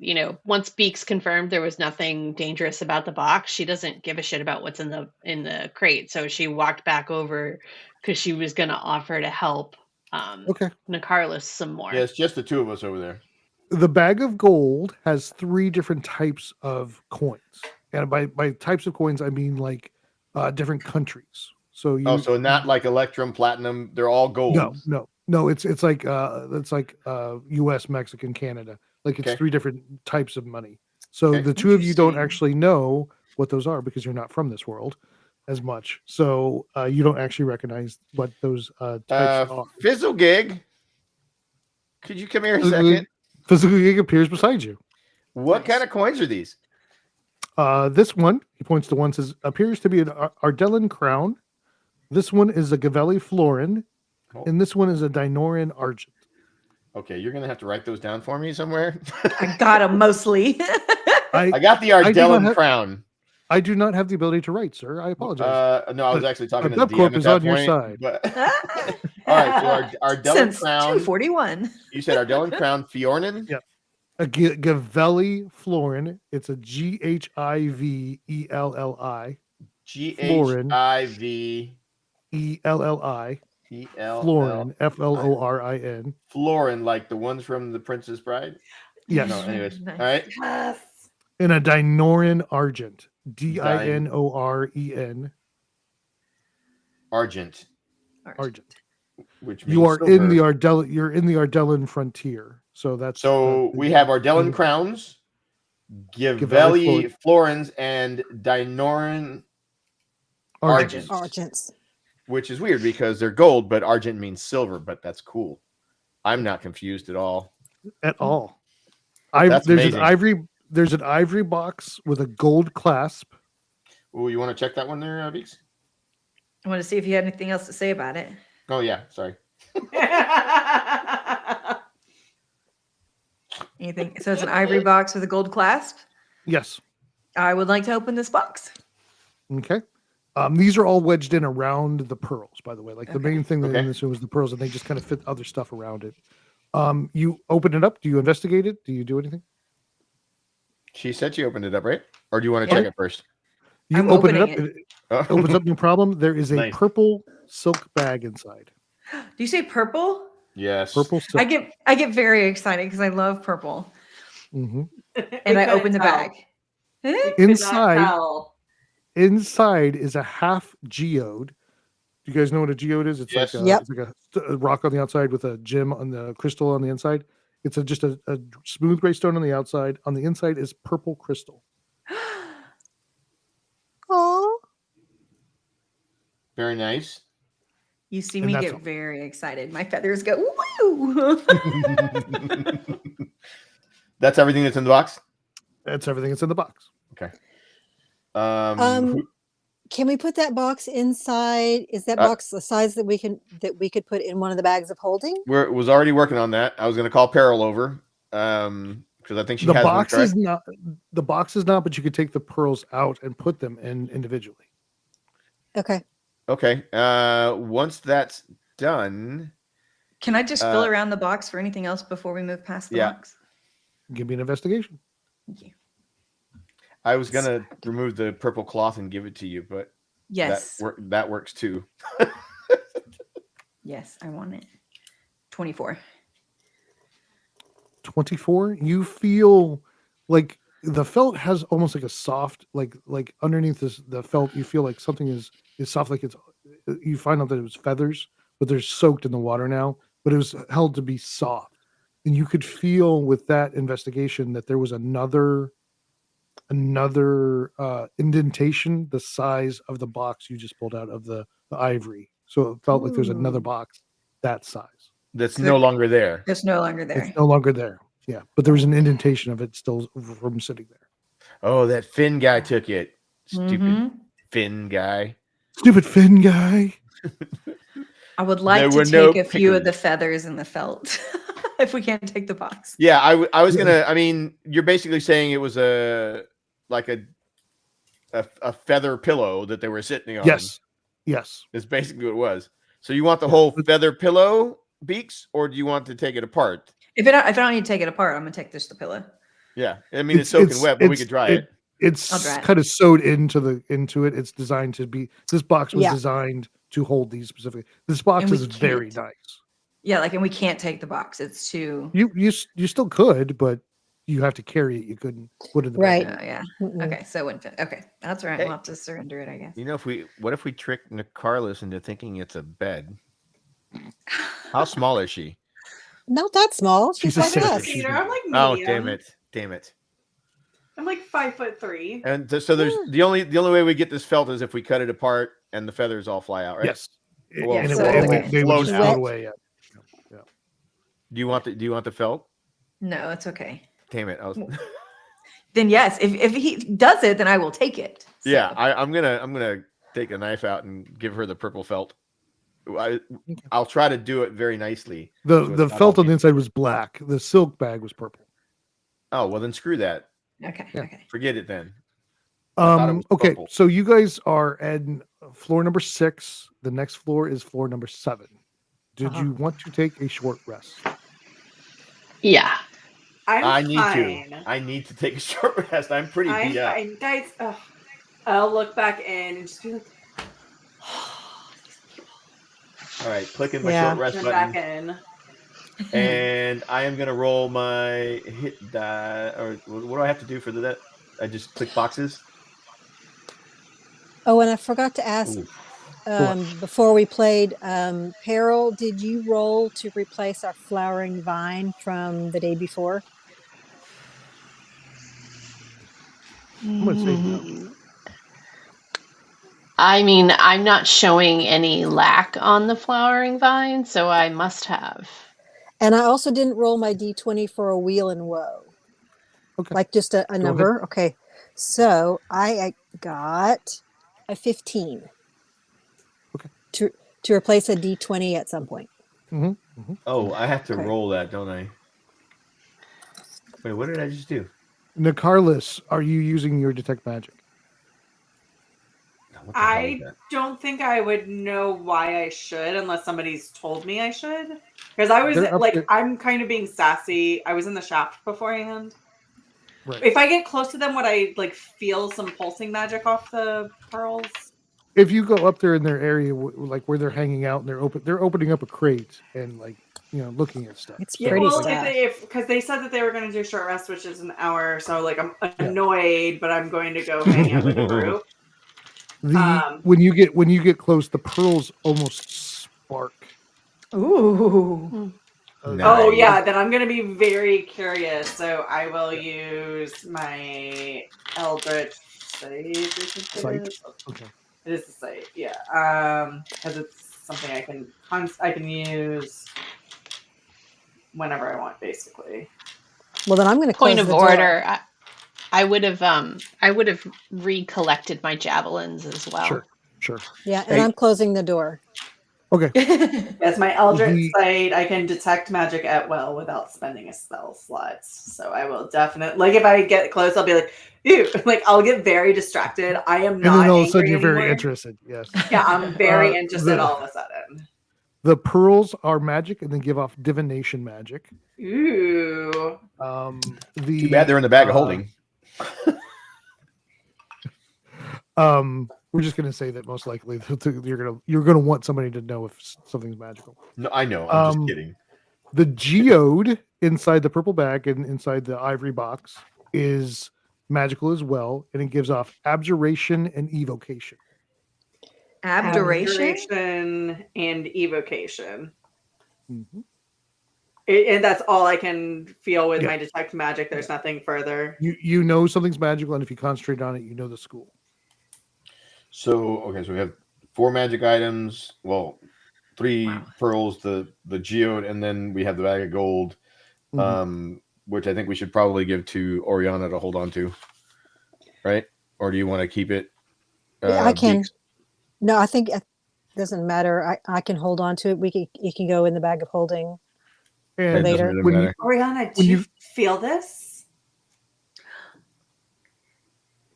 once Beaks confirmed there was nothing dangerous about the box, she doesn't give a shit about what's in the crate. So she walked back over because she was going to offer to help Nicarlis some more. Yeah, it's just the two of us over there. The bag of gold has 3 different types of coins, and by types of coins I mean like different countries. So so not like Electrum, Platinum. They're all gold. No. It's like U.S., Mexican, Canada. Like it's 3 different types of money. So the two of you don't actually know what those are because you're not from this world as much. So you don't actually recognize what those types are. Fizzle Gig, could you come here a second? Physical Gig appears beside you. What kind of coins are these? This one, he points to one, says appears to be an Ardellan crown. This one is a Gavelli florin, and this one is a Dinoran argent. Okay, you're gonna have to write those down for me somewhere. I got them mostly. I got the Ardellan crown. I do not have the ability to write, sir. I apologize. No, I was actually talking to the DM Corp at is that on your point, side. But... All right, so Ardellan Since crown. 241. You said Ardellan crown, Fiornin. Yep. A Gavelli florin. It's aGhivelli. Ghiv Elli. Florin. Florin. Florin, like the ones from The Princess Bride. Yes. No, anyways. Nice. All right. Yes. And a Dinoran argent. Dinoren. Argent. Argent. Which means You are silver. in the You're in the Ardellan frontier. So that's we have Ardellan crowns, Gavelli florins, and Dinoran argents. Which is weird because they're gold, but argent means silver. But that's cool. I'm not confused at all. At all. That's there's amazing. There's an ivory box with a gold clasp. Oh, you want to check that one there, Beeks? I want to see if you had anything else to say about it. Oh yeah, sorry. Anything? So it's an ivory box with a gold clasp. Yes. I would like to open this box. Okay. These are all wedged in around the pearls, by the way. Like the main thing in this room was the pearls, and they just kind of fit other stuff around it. You open it up. Do you investigate it? Do you do anything? She said she opened it up, right? Or do you want to check it first? You open it up. It opens up, no problem. There is a Nice. purple silk bag inside. Do you say purple? Yes. Purple silk. I get very excited because I love purple. Mm-hmm. And I open the bag. Inside is a half geode. Do you guys know what a geode is? It's Yes. it's like a rock on the outside with a gem on the crystal on the inside. It's just a smooth gray stone on the outside. On the inside is purple crystal. Oh. Very nice. You see And me that's get all. very excited. My feathers go woo. That's everything that's in the box? That's everything that's in the box. Okay. Can we put that box inside? Is that box the size that we could put in one of the bags of holding? Was already working on that. I was going to call Peril over because I think she The has box one, is correct? not. The box is not, but you could take the pearls out and put them in individually. Okay. Okay. Once that's done, Can I just fill around the box for anything else before we move past the box? Give me an investigation. Thank you. I was going to remove the purple cloth and give it to you, but Yes. that works too. Yes, I want it. 24. 24. You feel like the felt has almost like a soft, like underneath the felt, you feel like something is soft, like you find out that it was feathers, but they're soaked in the water now. But it was held to be soft, and you could feel with that investigation that there was another indentation the size of the box you just pulled out of the ivory. So it felt like there's another box that size. That's no longer there. It's no longer there. It's no longer there. Yeah, but there was an indentation of it still from sitting there. Oh, that Finn guy took it. Stupid Mhm. Finn guy. Stupid Finn guy. I would like to take a few of the feathers and the felt if we can't take the box. Yeah, I was gonna. I mean, you're basically saying it was a feather pillow that they were sitting on. Yes. It's basically what it was. So you want the whole feather pillow, Beaks, or do you want to take it apart? If I don't need to take it apart, I'm gonna take just the pillow. Yeah, I mean it's soaking wet, but we could dry it. It's dry it. kind of sewed into it. It's designed to be. This box was designed to hold these specific. This box is very nice. Yeah, like, and we can't take the box. It's too. You still could, but you have to carry it. You couldn't put it in the Right. bag. Oh, yeah. Okay, so it wouldn't fit. Okay, that's all right. Hey. We'll have to surrender it, I guess. You know, what if we trick Carlos into thinking it's a bed? How small is she? Not that small. She's She's a like sitter. us. Peter, I'm like Oh, medium. damn it! I'm like 5'3". And so there's the only way we get this felt is if we cut it apart and the feathers all fly out, right? Yes. Well, And so they would float just out. float away. Yeah. Do you want the felt? No, it's okay. Damn it! Then yes, if he does it, then I will take it. So. Yeah, I'm gonna take a knife out and give her the purple felt. I'll try to do it very nicely. The so the it's not felt all on the inside was black. The silk bag was purple. Oh well, then screw that. Okay. Yeah. Okay. Forget it then. I thought it was Okay, purple. so you guys are at floor number 6. The next floor is floor number 7. Did you want to take a short rest? Yeah. I fine. need to take a short rest. I'm pretty beat up. Fine. Guys, I'll look back in and just be like, All right, clicking my Yeah. short rest turn button, back in. and I am gonna roll my hit die. Or what do I have to do for that? I just click boxes. Oh, and I forgot to ask before we played, Peril, did you roll to replace our flowering vine from the day before? I'm gonna say no. I mean, I'm not showing any lack on the flowering vine, so I must have. And I also didn't roll my D20 for a wheel and woe. Okay. Like just a number. Okay. So I got a 15. Okay. To replace a D20 at some point. Oh, I have to Okay. roll that, don't I? Wait, what did I just do? Nicarlis, are you using your detect magic? What the hell is I that? don't think I would know why I should unless somebody's told me I should. Because I was They're up like, there. I'm kind of being sassy. I was in the shaft beforehand. Right. If I get close to them, would I like feel some pulsing magic off the pearls? If you go up there in their area, like where they're hanging out, and they're opening up a crate and like looking at stuff. It's Yeah, pretty well, stuff. because they said that they were going to do short rest, which is an hour. So like I'm annoyed, but I'm going to go hang out with the group. When you get close, the pearls almost spark. Ooh. Oh yeah, then I'm gonna be very curious. So I will use my Eldritch Sight. Okay. It is the sight, yeah. Because it's something I can use whenever I want, basically. Well, then I'm going to close Point of the door. order. I would have recollected my javelins as well. Sure. Yeah, and I'm closing the door. Okay. Yes, my Eldritch Sight, I can detect magic at will without spending a spell slot. So I will definitely, like, if I get close, I'll be like, ew, like, I'll get very distracted. I am not. And then all of a sudden angry you're very anymore. interested. Yes. Yeah, I'm very interested all of a sudden. The pearls are magic and they give off divination magic. Ooh. Too bad they're in the bag of holding. We're just gonna say that most likely you're gonna want somebody to know if something's magical. No, I know. I'm just kidding. The geode inside the purple bag and inside the ivory box is magical as well, and it gives off abjuration and evocation. Abjuration and evocation. Mm-hmm. And that's all I can feel with Yeah. my detect magic. There's nothing further. You know something's magical, and if you concentrate on it, you know the school. So so we have 4 magic items. Well, 3 pearls, the geode, and then we have the bag of gold, which I think we should probably give to Oriana to hold on to, right? Or do you want to keep it? I can. Beaks? No, I think it doesn't matter. I can hold on to it. It can go in the bag of holding And later. Oriana, do you feel this?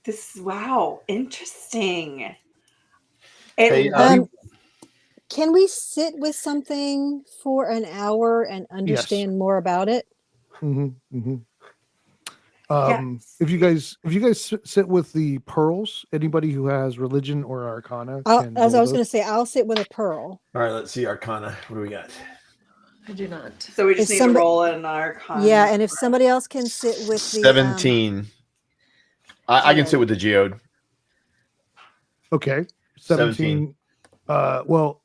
This is wow, interesting. Can we sit with something for an hour and understand more about it? If you guys sit with the pearls, anybody who has religion or arcana can. As I was going to say, I'll sit with a pearl. All right, let's see Arcana. What do we got? I do not. So we just need to roll an arcana. Yeah, and if somebody else can sit with the 17. I can sit with the geode. Okay, 17. Well,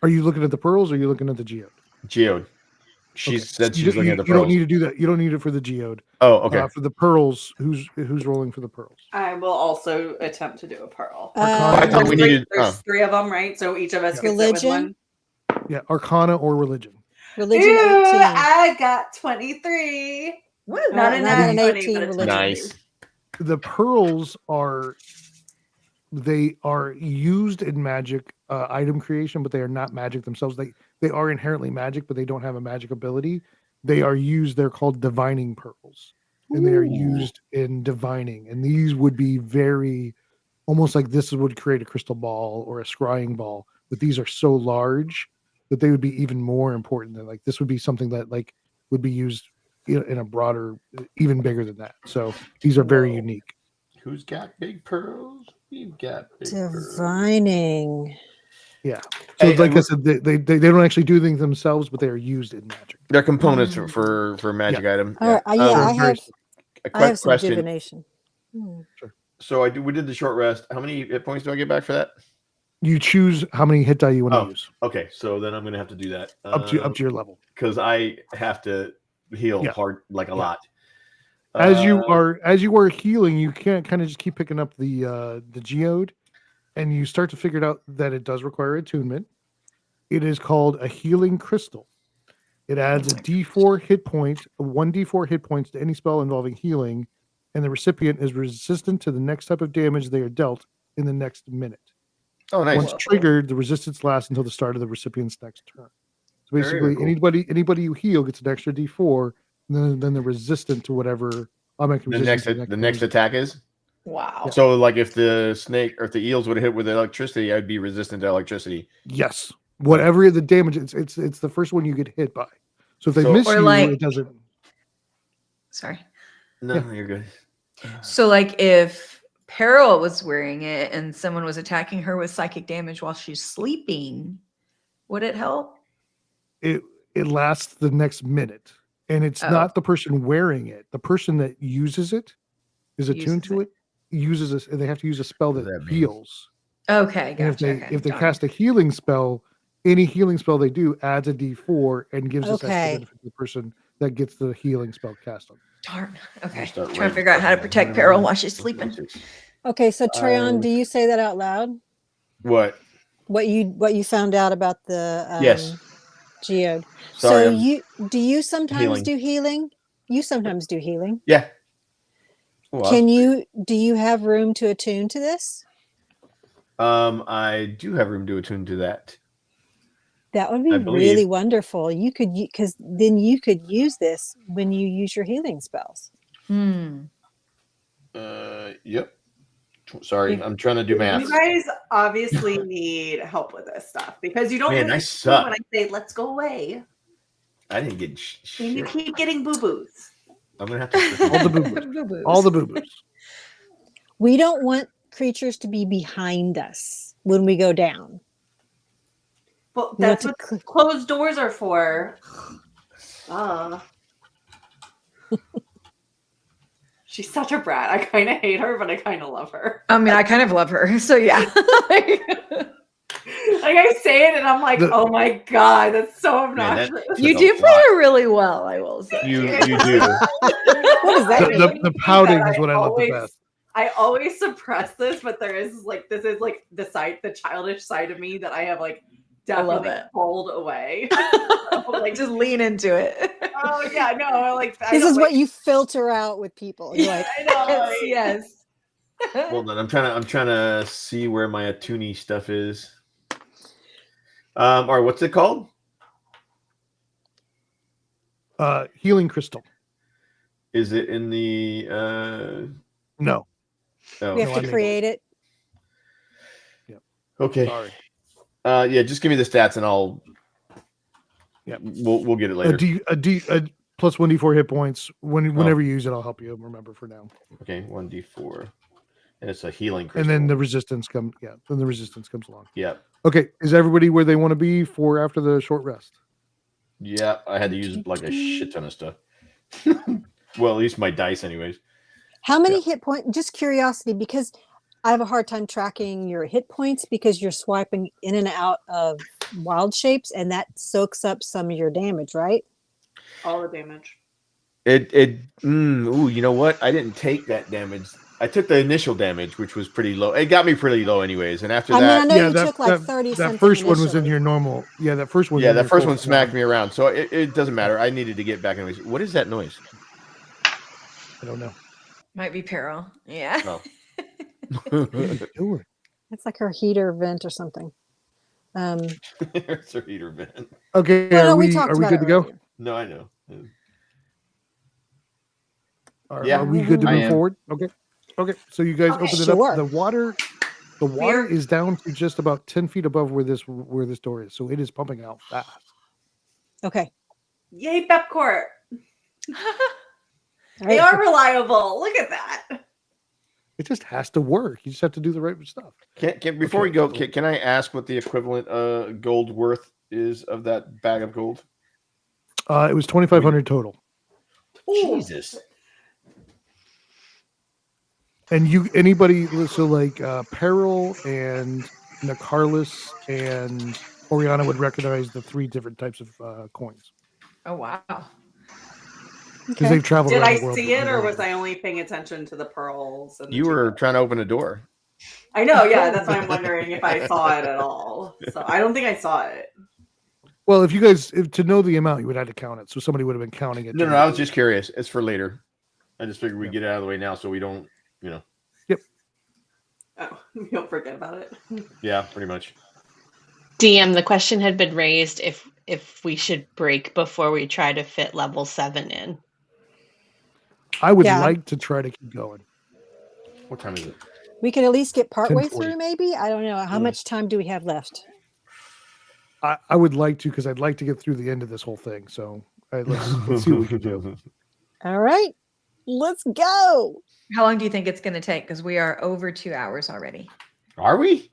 are you looking at the pearls or are you looking at the geode? Geode. She said she's looking at the pearls. You don't need to do that. You don't need it for the geode. Oh, okay. For the pearls, who's rolling for the pearls? I will also attempt to do a pearl. I thought we needed. There's 3 of them, right? So each of us can sit with one. Yeah, Arcana or religion. Religion. Ooh, 18. I got 23. Not an 18, but a 23. Nice. The pearls are used in magic item creation, but they are not magic themselves. They are inherently magic, but they don't have a magic ability. They are used. They're called divining pearls, and they are used in divining. And these would be very, almost like this would create a crystal ball or a scrying ball. But these are so large that they would be even more important than this would be something that would be used in a broader, even bigger than that. So these are very unique. Who's got big pearls? We've got big Divining. Yeah. So Hey, I said, they don't actually do things themselves, but they are used in magic. They're components for magic item. All right. I have some question. divination. Sure. So we did the short rest. How many hit points do I get back for that? You choose how many hit die you want to use. Okay, so then I'm going to have to do that Up to your level, because I have to heal hard a lot. As you are healing, you can't kind of just keep picking up the geode, and you start to figure out that it does require attunement. It is called a healing crystal. It adds a D4 hit point, 1d4 hit points to any spell involving healing, and the recipient is resistant to the next type of damage they are dealt in the next minute. Oh, nice. Once triggered, the resistance lasts until the start of the recipient's next turn. So basically, cool. anybody you heal gets an extra D4, and then they're resistant to whatever. The next attack is. Wow. So if the snake or if the eels would hit with electricity, I'd be resistant to electricity. Yes. Whatever the damage, it's the first one you get hit by. So if they miss you, it doesn't. Sorry. No, you're good. So if Peril was wearing it and someone was attacking her with psychic damage while she's sleeping, would it help? It lasts the next minute. And it's not the person wearing it. The person that uses it is attuned to it, uses it, and they have to use a spell that heals. Okay, And gotcha. if they cast a healing spell, any healing spell they do adds a D4 and gives this extra benefit to the person that gets the healing spell cast on. Darn. Okay. Trying to figure out how to protect Peril while she's sleeping. Okay, so Treon, do you say that out loud? What? What you found out about the yes. geode. Sorry, do you sometimes do healing? You sometimes do healing. Yeah. Well, do you have room to attune to this? I do have room to attune to that. That would be really wonderful. You could, because then you could use this when you use your healing spells. Yep. Sorry, I'm trying to do math. You guys obviously need help with this stuff because you don't. Man, I suck. When I say let's go away, I didn't get and you keep getting boo boos. I'm gonna have to all the boo-boos. All the boo-boos. We don't want creatures to be behind us when we go down. Well, that's what closed doors are for. She's such a brat. I kind of hate her, but I kind of love her. I mean, I kind of love her. So yeah. Like I say it and I'm like, oh my God, that's so obnoxious. You do play her really well, I will say. You do. What does that mean? The pouting is what I love the best. I always suppress this, but this is like the childish side of me that I have like definitely pulled away. Like just lean into it. Oh yeah, no, like this is what you filter out with people. You're like, I know, yes. Hold on, I'm trying to see where my Atuni stuff is. All right, what's it called? Healing crystal. Is it in the No. we have to create it. Yep. Okay. Sorry. Yeah, just give me the stats and I'll we'll get it later. A plus 1d4 hit points. Whenever you use it, I'll help you remember for now. Okay, 1d4. And it's a healing crystal. And then the resistance comes along. Yeah. Okay, is everybody where they want to be for after the short rest? Yeah, I had to use like a shit ton of stuff. Well, at least my dice anyways. How many hit points? Just curiosity, because I have a hard time tracking your hit points because you're swiping in and out of wild shapes, and that soaks up some of your damage, right? All the damage. Ooh, you know what? I didn't take that damage. I took the initial damage, which was pretty low. It got me pretty low anyways. And after that, I know you took like 30 something. That first one was in your normal. Yeah, that first one. Yeah, that first one smacked me around. So it doesn't matter. I needed to get back anyways. What is that noise? I don't know. Might be Peril. Yeah. Oh. It's like her heater vent or something. It's her heater vent. Okay, well, are we good to go? Earlier. No, I know. Are we good to move forward? Okay. So you guys open it up. The water is down to just about 10 feet above where this door is. So it is pumping out fast. Okay. Yay, Pepcourt. They are reliable. Look at that. It just has to work. You just have to do the right stuff. Before we go, can I ask what the equivalent gold worth is of that bag of gold? It was 2,500 total. Jesus. And anybody, so like Peril and Nakarlis and Oriana would recognize the 3 different types of coins. Oh, wow. Because they've traveled Did around I the world. see it, or was I only paying attention to the pearls? And You were trying to open a door. I know, yeah. That's why I'm wondering if I saw it at all. So I don't think I saw it. Well, if you guys, to know the amount, you would have to count it. So somebody would have been counting it. No, I was just curious. It's for later. I just figured we'd get it out of the way now so we don't, Yep. Oh, we don't forget about it. Yeah, pretty much. DM, the question had been raised if we should break before we try to fit level 7 in. I would like to try to keep going. What time is it? We could at least get partway 10:40. through, maybe. I don't know. How much time do we have left? I would like to, because I'd like to get through the end of this whole thing. So let's see what we can do. All right. Let's go. How long do you think it's going to take? Because we are over 2 hours already. Are we?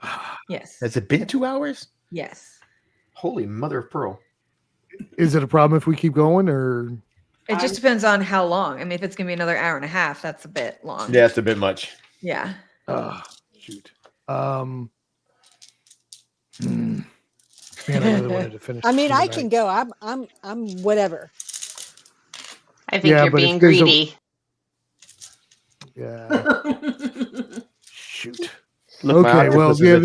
Yes. Has it been 2 hours? Yes. Holy mother of pearl. Is it a problem if we keep going, or? It just depends on how long. I mean, if it's going to be another hour and a half, that's a bit long. Yeah, it's a bit much. Yeah. Shoot. Man, I really wanted to finish. I mean, I can go. I'm whatever. I think you're being greedy. Yeah. Shoot. Look, okay. Well, yeah.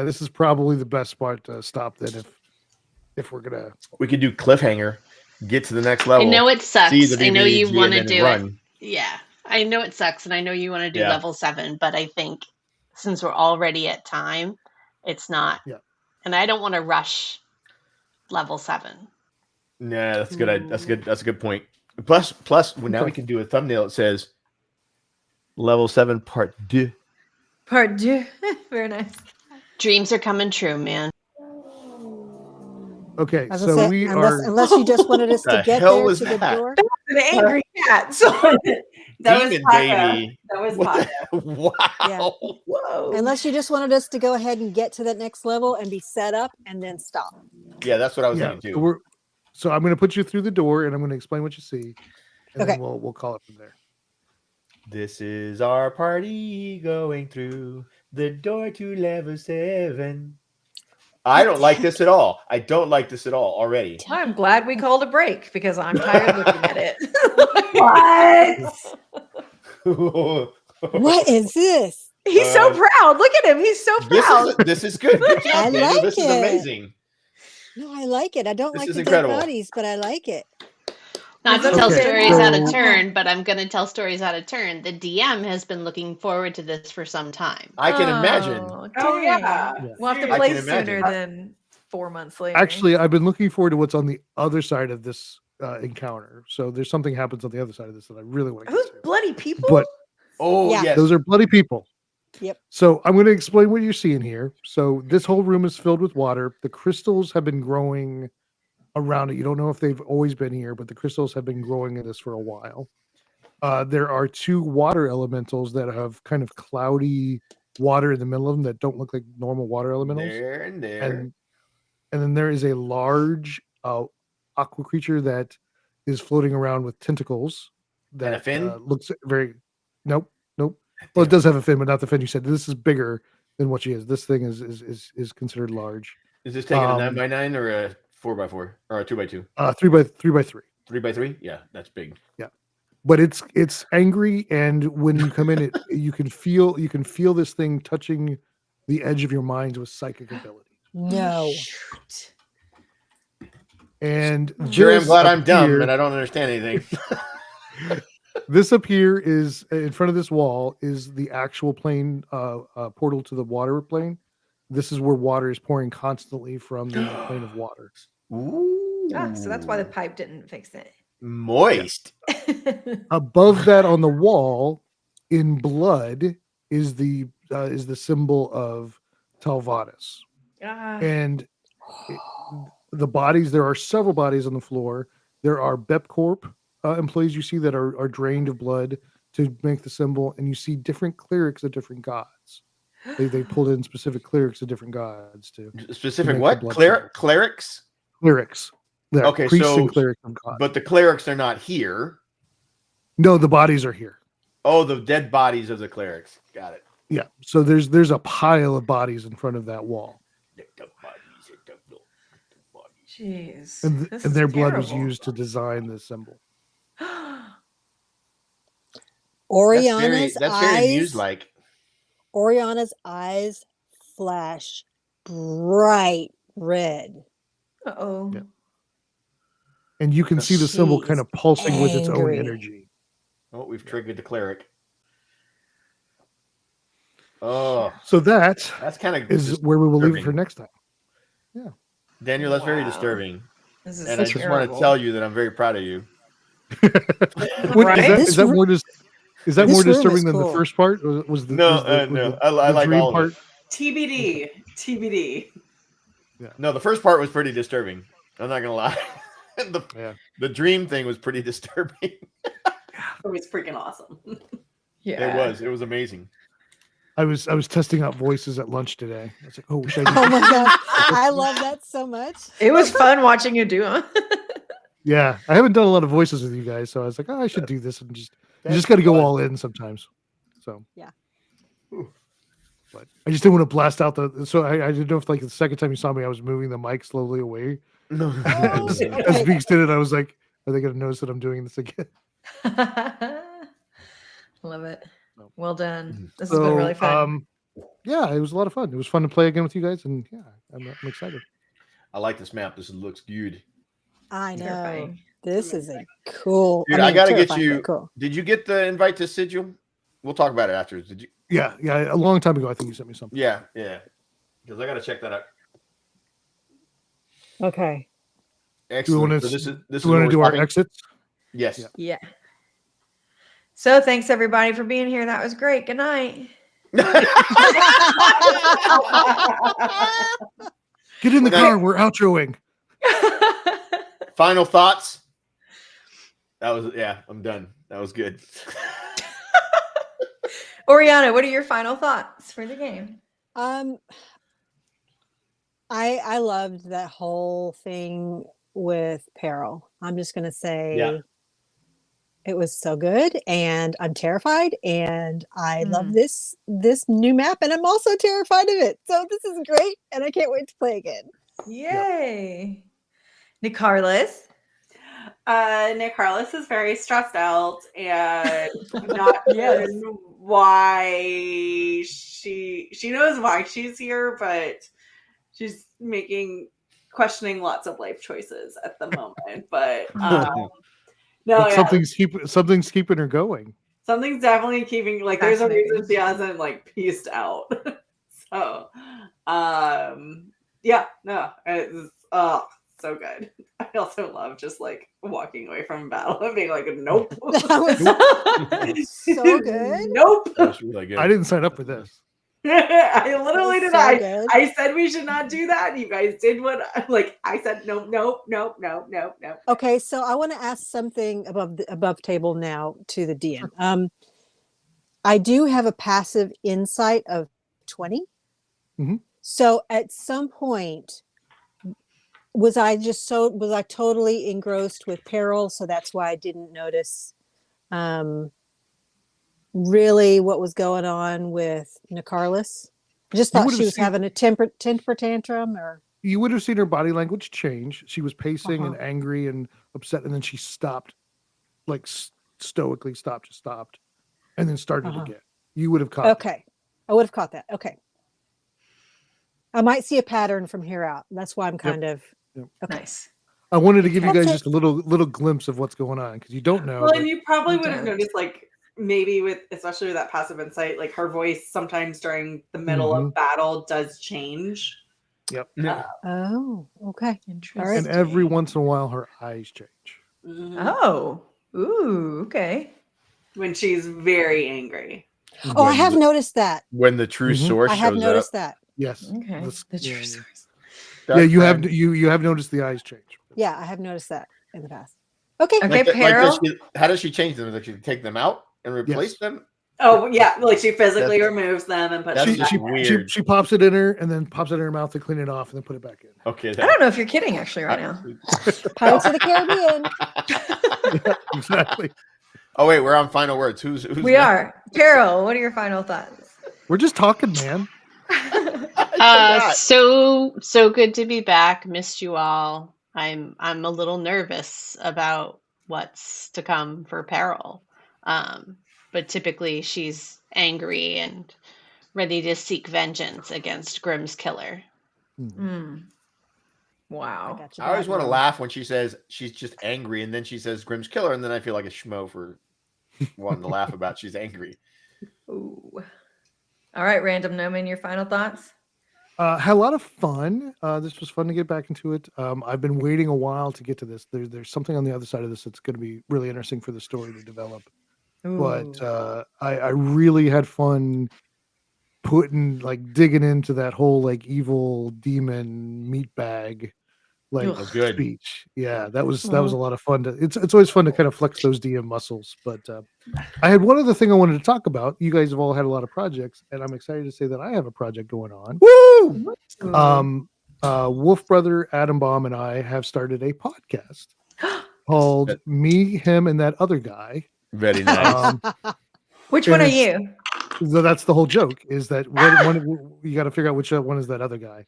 This is probably the best spot to stop. Then, if we're gonna, we could do cliffhanger, get to the next level. I know it sucks. I know you BBEG want to and do run. it. Yeah, I know it sucks, and I know you want to do level 7, but I think since we're already at time, it's not. Yeah. And I don't want to rush level 7. Nah, that's good. That's good. That's a good point. Plus, now we can do a thumbnail that says level 7 part 2. Part 2. Very nice. Dreams are coming true, man. Okay, As I so said, we unless you just wanted us to get there to the door. An angry cat. So that Demon was baby. That was Pata. Wow. Yeah. Whoa. Unless you just wanted us to go ahead and get to that next level and be set up and then stop. Yeah, that's what I was thinking too. So I'm going to put you through the door, and I'm going to explain what you see. and Okay. then we'll call it from there. This is our party going through the door to level 7. I don't like this at all. I don't like this at all already. I'm glad we called a break because I'm tired looking at it. What? What is this? He's so proud. Look at him. He's so proud. This is good. Good job, I Daniel. like This is it. amazing. No, I like it. I don't This like is the incredible. dead bodies, but I like it. Not to Okay, tell stories out of so- turn, but I'm going to tell stories out of turn. The DM has been looking forward to this for some time. I can imagine. Oh, yeah. Yeah. We'll have to I play can imagine. sooner than 4 months later. Actually, I've been looking forward to what's on the other side of this encounter. So there's something happens on the other side of this that I really want to Who's get to. bloody people? But Yeah. yes. those are bloody people. Yep. So I'm going to explain what you're seeing here. So this whole room is filled with water. The crystals have been growing around it. You don't know if they've always been here, but the crystals have been growing in this for a while. There are 2 water elementals that have kind of cloudy water in the middle of them that don't look like normal water elementals. There and there. And then there is a large aqua creature that is floating around with tentacles. That And a fin? Looks very. Nope. Well, it does have a fin, but not the fin you said. This is bigger than what she is. This thing is considered large. Is this taking a 9x9 or a 4x4 or a 2x2? 3x3. 3x3? Yeah, that's big. Yeah, but it's angry, and when you come in, you can feel this thing touching the edge of your mind with psychic ability. No. And Sure, I'm this glad I'm up dumb here- and I don't understand anything. This up here is in front of this wall is the actual plane portal to the water plane. This is where water is pouring constantly from the plane of water. Ooh. So that's why the pipe didn't fix it. Moist. Above that on the wall, in blood, is the symbol of Talvatus. And the bodies, there are several bodies on the floor. There are BepCorp employees you see that are drained of blood to make the symbol, and you see different clerics of different gods. They pulled in specific clerics of different gods to Specific make what? the blood symbol. Clerics? Clerics. They're Okay, priests so and clerics of God. but the clerics are not here. No, the bodies are here. Oh, the dead bodies of the clerics. Got it. Yeah. So there's a pile of bodies in front of that wall. Jeez. And, this and is their blood was terrible. used to design this symbol. Oriana's That's very eyes. Muse-like. Oriana's eyes flash bright red. Uh-oh. Yeah. And you can see the symbol She's kind of pulsing with its own angry. energy. Oh, we've triggered the cleric. Oh, So that that's kind of is where we will leave it disturbing. for next time. Yeah. Daniel, that's very Wow. disturbing. This is And I just want terrible. to tell you that I'm very proud of you. What, Right? is that more is that this more room is disturbing than the cool. first part? Was the, No, was the, was no. the- I the like dream all of part? it. TBD. TBD. No, the first part was pretty disturbing. I'm not gonna lie. Yeah. The dream thing was pretty disturbing. It was freaking awesome. Yeah. It was amazing. I was testing out voices at lunch today. I was like, oh, should I do Oh my god, I love that so much. It was fun watching you do them. Yeah, I haven't done a lot of voices with you guys, so I was like, oh, I should do this, and you just got to go all in sometimes. So Yeah. But I just didn't want to blast out the. So I didn't know if like the second time you saw me, I was moving the mic slowly away. No. Oh, As okay. Beaks did it, I was like, are they going to notice that I'm doing this again? Love it. Well done. This has So, been really fun. yeah, it was a lot of fun. It was fun to play again with you guys, and yeah, I'm excited. I like this map. This looks good. I know. Terrifying. This is a cool. Dude, I I mean, gotta get terrifying, you. but Cool. Did you get the invite to Sigil? We'll talk about it afterwards. Did you? Yeah, a long time ago, I think you sent me something. Yeah. Because I gotta check that out. Okay. Do we Excellent. want So to this is do our starting? exits? Yes. Yeah. Yeah. So thanks everybody for being here. That was great. Good night. Get in the Good night. car. We're outroing. Final thoughts. That was I'm done. That was good. Oriana, what are your final thoughts for the game? I loved that whole thing with Peril. I'm just gonna say It was so good, and I'm terrified, and I love Mm. this new map, and I'm also terrified of it. So this is great, and I can't wait to play again. Yay. Nick Carlos. Nick Carlos is very stressed out and not Yes. certain why she knows why she's here, but she's questioning lots of life choices at the moment. But no, But yeah, something's keeping her going. something's definitely keeping there's a reason Fascinating. she hasn't pieced out. So yeah, no, it's so good. I also love just walking away from battle and being like, nope. That was so good. Nope. That's really good. I didn't sign up for this. I literally did. So I good. I said we should not do that. You guys did what I said. Nope, nope, nope, nope, nope, nope. Okay, so I want to ask something above table now to the DM. I do have a passive insight of 20. Mm-hmm. So at some point, was I totally engrossed with Peril? So that's why I didn't notice really what was going on with Nicarlis. I just thought she was having a temper tantrum, or you would have seen her body language change. She was pacing and angry and upset, and then she stopped, stoically stopped, and then started again. You would have caught. Okay, I would have caught that. Okay, I might see a pattern from here out. That's why I'm kind of okay. Nice. I wanted to give you That's guys it. just a little glimpse of what's going on because you don't know. Well, and you probably would have noticed, maybe especially with that passive insight, her voice sometimes during the middle of battle does change. Yep. Oh, okay. Interesting. All right. And every once in a while, her eyes change. Oh, ooh, okay. When she's very angry. Oh, I have noticed that. When the true source I have shows noticed up. that. Yes. Okay. The true source. Yeah, you have noticed the eyes change. Yeah, I have noticed that in the past. Okay. Okay, Peril. How does she change them? Does she take them out and replace them? Oh yeah, she physically removes them and puts them back. Weird. She pops it in her and then pops it in her mouth to clean it off and then put it back in. Okay. I don't know if you're kidding actually right now. Pirates of the Caribbean. Yeah, exactly. Oh wait, we're on final words. Who's We are. Peril, what are your final thoughts? We're just talking, man. So good to be back. Missed you all. I'm a little nervous about what's to come for Peril. But typically she's angry and ready to seek vengeance against Grimm's killer. Wow. I always want to laugh when she says she's just angry and then she says Grimm's killer and then I feel like a schmo for wanting to laugh about she's angry. Ooh. All right, Random Gnomon, your final thoughts? Had a lot of fun. This was fun to get back into it. I've been waiting a while to get to this. There's something on the other side of this that's going to be really interesting for the story to develop. Ooh. But I really had fun digging into that whole evil demon meat bag good speech. Yeah, that was a lot of fun. It's always fun to kind of flex those DM muscles. But I had one other thing I wanted to talk about. You guys have all had a lot of projects, and I'm excited to say that I have a project going on. Woo! Wolf Brother Adam Baum and I have started a podcast called Me, Him, and That Other Guy. Very nice. Which one are you? So that's the whole joke, is that one you got to figure out which one is that other guy.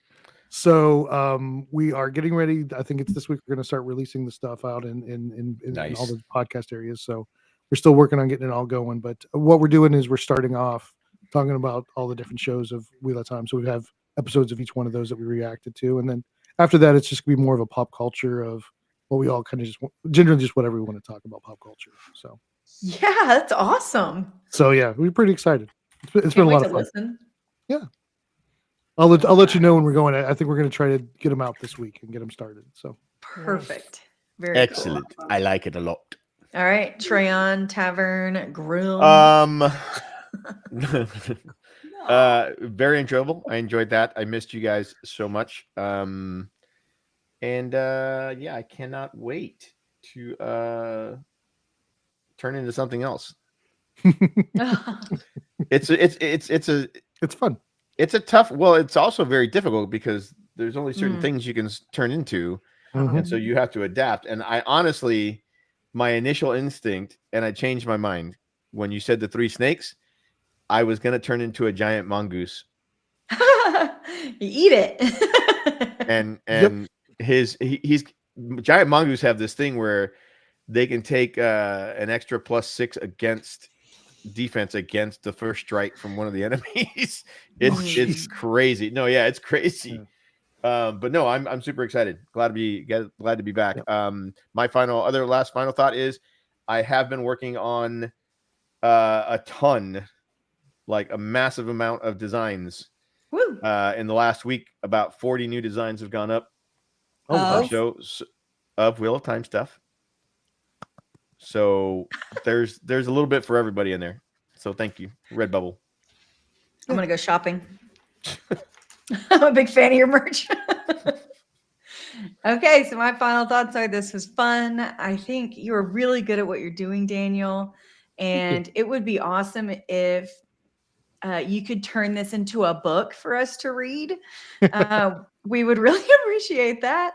So we are getting ready. I think it's this week. We're going to start releasing the stuff out in all the podcast areas. So we're still working on getting it all going. But what we're doing is we're starting off talking about all the different shows of Wheel of Time. So we have episodes of each one of those that we reacted to. And then after that, it's just going to be more of a pop culture of what we all kind of generally just whatever we want to talk about pop culture. So yeah, that's awesome. So yeah, we're pretty excited. It's been a lot of fun. Listen. Yeah. I'll let you know when we're going. I think we're going to try to get them out this week and get them started. So perfect. Very excellent. Cool. I like it a lot. All right, Treyon Tavern Grill. Very enjoyable. I enjoyed that. I missed you guys so much. Yeah, I cannot wait to turn into something else. It's fun. It's a tough. Well, it's also very difficult because there's only certain things you can turn into, and so you have to adapt. And I honestly, my initial instinct, and I changed my mind when you said the 3 snakes. I was gonna turn into a giant mongoose. You eat it. and he's giant mongoose have this thing where they can take an extra +6 against defense against the first strike from one of the enemies. It's crazy. No, yeah, it's crazy. But no, I'm super excited. Glad to be back. My last final thought is I have been working on a ton, like a massive amount of designs. In the last week. About 40 new designs have gone up our shows of Wheel of Time stuff. So there's a little bit for everybody in there. So thank you, Redbubble. I'm gonna go shopping. I'm a big fan of your merch. Okay, so my final thoughts are: this was fun. I think you are really good at what you're doing, Daniel, and it would be awesome if you could turn this into a book for us to read. We would really appreciate that.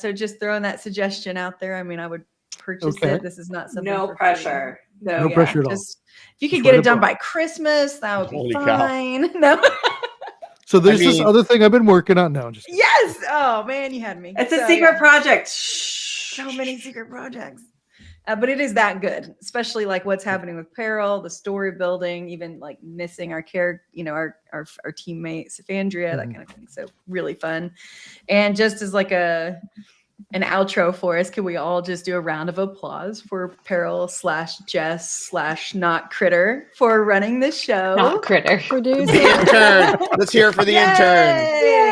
So just throwing that suggestion out there. I mean, I would purchase it. This is not something. No pressure. No pressure at all. If you could get it done by Christmas, that would be fine. No. So there's this other thing I've been working on now. Yes. Oh man, you had me. It's a secret project. So many secret projects. But it is that good, especially like what's happening with Peril, the story building, even like missing our character, our teammate Safandria, that kind of thing. So really fun. And just as like an outro for us, can we all just do a round of applause for Peril / Jess / Not Critter for running this show? Not Critter. Producing. Intern. Let's hear it for the intern. Yay!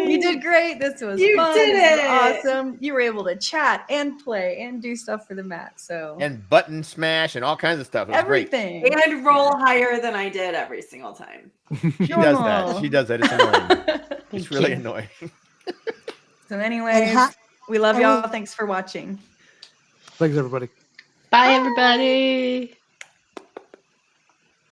You did great. This was fun. Did this it. was awesome. You were able to chat and play and do stuff for the mat. So And button smash and all kinds of stuff. It was everything. great. And roll higher than I did every single time. She does that. She does that. It's annoying. It's really annoying. So anyway, we love y'all. Thanks for watching. Thanks, everybody. Bye, everybody.